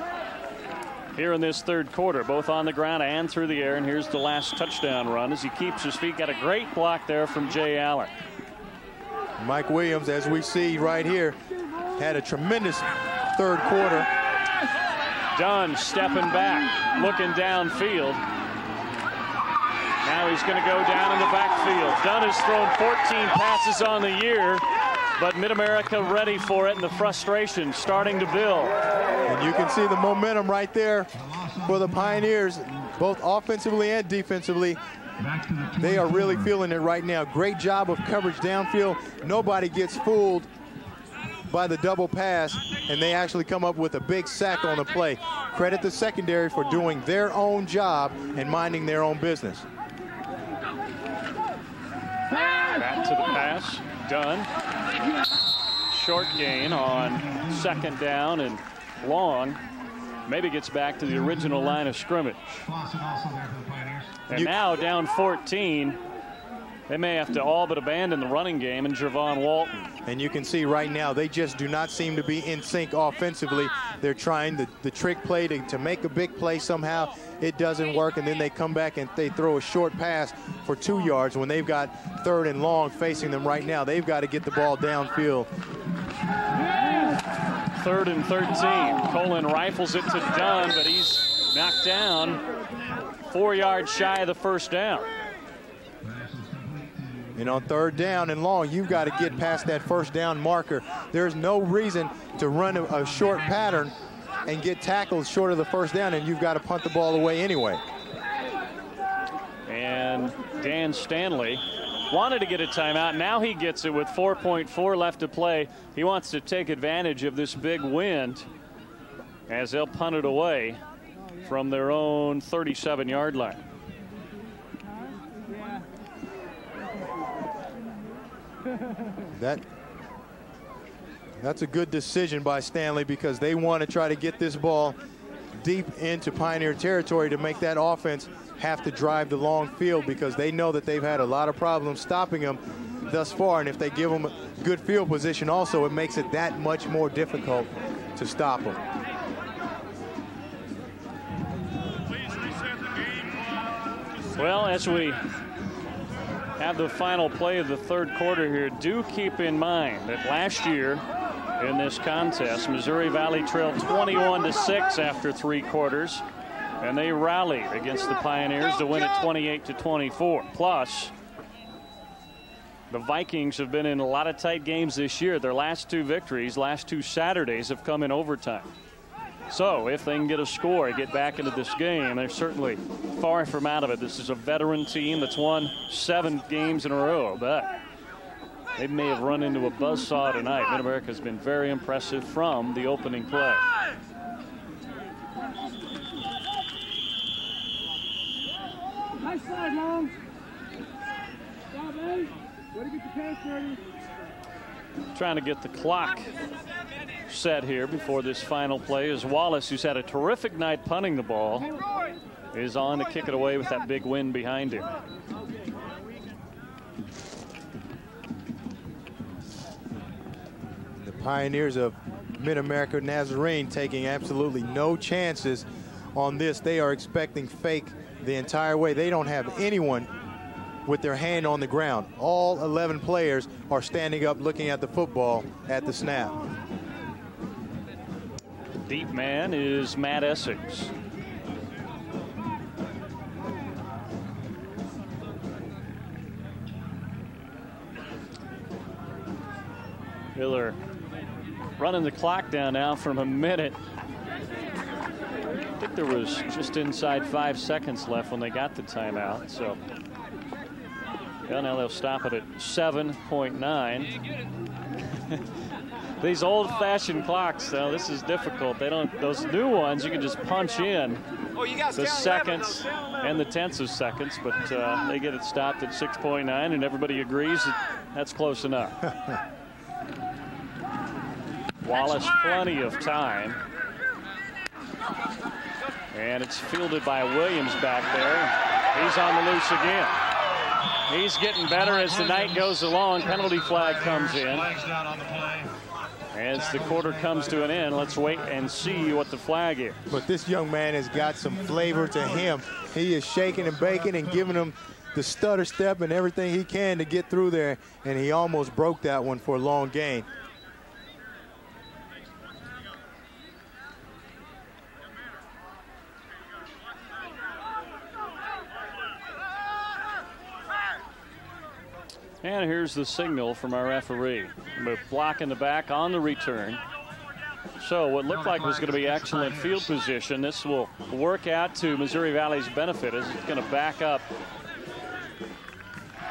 here in this third quarter, both on the ground and through the air. And here's the last touchdown run as he keeps his feet. Got a great block there from Jay Allen. Mike Williams, as we see right here, had a tremendous third quarter. Dunn stepping back, looking downfield. Now he's going to go down in the backfield. Dunn has thrown 14 passes on the year, but MidAmerica ready for it, and the frustration starting to build. And you can see the momentum right there for the Pioneers, both offensively and defensively. They are really feeling it right now. Great job of coverage downfield. Nobody gets fooled by the double pass, and they actually come up with a big sack on the play. Credit the secondary for doing their own job and minding their own business. Back to the pass, Dunn. Short gain on 2nd down and long. Maybe gets back to the original line of scrimmage. And now down 14. They may have to all but abandon the running game and Javon Walton. And you can see right now they just do not seem to be in sync offensively. They're trying the trick play to make a big play somehow. It doesn't work, and then they come back and they throw a short pass for 2 yards when they've got 3rd and long facing them right now. They've got to get the ball downfield. 3rd and 13. Colin rifles it to Dunn, but he's knocked down 4 yards shy of the first down. And on 3rd down and long, you've got to get past that first down marker. There's no reason to run a short pattern and get tackled short of the first down, and you've got to punt the ball away anyway. And Dan Stanley wanted to get a timeout. Now he gets it with 4.4 left to play. He wants to take advantage of this big wind as they'll punt it away from their own 37-yard line. That's a good decision by Stanley, because they want to try to get this ball deep into Pioneer territory to make that offense have to drive the long field, because they know that they've had a lot of problems stopping them thus far, and if they give them good field position also, it makes it that much more difficult to stop them. Well, as we have the final play of the third quarter here, do keep in mind that last year in this contest, Missouri Valley trailed 21-6 after 3 quarters, and they rallied against the Pioneers to win it 28-24. Plus, the Vikings have been in a lot of tight games this year. Their last 2 victories, last 2 Saturdays, have come in overtime. So if they can get a score, get back into this game, they're certainly far from out of it. This is a veteran team that's won 7 games in a row, but they may have run into a buzzsaw tonight. MidAmerica has been very impressive from the opening play. Nice side, Long. Stop, man. Way to get the pass ready. Trying to get the clock set here before this final play as Wallace, who's had a terrific night punting the ball, is on to kick it away with that big win behind him. The Pioneers have MidAmerica Nazarene taking absolutely no chances on this. They are expecting fake the entire way. They don't have anyone with their hand on the ground. All 11 players are standing up looking at the football at the snap. Deep man is Matt Essex. Miller running the clock down now from a minute. I think there was just inside 5 seconds left when they got the timeout. So yeah, now they'll stop it at 7.9. These old-fashioned clocks, though, this is difficult. They don't. Those new ones, you can just punch in the seconds and the tenths of seconds, but they get it stopped at 6.9, and everybody agrees that's close enough. Wallace, plenty of time. And it's fielded by Williams back there. He's on the loose again. He's getting better as the night goes along. Penalty flag comes in. As the quarter comes to an end, let's wait and see what the flag is. But this young man has got some flavor to him. He is shaking and baking and giving him the stutter step and everything he can to get through there, and he almost broke that one for a long gain. And here's the signal from our referee. With block in the back on the return. So what looked like was going to be excellent field position. This will work out to Missouri Valley's benefit as it's going to back up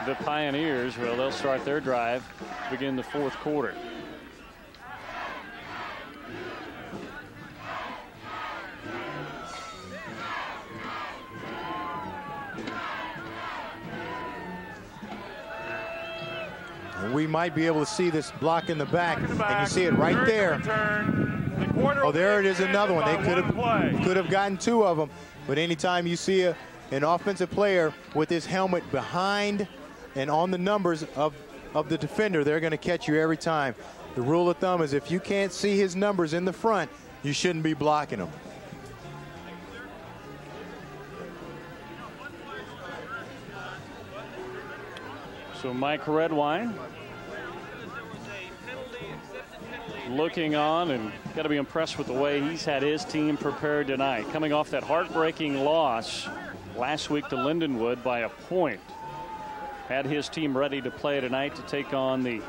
the Pioneers. Well, they'll start their drive, begin the fourth quarter. We might be able to see this block in the back, and you see it right there. Oh, there it is, another one. They could have gotten two of them, but anytime you see an offensive player with his helmet behind and on the numbers of the defender, they're going to catch you every time. The rule of thumb is if you can't see his numbers in the front, you shouldn't be blocking them. So Mike Redwine looking on, and got to be impressed with the way he's had his team prepared tonight. Coming off that heartbreaking loss last week to Lindenwood by a point. Had his team ready to play tonight to take on the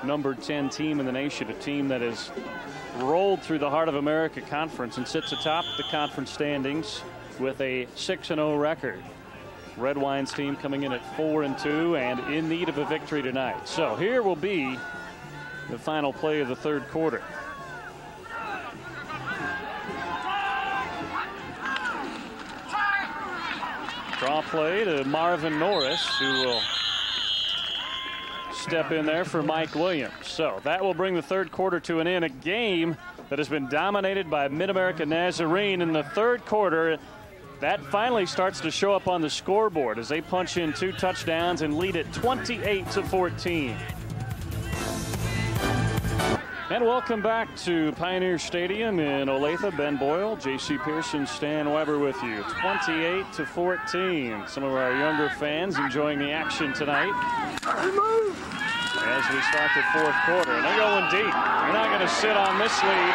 number 10 team in the nation, a team that has rolled through the Heart of America Conference and sits atop the conference standings with a 6-0 record. Redwine's team coming in at 4-2 and in need of a victory tonight. So here will be the final play of the third quarter. Draw play to Marvin Norris, who will step in there for Mike Williams. So that will bring the third quarter to an end. A game that has been dominated by MidAmerica Nazarene in the third quarter. That finally starts to show up on the scoreboard as they punch in 2 touchdowns and lead it 28-14. And welcome back to Pioneer Stadium in Olathe. Ben Boyle, J.C. Pearson, Stan Weber with you. 28-14. Some of our younger fans enjoying the action tonight as we start the fourth quarter. And they're going deep. They're not going to sit on this lead.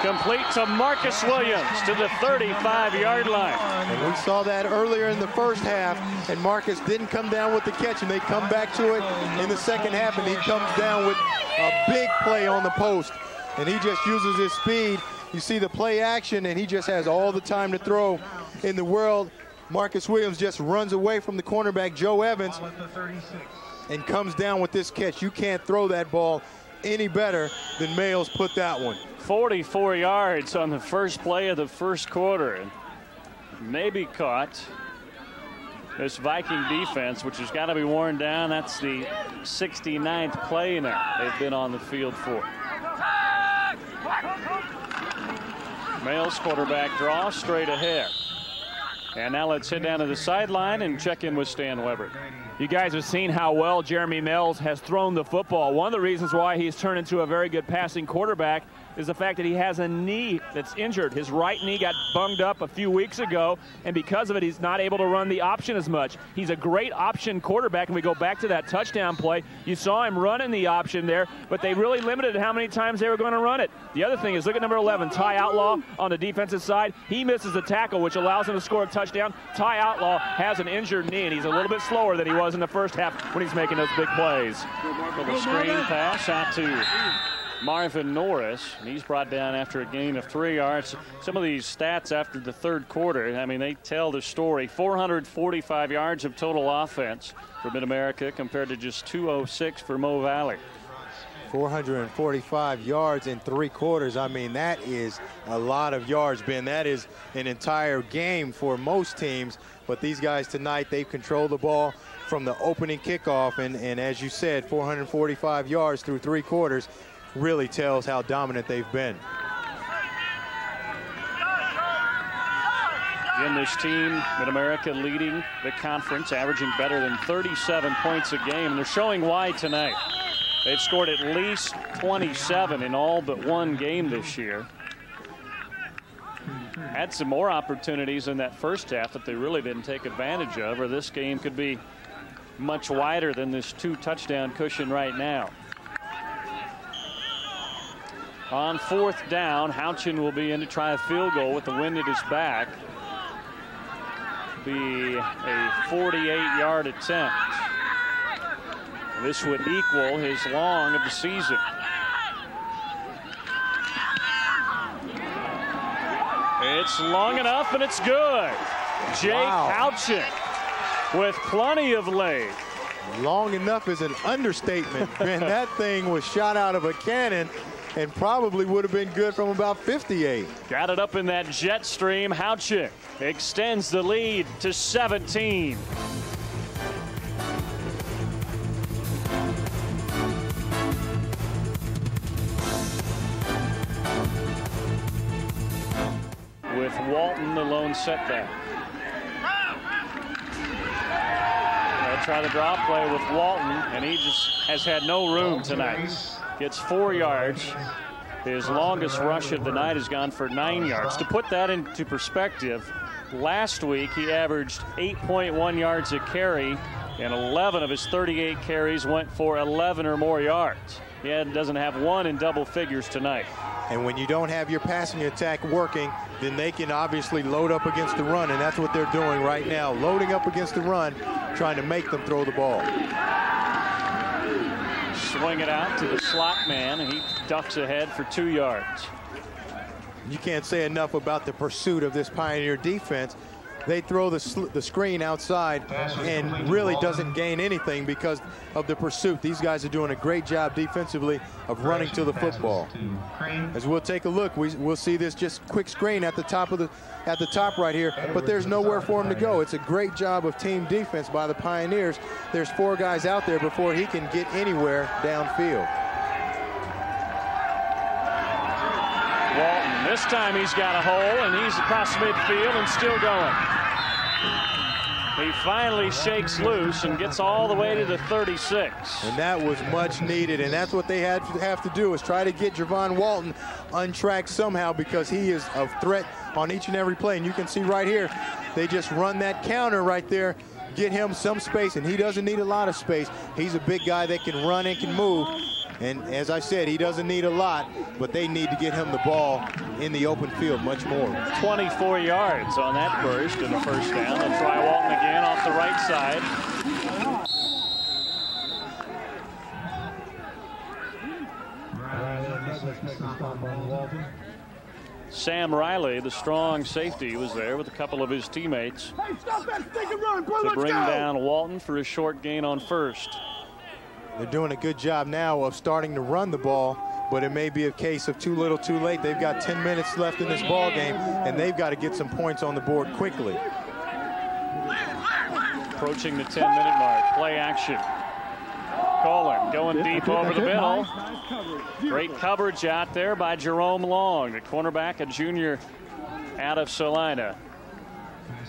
Complete to Marcus Williams to the 35-yard line. And we saw that earlier in the first half, and Marcus didn't come down with the catch, and they come back to it in the second half, and he comes down with a big play on the post, and he just uses his speed. You see the play action, and he just has all the time to throw in the world. Marcus Williams just runs away from the cornerback, Joe Evans, and comes down with this catch. You can't throw that ball any better than Mayles put that one. 44 yards on the first play of the first quarter. And maybe caught this Viking defense, which has got to be worn down. That's the 69th play now they've been on the field for. Mayles quarterback draw straight ahead. And now let's head down to the sideline and check in with Stan Weber. You guys have seen how well Jeremy Mills has thrown the football. One of the reasons why he's turned into a very good passing quarterback is the fact that he has a knee that's injured. His right knee got bunged up a few weeks ago, and because of it, he's not able to run the option as much. He's a great option quarterback, and we go back to that touchdown play. You saw him running the option there, but they really limited how many times they were going to run it. The other thing is, look at number 11, Ty Outlaw on the defensive side. He misses the tackle, which allows him to score a touchdown. Ty Outlaw has an injured knee, and he's a little bit slower than he was in the first half when he's making those big plays. Little screen pass out to Marvin Norris, and he's brought down after a gain of 3 yards. Some of these stats after the third quarter, I mean, they tell the story. 445 yards of total offense for MidAmerica compared to just 206 for MoVal. 445 yards in 3 quarters. I mean, that is a lot of yards, Ben. That is an entire game for most teams. But these guys tonight, they've controlled the ball from the opening kickoff. And as you said, 445 yards through 3 quarters really tells how dominant they've been. Again, this team, MidAmerica, leading the conference, averaging better than 37 points a game. And they're showing why tonight. They've scored at least 27 in all but 1 game this year. Had some more opportunities in that first half that they really didn't take advantage of, or this game could be much wider than this 2-touchdown cushion right now. On 4th down, Houchin will be in to try a field goal with the wind at his back. Be a 48-yard attempt. This would equal his long of the season. It's long enough, and it's good. Jake Houchin with plenty of leg. Long enough is an understatement. Man, that thing was shot out of a cannon and probably would have been good from about 58. Got it up in that jet stream. Houchin extends the lead to 17. With Walton, the lone setback. They'll try the draw play with Walton, and he just has had no room tonight. Gets 4 yards. His longest rush of the night has gone for 9 yards. To put that into perspective, last week he averaged 8.1 yards a carry, and 11 of his 38 carries went for 11 or more yards. He doesn't have 1 in double figures tonight. And when you don't have your passing attack working, then they can obviously load up against the run, and that's what they're doing right now, loading up against the run, trying to make them throw the ball. Swing it out to the slot man, and he ducks ahead for 2 yards. You can't say enough about the pursuit of this Pioneer defense. They throw the screen outside and really doesn't gain anything because of the pursuit. These guys are doing a great job defensively of running to the football. As we'll take a look, we'll see this just quick screen at the top right here, but there's nowhere for him to go. It's a great job of team defense by the Pioneers. There's 4 guys out there before he can get anywhere downfield. Walton, this time he's got a hole, and he's across midfield and still going. He finally shakes loose and gets all the way to the 36. And that was much needed, and that's what they have to do, is try to get Javon Walton untracked somehow, because he is a threat on each and every play. And you can see right here, they just run that counter right there, get him some space, and he doesn't need a lot of space. He's a big guy that can run and can move. And as I said, he doesn't need a lot, but they need to get him the ball in the open field much more. 24 yards on that burst in the first down. They'll try Walton again off the right side. Sam Riley, the strong safety, was there with a couple of his teammates to bring down Walton for a short gain on first. They're doing a good job now of starting to run the ball, but it may be a case of too little too late. They've got 10 minutes left in this ball game, and they've got to get some points on the board quickly. Approaching the 10-minute mark. Play action. Colin going deep over the middle. Great coverage out there by Jerome Long, the cornerback, a junior out of Salina.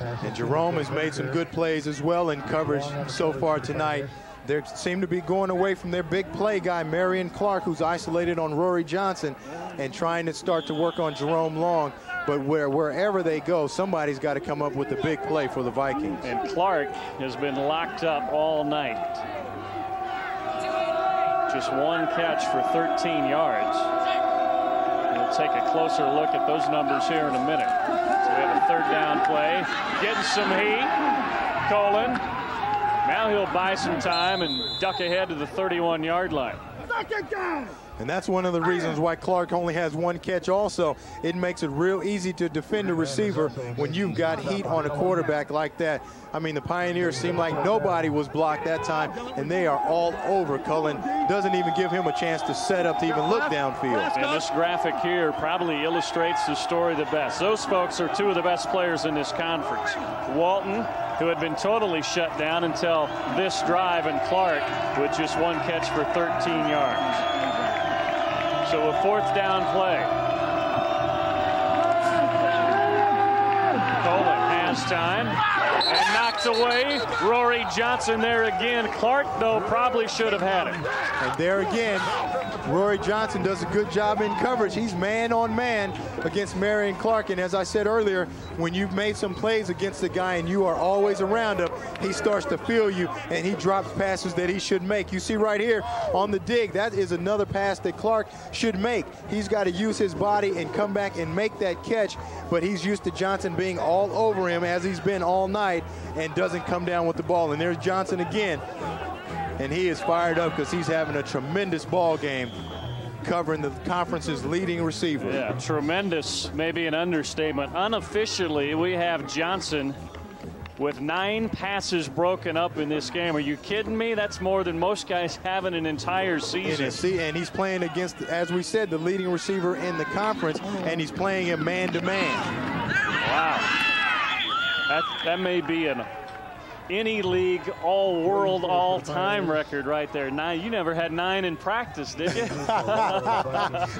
And Jerome has made some good plays as well in coverage so far tonight. They seem to be going away from their big play guy, Marion Clark, who's isolated on Rory Johnson, and trying to start to work on Jerome Long. But wherever they go, somebody's got to come up with a big play for the Vikings. And Clark has been locked up all night. Just one catch for 13 yards. We'll take a closer look at those numbers here in a minute. So we have a third down play. Getting some heat. Colin. Now he'll buy some time and duck ahead to the 31-yard line. And that's one of the reasons why Clark only has one catch also. It makes it real easy to defend a receiver when you've got heat on a quarterback like that. I mean, the Pioneers seem like nobody was blocked that time, and they are all over Cullen. Doesn't even give him a chance to set up to even look downfield. And this graphic here probably illustrates the story the best. Those folks are two of the best players in this conference. Walton, who had been totally shut down until this drive, and Clark with just one catch for 13 yards. So a fourth down play. Colin has time and knocks away. Rory Johnson there again. Clark, though, probably should have had it. And there again, Rory Johnson does a good job in coverage. He's man on man against Marion Clark. And as I said earlier, when you've made some plays against the guy and you are always around him, he starts to feel you and he drops passes that he should make. You see right here on the dig, that is another pass that Clark should make. He's got to use his body and come back and make that catch, but he's used to Johnson being all over him as he's been all night and doesn't come down with the ball. And there's Johnson again. And he is fired up because he's having a tremendous ball game covering the conference's leading receiver. Yeah, tremendous, maybe an understatement. Unofficially, we have Johnson with 9 passes broken up in this game. Are you kidding me? That's more than most guys have in an entire season. And he's playing against, as we said, the leading receiver in the conference, and he's playing him man-to-man. Wow. That may be an any league all-world all-time record right there. 9. You never had 9 in practice, did you?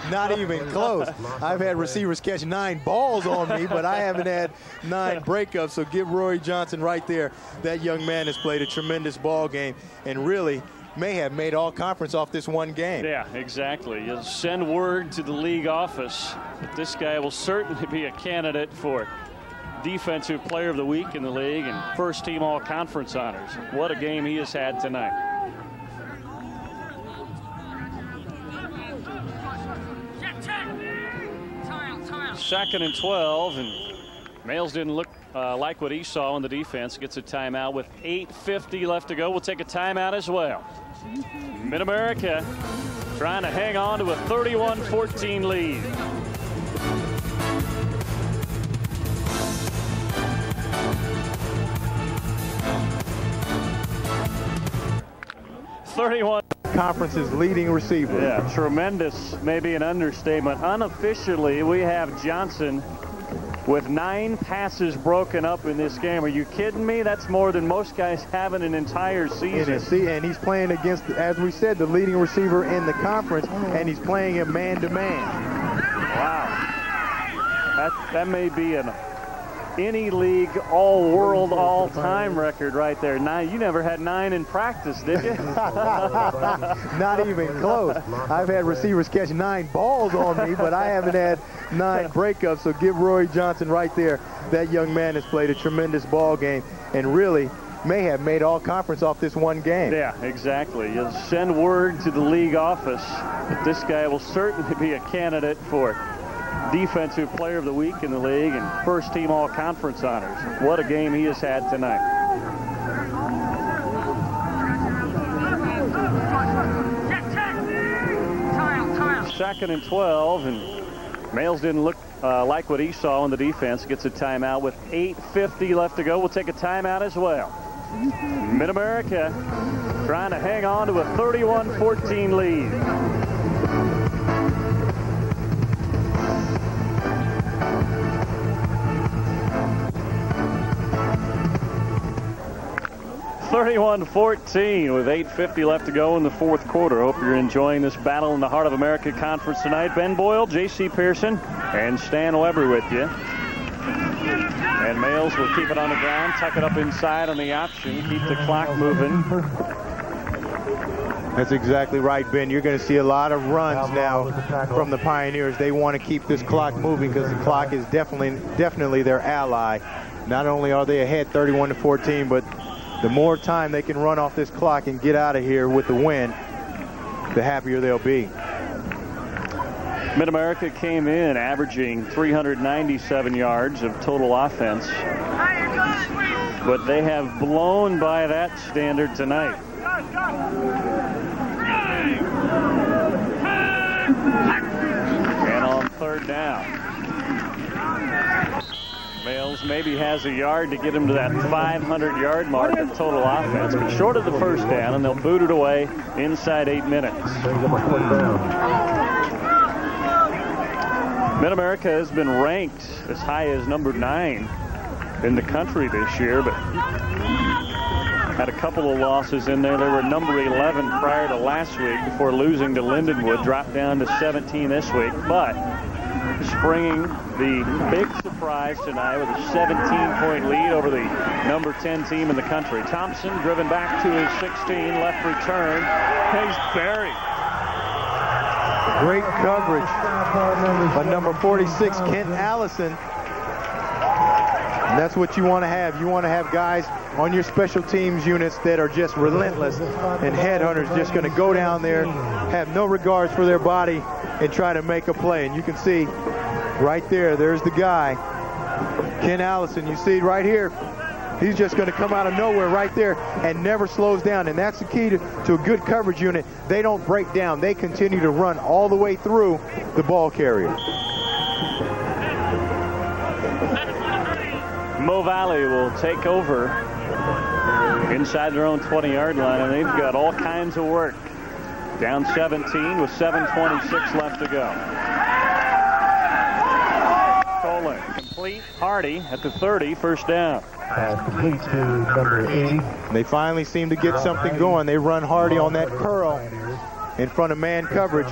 Not even close. I've had receivers catch 9 balls on me, but I haven't had 9 breakups. So give Rory Johnson right there. That young man has played a tremendous ball game and really may have made all conference off this one game. Yeah, exactly. You'll send word to the league office that this guy will certainly be a candidate for Defensive Player of the Week in the league and first team all-conference honors. What a game he has had tonight. Second and 12, and Males didn't look like what he saw in the defense. Gets a timeout with 8:50 left to go. We'll take a timeout as well. MidAmerica trying to hang on to a 31-14 lead. 31. Conference's leading receiver. Yeah, tremendous, maybe an understatement. Unofficially, we have Johnson with 9 passes broken up in this game. Are you kidding me? That's more than most guys have in an entire season. And he's playing against, as we said, the leading receiver in the conference, and he's playing him man-to-man. Wow. That may be an any league all-world all-time record right there. 9. You never had 9 in practice, did you? Not even close. I've had receivers catch 9 balls on me, but I haven't had 9 breakups. So give Rory Johnson right there. That young man has played a tremendous ball game and really may have made all conference off this one game. Yeah, exactly. You'll send word to the league office that this guy will certainly be a candidate for Defensive Player of the Week in the league and first team all-conference honors. What a game he has had tonight. Second and 12, and Males didn't look like what he saw in the defense. Gets a timeout with 8:50 left to go. We'll take a timeout as well. MidAmerica trying to hang on to a 31-14 lead. 31-14 with 8:50 left to go in the fourth quarter. Hope you're enjoying this battle in the Heart of America Conference tonight. Ben Boyle, J.C. Pearson, and Stan Weber with you. And Males will keep it on the ground, tuck it up inside on the option, keep the clock moving. That's exactly right, Ben. You're going to see a lot of runs now from the Pioneers. They want to keep this clock moving because the clock is definitely their ally. Not only are they ahead 31-14, but the more time they can run off this clock and get out of here with the win, the happier they'll be. MidAmerica came in averaging 397 yards of total offense, but they have blown by that standard tonight. And on third down, Males maybe has a yard to get him to that 500-yard mark of total offense, but short of the first down, and they'll boot it away inside 8 minutes. MidAmerica has been ranked as high as number 9 in the country this year, but had a couple of losses in there. They were number 11 prior to last week before losing to Lindenwood, dropped down to 17 this week, but springing the big surprise tonight with a 17-point lead over the number 10 team in the country. Thompson driven back to his 16, left return. He's buried. Great coverage on number 46, Kent Allison. And that's what you want to have. You want to have guys on your special teams units that are just relentless, and headhunters just going to go down there, have no regards for their body, and try to make a play. And you can see right there, there's the guy, Kent Allison. You see right here, he's just going to come out of nowhere right there and never slows down. And that's the key to a good coverage unit. They don't break down. They continue to run all the way through the ball carrier. MoVal will take over inside their own 20-yard line, and they've got all kinds of work. Down 17 with 7:26 left to go. Colin, complete. Hardy at the 30, first down. Complete to number 80. They finally seem to get something going. They run Hardy on that curl in front of man coverage.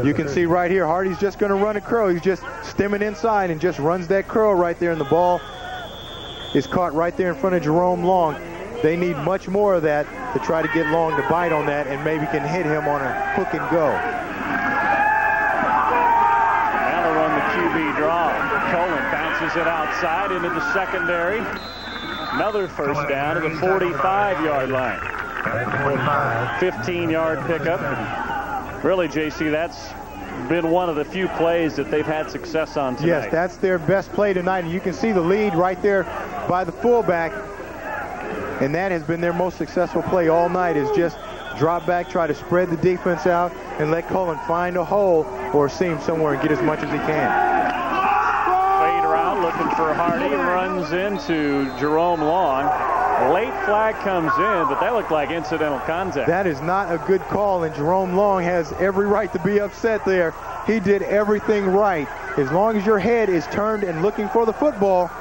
You can see right here, Hardy's just going to run a curl. He's just stemming inside and just runs that curl right there, and the ball is caught right there in front of Jerome Long. They need much more of that to try to get Long to bite on that and maybe can hit him on a hook and go. Now they'll run the QB draw. Colin bounces it outside into the secondary. Another first down to the 45-yard line. 15-yard pickup. Really, JC, that's been one of the few plays that they've had success on tonight. Yes, that's their best play tonight, and you can see the lead right there by the fullback, and that has been their most successful play all night, is just drop back, try to spread the defense out, and let Cullen find a hole or a seam somewhere and get as much as he can. Fade around, looking for Hardy, runs into Jerome Long. Late flag comes in, but that looked like incidental contact. That is not a good call, and Jerome Long has every right to be upset there. He did everything right. As long as your head is turned and looking for the football,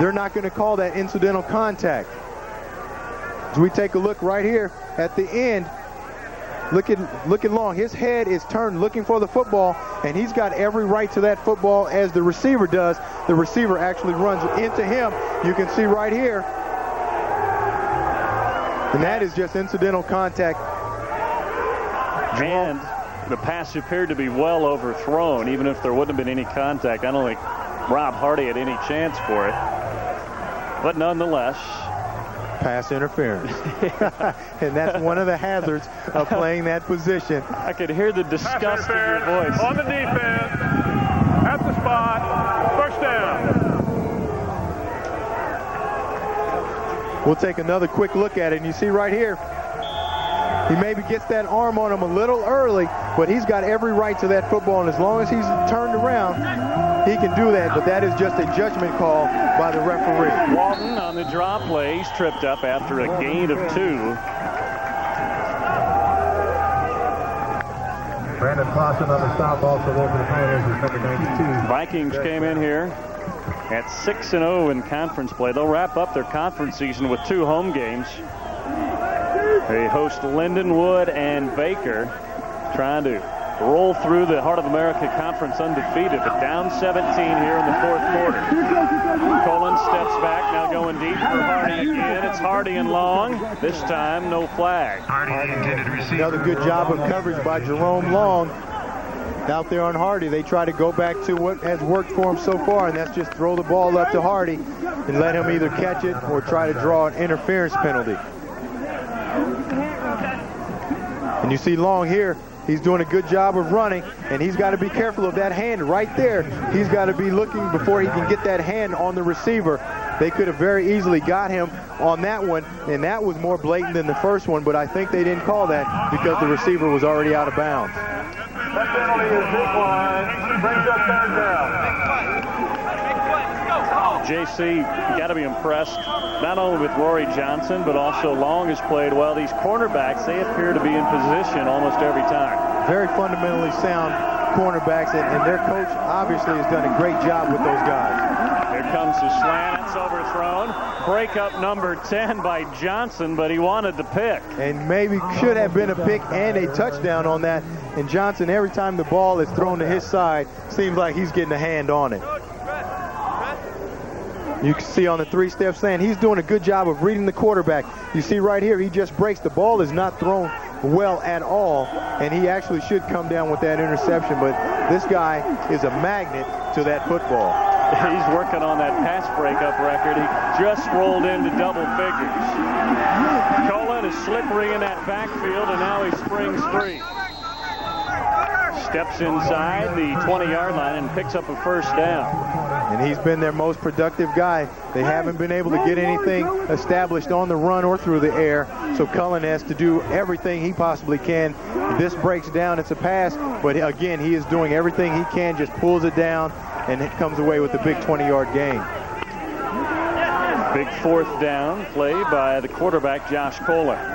they're not going to call that incidental contact. As we take a look right here at the end, look at Long. His head is turned looking for the football, and he's got every right to that football as the receiver does. The receiver actually runs into him. You can see right here. And that is just incidental contact. And the pass appeared to be well overthrown, even if there wouldn't have been any contact. I don't think Rob Hardy had any chance for it. But nonetheless, pass interference. And that's one of the hazards of playing that position. I could hear the disgust in your voice. On the defense, at the spot, first down. We'll take another quick look at it, and you see right here, he maybe gets that arm on him a little early, but he's got every right to that football, and as long as he's turned around, he can do that, but that is just a judgment call by the referee. Walton on the draw play, he's tripped up after a gain of 2. Brandon Clausen on the stop also there for the Pioneers is number 92. Vikings came in here at 6-0 in conference play. They'll wrap up their conference season with 2 home games. They host Lindenwood and Baker, trying to roll through the Heart of America Conference undefeated, but down 17 here in the fourth quarter. Colin steps back, now going deep for Hardy again. It's Hardy and Long. This time, no flag. Hardy intended to receive. Another good job of coverage by Jerome Long. Out there on Hardy, they try to go back to what has worked for him so far, and that's just throw the ball up to Hardy and let him either catch it or try to draw an interference penalty. And you see Long here, he's doing a good job of running, and he's got to be careful of that hand right there. He's got to be looking before he can get that hand on the receiver. They could have very easily got him on that one, and that was more blatant than the first one, but I think they didn't call that because the receiver was already out of bounds. That penalty is declined. Brings up third down. JC, you got to be impressed not only with Rory Johnson, but also Long has played well. These cornerbacks, they appear to be in position almost every time. Very fundamentally sound cornerbacks, and their coach obviously has done a great job with those guys. Here comes the slant. It's overthrown. Breakup number 10 by Johnson, but he wanted the pick. And maybe should have been a pick and a touchdown on that. And Johnson, every time the ball is thrown to his side, seems like he's getting a hand on it. You can see on the three-step slant, he's doing a good job of reading the quarterback. You see right here, he just breaks. The ball is not thrown well at all, and he actually should come down with that interception. But this guy is a magnet to that football. He's working on that pass breakup record. He just rolled into double figures. Colin is slippery in that backfield, and now he springs free. Steps inside the 20-yard line and picks up a first down. And he's been their most productive guy. They haven't been able to get anything established on the run or through the air, so Cullen has to do everything he possibly can. This breaks down, it's a pass, but again, he is doing everything he can, just pulls it down, and it comes away with a big 20-yard gain. Big fourth down play by the quarterback, Josh Kohler.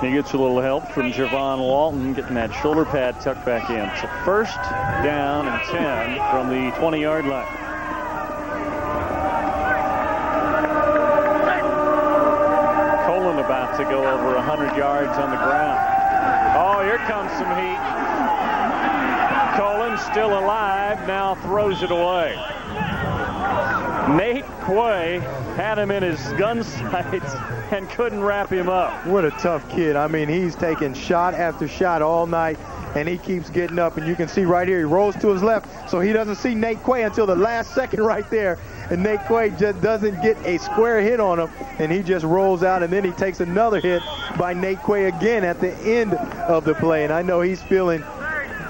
He gets a little help from Javon Walton, getting that shoulder pad tucked back in. So first down and 10 from the 20-yard line. Colin about to go over 100 yards on the ground. Oh, here comes some heat. Colin still alive, now throws it away. Nate Quay had him in his gun sights and couldn't wrap him up. What a tough kid. I mean, he's taking shot after shot all night, and he keeps getting up. And you can see right here, he rolls to his left, so he doesn't see Nate Quay until the last second right there. And Nate Quay just doesn't get a square hit on him, and he just rolls out, and then he takes another hit by Nate Quay again at the end of the play. And I know he's feeling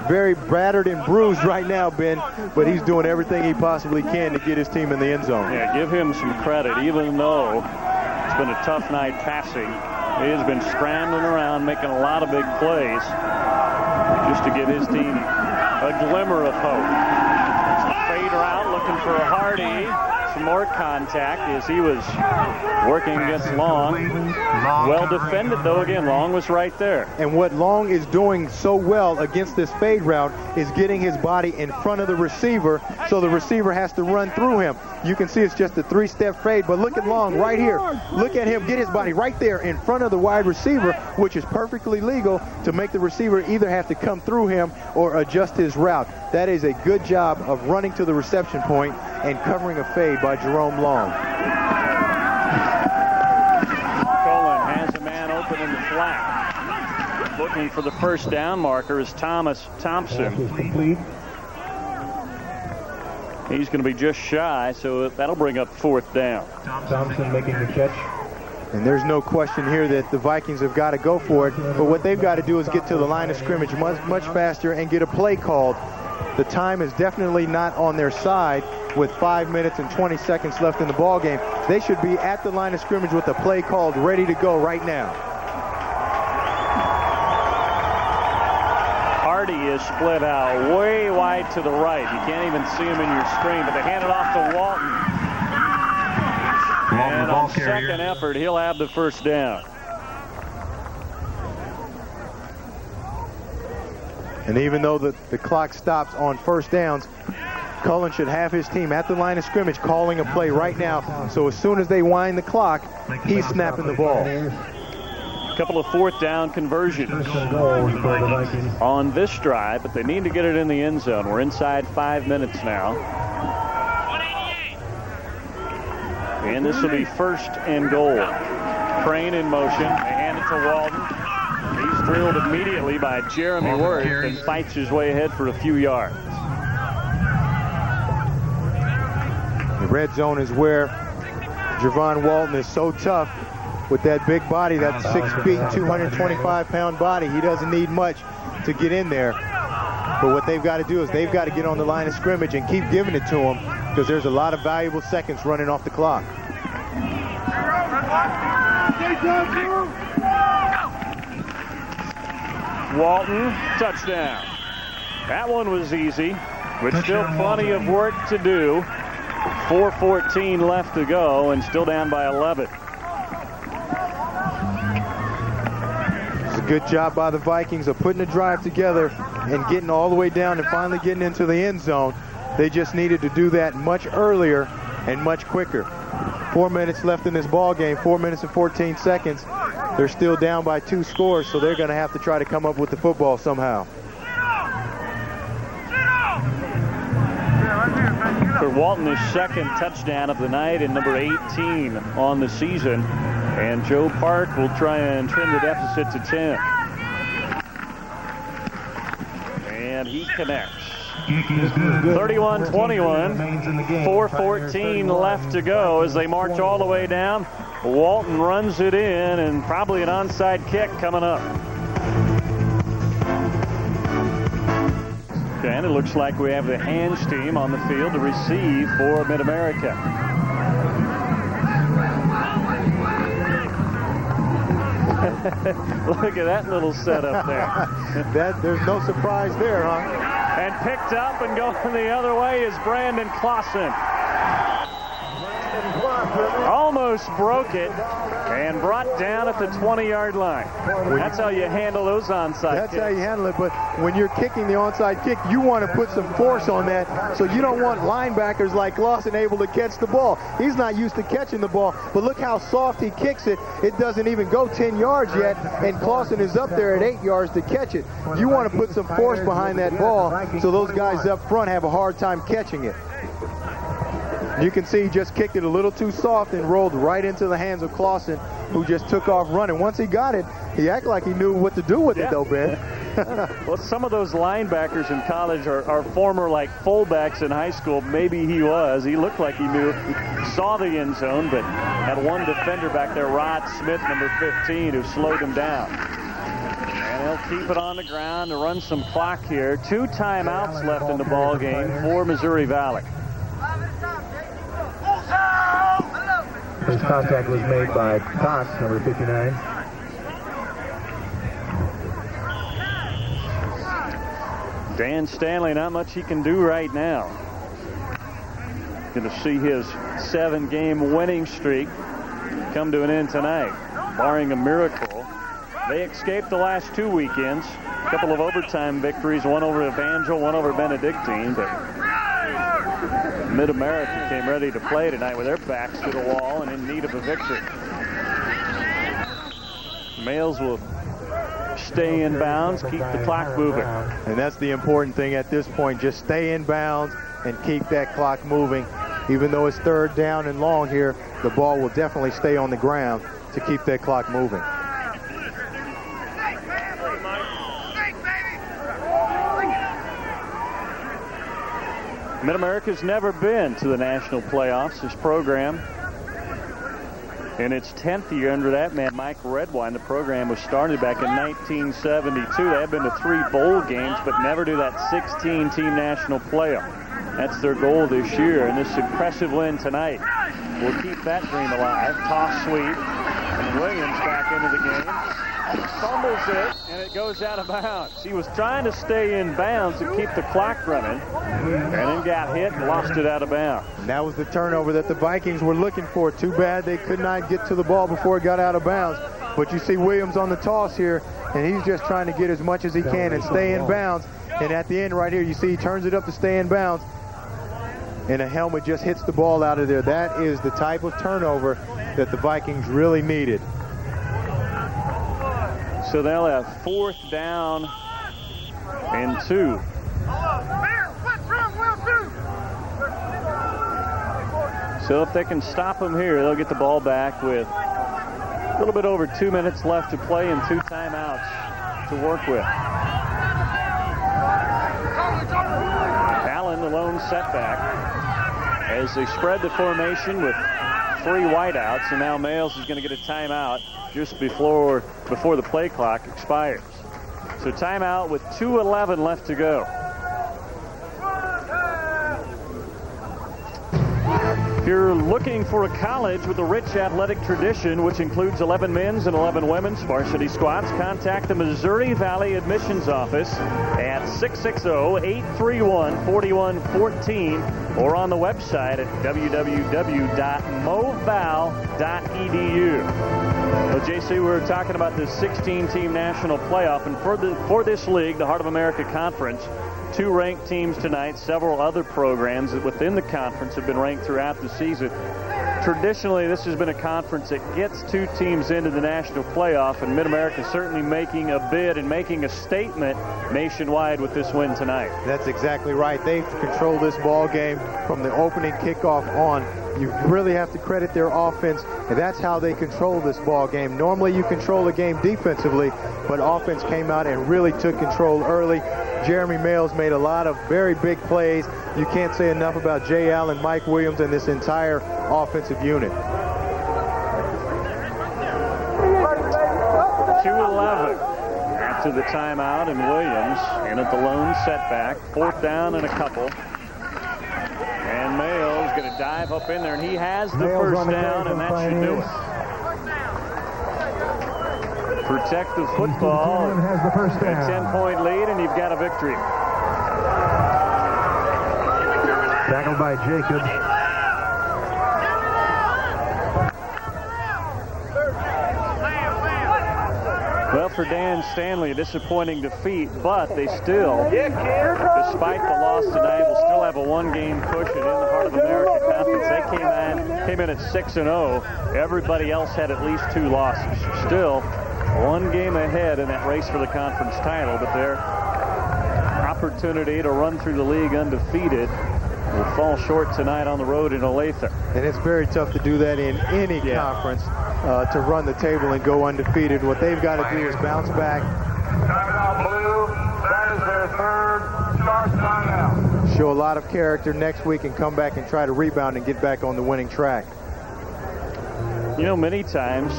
very battered and bruised right now, Ben, but he's doing everything he possibly can to get his team in the end zone. Yeah, give him some credit. Even though it's been a tough night passing, he has been scrambling around, making a lot of big plays just to give his team a glimmer of hope. Fade route, looking for a Hardy. Some more contact as he was working against Long. Well defended, though. Again, Long was right there. And what Long is doing so well against this fade route is getting his body in front of the receiver, so the receiver has to run through him. You can see it's just a three-step fade, but look at Long right here. Look at him get his body right there in front of the wide receiver, which is perfectly legal to make the receiver either have to come through him or adjust his route. That is a good job of running to the reception point and covering a fade by Jerome Long. Colin has a man open in the flat. Looking for the first down marker is Thomas Thompson. He's going to be just shy, so that'll bring up fourth down. Thompson making the catch. And there's no question here that the Vikings have got to go for it, but what they've got to do is get to the line of scrimmage much faster and get a play called. The time is definitely not on their side with 5 minutes and 20 seconds left in the ball game. They should be at the line of scrimmage with a play called, ready to go right now. Hardy is split out way wide to the right. You can't even see him in your screen, but they hand it off to Walton. And on second effort, he'll have the first down. And even though the clock stops on first downs, Cullen should have his team at the line of scrimmage calling a play right now. So as soon as they wind the clock, he's snapping the ball. A couple of fourth down conversions on this drive, but they need to get it in the end zone. We're inside 5 minutes now. And this will be first and goal. Crane in motion. They hand it to Walton. He's drilled immediately by Jeremy Worth and fights his way ahead for a few yards. The red zone is where Javon Walton is so tough with that big body, that 6 feet, 225-pound body. He doesn't need much to get in there. But what they've got to do is they've got to get on the line of scrimmage and keep giving it to him, because there's a lot of valuable seconds running off the clock. Walton, touchdown. That one was easy, but still plenty of work to do. 4:14 left to go and still down by 11. It's a good job by the Vikings of putting the drive together and getting all the way down and finally getting into the end zone. They just needed to do that much earlier and much quicker. 4 minutes left in this ball game, 4 minutes and 14 seconds. They're still down by 2 scores, so they're going to have to try to come up with the football somehow. For Walton, his second touchdown of the night and number 18 on the season. And Joe Park will try and trim the deficit to 10. And he connects. 31-21, 4:14 left to go as they march all the way down. Walton runs it in, and probably an onside kick coming up. And it looks like we have the hands team on the field to receive for MidAmerica. Look at that little setup there. There's no surprise there, huh? And picked up and going the other way is Brandon Clausen. Almost broke it and brought down at the 20-yard line. That's how you handle those onside kicks. That's how you handle it, but when you're kicking the onside kick, you want to put some force on that, so you don't want linebackers like Clausen able to catch the ball. He's not used to catching the ball, but look how soft he kicks it. It doesn't even go 10 yards yet, and Clausen is up there at 8 yards to catch it. You want to put some force behind that ball so those guys up front have a hard time catching it. You can see he just kicked it a little too soft and rolled right into the hands of Clausen, who just took off running. Once he got it, he acted like he knew what to do with it, though, Ben. Well, some of those linebackers in college are former, like, fullbacks in high school. Maybe he was. He looked like he knew. He saw the end zone, but had one defender back there, Rod Smith, number 15, who slowed him down. And he'll keep it on the ground to run some clock here. 2 timeouts left in the ball game for Missouri Valley. His contact was made by Cox, number 59. Dan Stanley, not much he can do right now. Going to see his 7-game winning streak come to an end tonight, barring a miracle. They escaped the last 2 weekends. A couple of overtime victories, one over Evangel, one over Benedictine, but MidAmerica came ready to play tonight with their backs to the wall and in need of a victory. Males will stay in bounds, keep the clock moving. And that's the important thing at this point. Just stay in bounds and keep that clock moving. Even though it's 3rd down and long here, the ball will definitely stay on the ground to keep that clock moving. MidAmerica's never been to the national playoffs. This program, in its 10th year under that man, Mike Redwine, the program was started back in 1972. They have been to 3 bowl games, but never to that 16-team national playoff. That's their goal this year, and this impressive win tonight will keep that dream alive. Toss sweep, and Williams back into the game. Fumbles it, and it goes out of bounds. He was trying to stay in bounds to keep the clock running, and then got hit and lost it out of bounds. And that was the turnover that the Vikings were looking for. Too bad they could not get to the ball before it got out of bounds. But you see Williams on the toss here. and he's just trying to get as much as he can and stay in bounds. And at the end right here, you see he turns it up to stay in bounds, and a helmet just hits the ball out of there. That is the type of turnover that the Vikings really needed. So they'll have 4th down and 2. So if they can stop them here, they'll get the ball back with a little bit over 2 minutes left to play and 2 timeouts to work with. Allen, the lone setback, as they spread the formation with 3 wideouts, and now Males is going to get a timeout just before the play clock expires. So timeout with 2:11 left to go. If you're looking for a college with a rich athletic tradition, which includes 11 men's and 11 women's varsity squads, contact the Missouri Valley Admissions Office at 660-831-4114 or on the website at www.moval.edu. Well, JC, we were talking about the 16-team national playoff, and for this league, the Heart of America Conference, 2 ranked teams tonight. Several other programs within the conference have been ranked throughout the season. Traditionally, this has been a conference that gets 2 teams into the national playoff, and MidAmerica certainly making a bid and making a statement nationwide with this win tonight. That's exactly right. They've controlled this ball game from the opening kickoff on. You really have to credit their offense, and that's how they control this ball game. Normally you control the game defensively, but offense came out and really took control early. Jeremy Males made a lot of very big plays. You can't say enough about Jay Allen, Mike Williams, and this entire offensive unit. 2:11 after the timeout, and Williams in at the lone setback. 4th down and a couple. And Males going to dive up in there, and he has the first down, and that should do it. Protect the football. A 10-point lead, and you've got a victory. Tackled by Jacobs. Well, for Dan Stanley, a disappointing defeat, but they still, despite the loss tonight, will still have a 1-game cushion in the Heart of America Conference. They came in at 6-0. Everybody else had at least 2 losses. Still 1 game ahead in that race for the conference title, but their opportunity to run through the league undefeated will fall short tonight on the road in Olathe. And it's very tough to do that in any conference, to run the table and go undefeated. What they've got to do is bounce back. Timeout blue. That is their 3rd sharp timeout. Show a lot of character next week and come back and try to rebound and get back on the winning track. You know, many times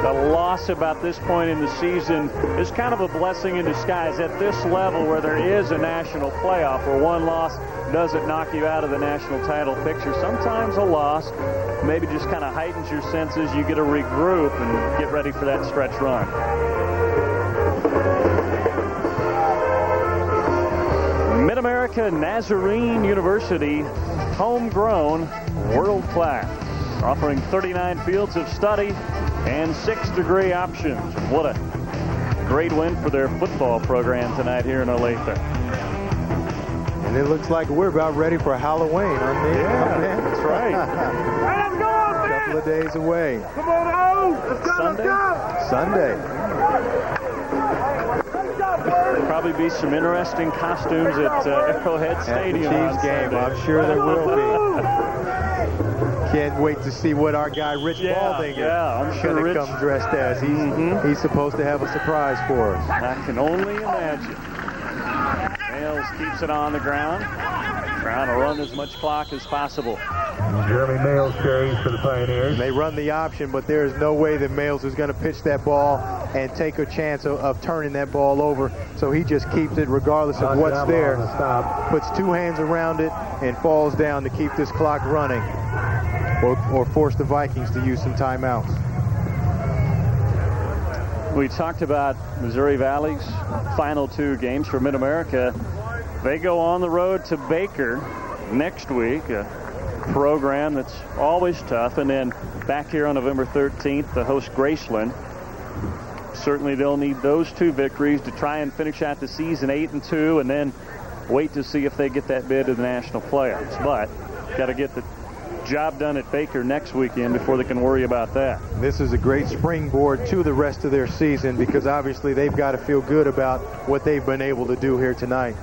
a loss about this point in the season is kind of a blessing in disguise. At this level where there is a national playoff, where 1 loss doesn't knock you out of the national title picture, sometimes a loss maybe just kind of heightens your senses. You get to regroup and get ready for that stretch run. MidAmerica Nazarene University, homegrown, world class, offering 39 fields of study and 6-degree options. What a great win for their football program tonight here in Olathe. And it looks like we're about ready for Halloween, aren't we? Yeah, that's right. Let's go, A couple of days away. Come on, oh! Let's go, Sunday? Sunday. There'll probably be some interesting costumes at Arrowhead Stadium. At the Chiefs game, Sunday. I'm sure there will be. Can't wait to see what our guy Rich Baldinger I'm is sure going to come dressed as. He's supposed to have a surprise for us. I can only imagine. Males keeps it on the ground, trying to run as much clock as possible. Jeremy Males carries for the Pioneers. They run the option, but there is no way that Males is going to pitch that ball and take a chance of turning that ball over. So he just keeps it regardless of what's there. Puts 2 hands around it and falls down to keep this clock running, or force the Vikings to use some timeouts. We talked about Missouri Valley's final 2 games for MidAmerica. They go on the road to Baker next week, a program that's always tough, and then back here on November 13th to host Graceland. certainly they'll need those 2 victories to try and finish out the season 8-2, and then wait to see if they get that bid to the national playoffs. But got to get the job done at Baker next weekend before they can worry about that. This is a great springboard to the rest of their season, because obviously they've got to feel good about what they've been able to do here tonight.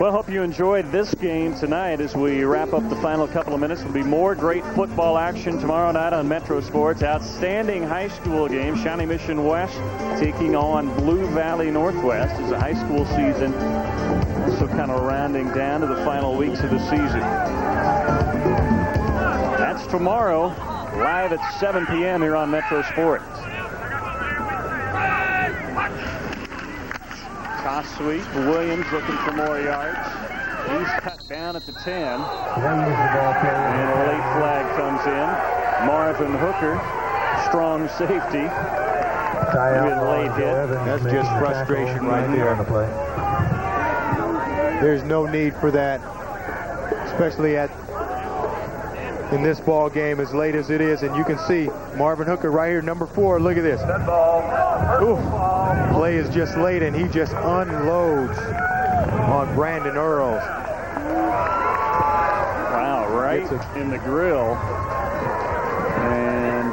Well, hope you enjoyed this game tonight. As we wrap up the final couple of minutes, there'll be more great football action tomorrow night on Metro Sports. Outstanding high school game. Shawnee Mission West taking on Blue Valley Northwest as the high school season also kind of rounding down to the final weeks of the season. That's tomorrow, live at 7 p.m. here on Metro Sports. Toss sweep. Williams looking for more yards. He's cut down at the 10. And a late flag comes in. Marvin Hooker, strong safety. Late hit. That's just frustration right there. There's no need for that, especially in this ball game as late as it is. And you can see Marvin Hooker right here, number 4. Look at this. Oof. Play is just late, and he just unloads on Brandon Earls. Wow, right in the grill. And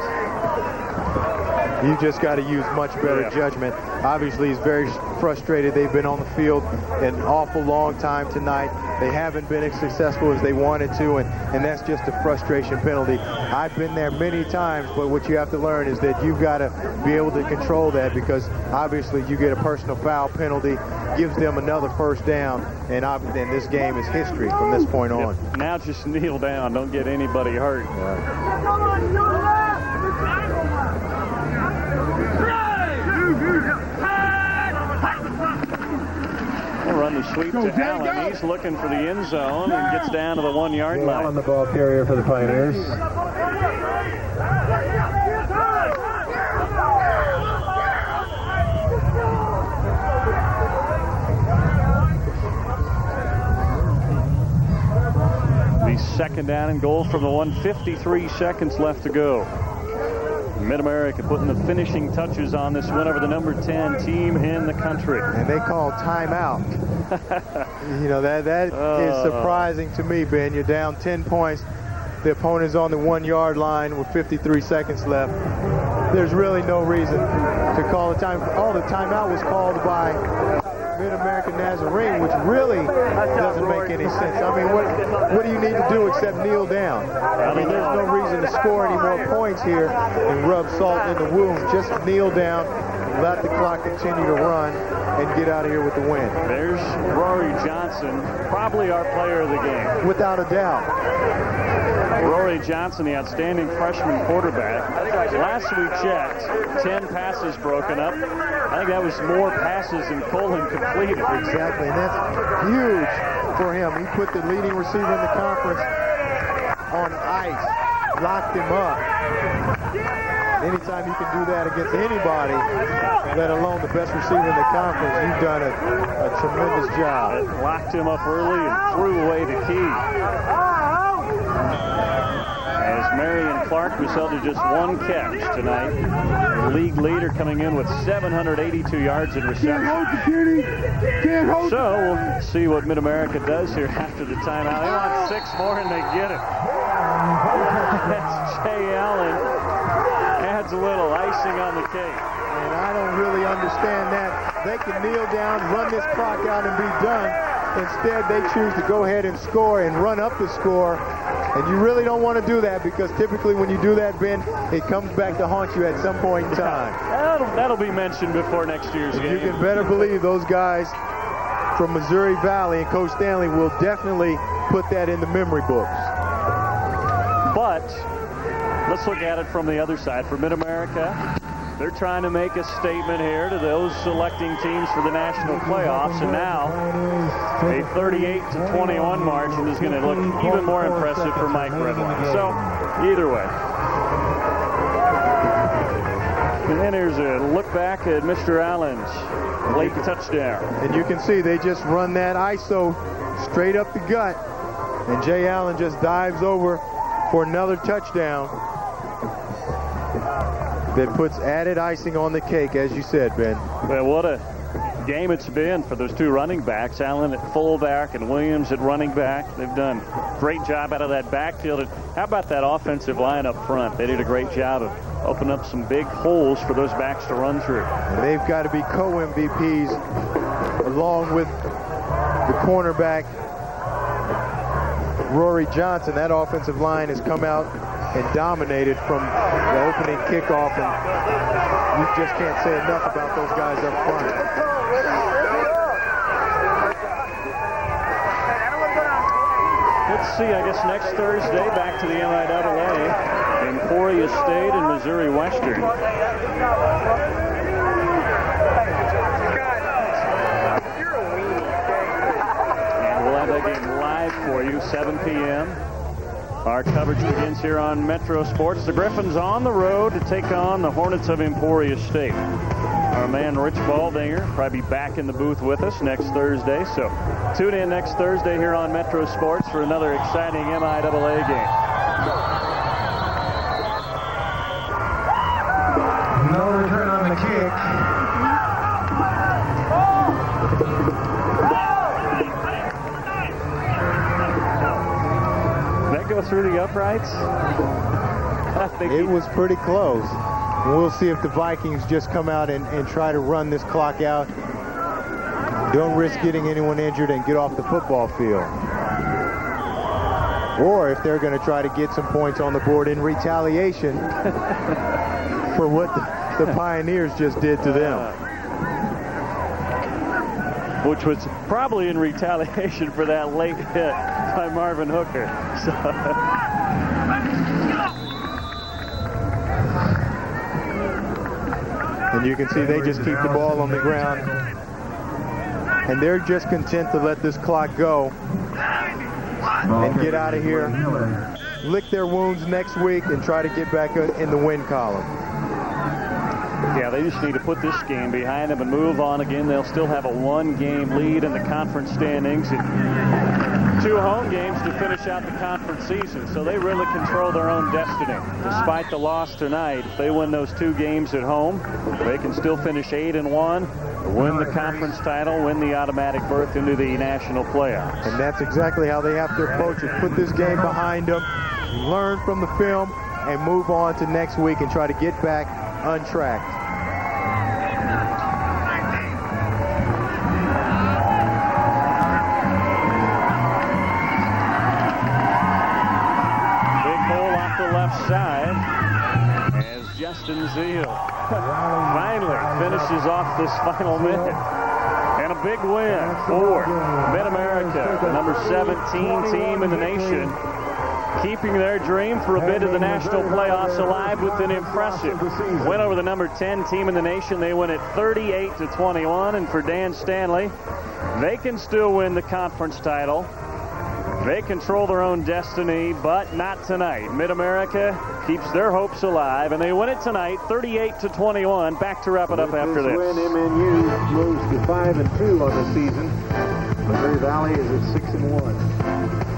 you just got to use much better judgment. Obviously, he's very frustrated. They've been on the field an awful long time tonight. They haven't been as successful as they wanted to, and that's just a frustration penalty. I've been there many times, but what you have to learn is that you've got to be able to control that, because obviously you get a personal foul penalty, gives them another first down, and this game is history from this point on. Now just kneel down. Don't get anybody hurt. We'll run the sweep to Allen. He's looking for the end zone and gets down to the 1-yard line. Allen, the ball carrier for the Pioneers. The second down and goal from the 1:53 seconds left to go. MidAmerica putting the finishing touches on this win over the number 10 team in the country. And they call timeout. You know, that is surprising to me, Ben. You're down 10 points. The opponent's on the 1-yard line with 53 seconds left. There's really no reason to call a timeout. Oh, the timeout was called by MidAmerica Nazarene, which really doesn't make any sense. I mean, what do you need to do except kneel down? I mean, there's no reason to score any more points here and rub salt in the wound. Just kneel down, let the clock continue to run, and get out of here with the win. There's Rory Johnson, probably our player of the game. Without a doubt. Rory Johnson, the outstanding freshman quarterback. Last we checked, 10 passes broken up. I think that was more passes than Colin completed. Exactly, and that's huge for him. He put the leading receiver in the conference on ice, locked him up. Anytime you can do that against anybody, let alone the best receiver in the conference, you've done a tremendous job. It locked him up early and threw away the key. As Marion Clark was held to just 1 catch tonight. The league leader coming in with 782 yards in reception. So we'll see what MidAmerica does here after the timeout. They want 6 more and they get it. That's Jay Allen. Adds a little icing on the cake. And I don't really understand that. They can kneel down, run this clock out, and be done. Instead, they choose to go ahead and score and run up the score. And you really don't want to do that, because typically when you do that, Ben, it comes back to haunt you at some point in time. That'll be mentioned before next year's game. You can better believe those guys from Missouri Valley and Coach Stanley will definitely put that in the memory books. But let's look at it from the other side. For MidAmerica, they're trying to make a statement here to those selecting teams for the national playoffs, and now a 38-21 margin is going to look even more impressive for Mike Redline. So, either way. And then here's a look back at Mr. Allen's late touchdown. And you can see they just run that ISO straight up the gut, and Jay Allen just dives over for another touchdown. that puts added icing on the cake, as you said, Ben. Well, what a game it's been for those two running backs, Allen at fullback and Williams at running back. They've done a great job out of that backfield. And how about that offensive line up front? They did a great job of opening up some big holes for those backs to run through. And they've got to be co-MVPs along with the cornerback, Rory Johnson. That offensive line has come out and dominated from the opening kickoff, and you just can't say enough about those guys up front. Let's see, I guess next Thursday, back to the MIAA, Emporia State and Missouri Western. And we'll have that game live for you, 7 p.m. Our coverage begins here on Metro Sports. The Griffins on the road to take on the Hornets of Emporia State. Our man Rich Baldinger probably be back in the booth with us next Thursday. So tune in next Thursday here on Metro Sports for another exciting MIAA game. No return on the kick. Go through the uprights? I think it was pretty close. We'll see if the Vikings just come out and try to run this clock out. Don't risk getting anyone injured and get off the football field. Or if they're going to try to get some points on the board in retaliation for what the Pioneers just did to them. Which was probably in retaliation for that late hit by Marvin Hooker. So. And you can see they just keep the ball on the ground. And they're just content to let this clock go and get out of here, lick their wounds next week, and try to get back in the win column. Yeah, they just need to put this game behind them and move on again. They'll still have a one-game lead in the conference standings and 2 home games to finish out the conference season. So they really control their own destiny. Despite the loss tonight, if they win those 2 games at home, they can still finish 8-1, win the conference title, win the automatic berth into the national playoffs. And that's exactly how they have to approach it. Put this game behind them, learn from the film, and move on to next week and try to get back untracked. Side as Justin Zeal finally finishes off this final minute. And a big win for MidAmerica, the number 17 team in the nation, keeping their dream for a bid of the national playoffs alive with an impressive win over the number 10 team in the nation. They win it 38-21, and for Dan Stanley, they can still win the conference title. They control their own destiny, but not tonight. MidAmerica keeps their hopes alive, and they win it tonight, 38-21. Back to wrap it up after this. Win, MNU moves to 5-2 on the season. Missouri Valley is at 6-1.